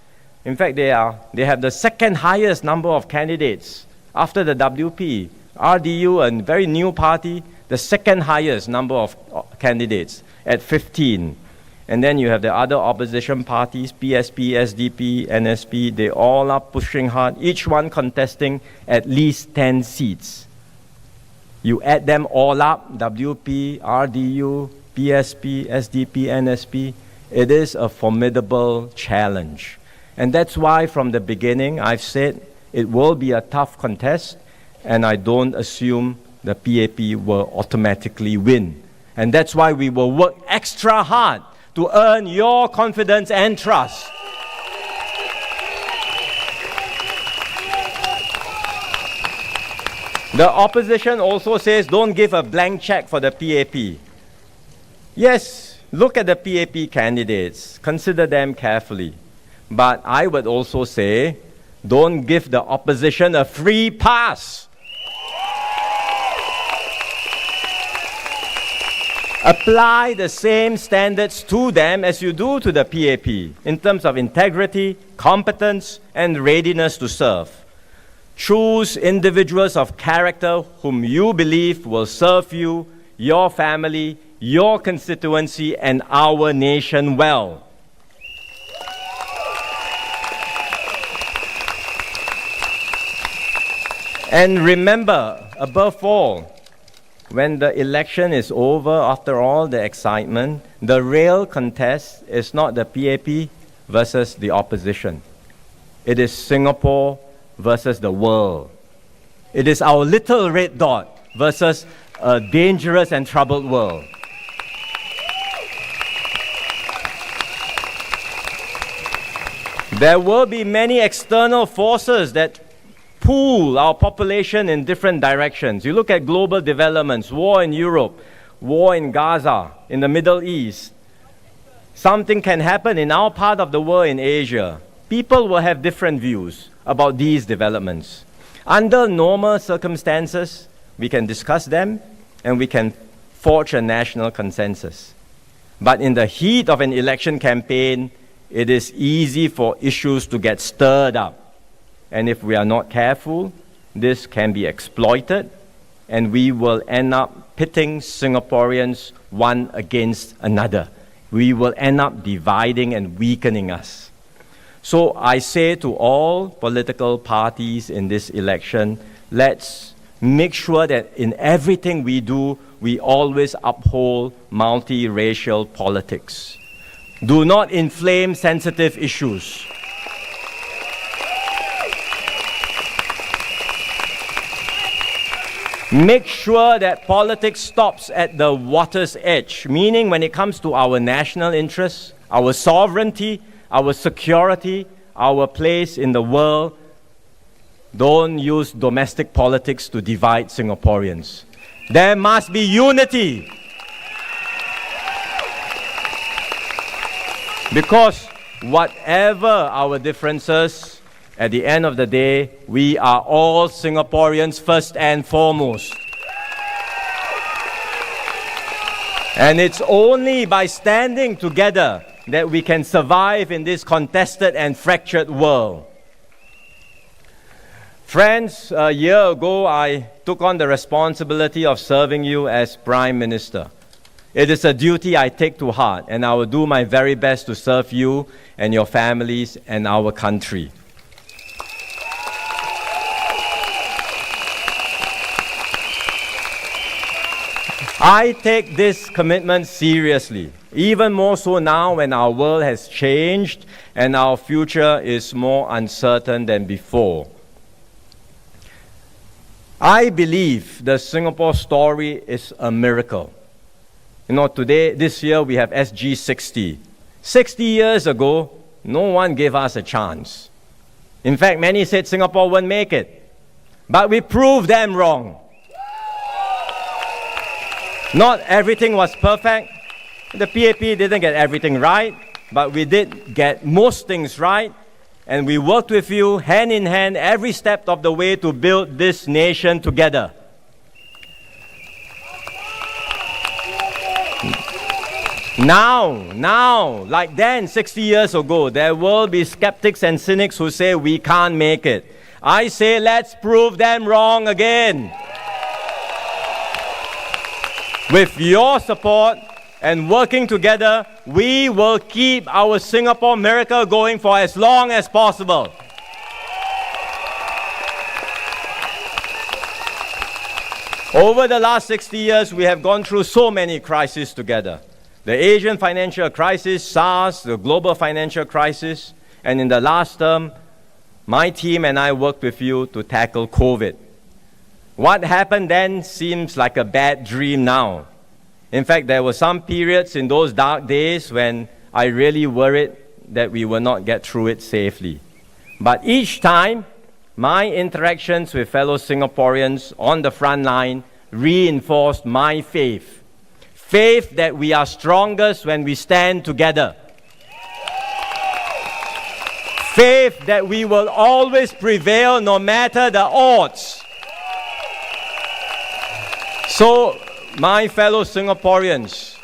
In fact, they have the second highest number of candidates after the WP. RDU, a very new party, the second highest number of candidates at 15. And then you have the other opposition parties, PSP, SDP, NSP. They all are pushing hard, each one contesting at least 10 seats. You add them all up, WP, RDU, PSP, SDP, NSP, it is a formidable challenge. And that's why from the beginning I've said it will be a tough contest, and I don't assume the PAP will automatically win. And that's why we will work extra hard to earn your confidence and trust. The opposition also says don't give a blank check for the PAP. Yes, look at the PAP candidates, consider them carefully. But I would also say, don't give the opposition a free pass. Apply the same standards to them as you do to the PAP in terms of integrity, competence, and readiness to serve. Choose individuals of character whom you believe will serve you, your family, your constituency, and our nation well. And remember, above all, when the election is over, after all the excitement, the real contest is not the PAP versus the opposition. It is Singapore versus the world. It is our little red dot versus a dangerous and troubled world. There will be many external forces that pull our population in different directions. You look at global developments, war in Europe, war in Gaza, in the Middle East. Something can happen in our part of the world in Asia. People will have different views about these developments. Under normal circumstances, we can discuss them and we can forge a national consensus. But in the heat of an election campaign, it is easy for issues to get stirred up. And if we are not careful, this can be exploited, and we will end up pitting Singaporeans one against another. We will end up dividing and weakening us. So I say to all political parties in this election, let's make sure that in everything we do, we always uphold multiracial politics. Do not inflame sensitive issues. Make sure that politics stops at the water's edge, meaning when it comes to our national interests, our sovereignty, our security, our place in the world, don't use domestic politics to divide Singaporeans. There must be unity. Because whatever our differences, at the end of the day, we are all Singaporeans first and foremost. And it's only by standing together that we can survive in this contested and fractured world. Friends, a year ago, I took on the responsibility of serving you as Prime Minister. It is a duty I take to heart, and I will do my very best to serve you and your families and our country. I take this commitment seriously, even more so now when our world has changed and our future is more uncertain than before. I believe the Singapore story is a miracle. You know, this year we have SG60. 60 years ago, no one gave us a chance. In fact, many said Singapore wouldn't make it. But we proved them wrong. Not everything was perfect. The PAP didn't get everything right, but we did get most things right. And we worked with you hand in hand every step of the way to build this nation together. Now, like then, 60 years ago, there will be skeptics and cynics who say we can't make it. I say let's prove them wrong again. With your support and working together, we will keep our Singapore miracle going for as long as possible. Over the last 60 years, we have gone through so many crises together. The Asian financial crisis, SARS, the global financial crisis, and in the last term, my team and I worked with you to tackle COVID. What happened then seems like a bad dream now. In fact, there were some periods in those dark days when I really worried that we will not get through it safely. But each time, my interactions with fellow Singaporeans on the front line reinforced my faith. Faith that we are strongest when we stand together. Faith that we will always prevail no matter the odds. So, my fellow Singaporeans,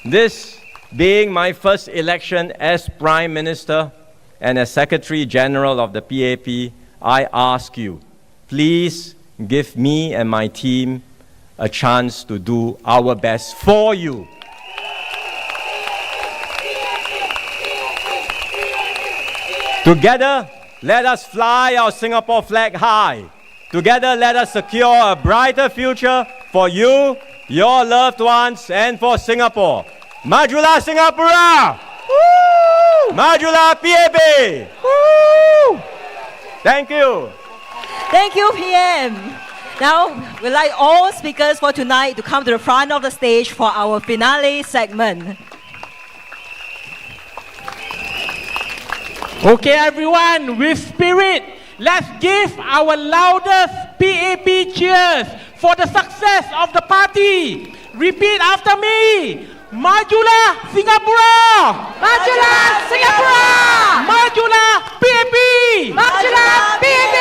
this being my first election as Prime Minister and as Secretary General of the PAP, I ask you, please give me and my team a chance to do our best for you. Together, let us fly our Singapore flag high. Together, let us secure a brighter future for you, your loved ones, and for Singapore. Majulah Singapura! Woo! Majulah PAP! Woo! Thank you. Thank you, PM. Now, we'd like all speakers for tonight to come to the front of the stage for our finale segment. Okay, everyone, with spirit, let's give our loudest PAP cheers for the success of the party. Repeat after me. Majulah Singapura! Majulah Singapura! Majulah PAP! Majulah PAP!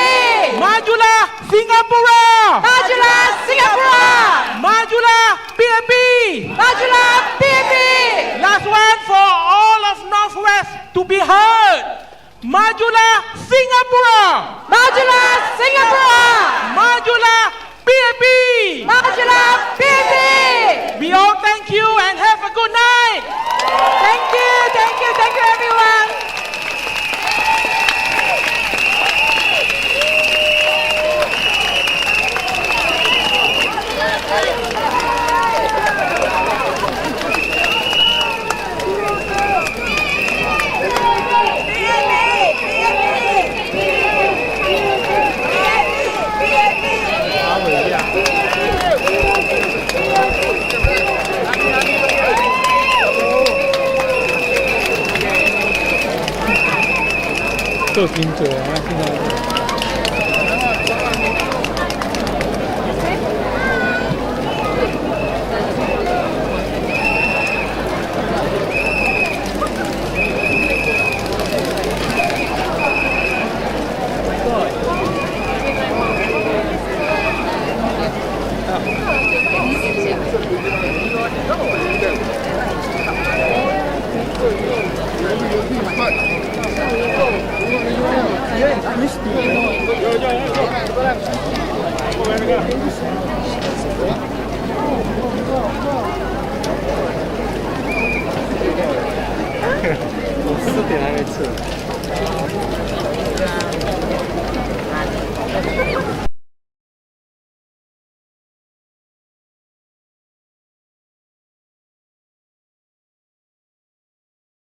Majulah Singapura! Majulah Singapura! Majulah PAP! Majulah PAP! Last one for all of Northwest to be heard. Majulah Singapura! Majulah Singapura! Majulah PAP! Majulah PAP! We all thank you and have a good night. Thank you everyone.4点还没吃。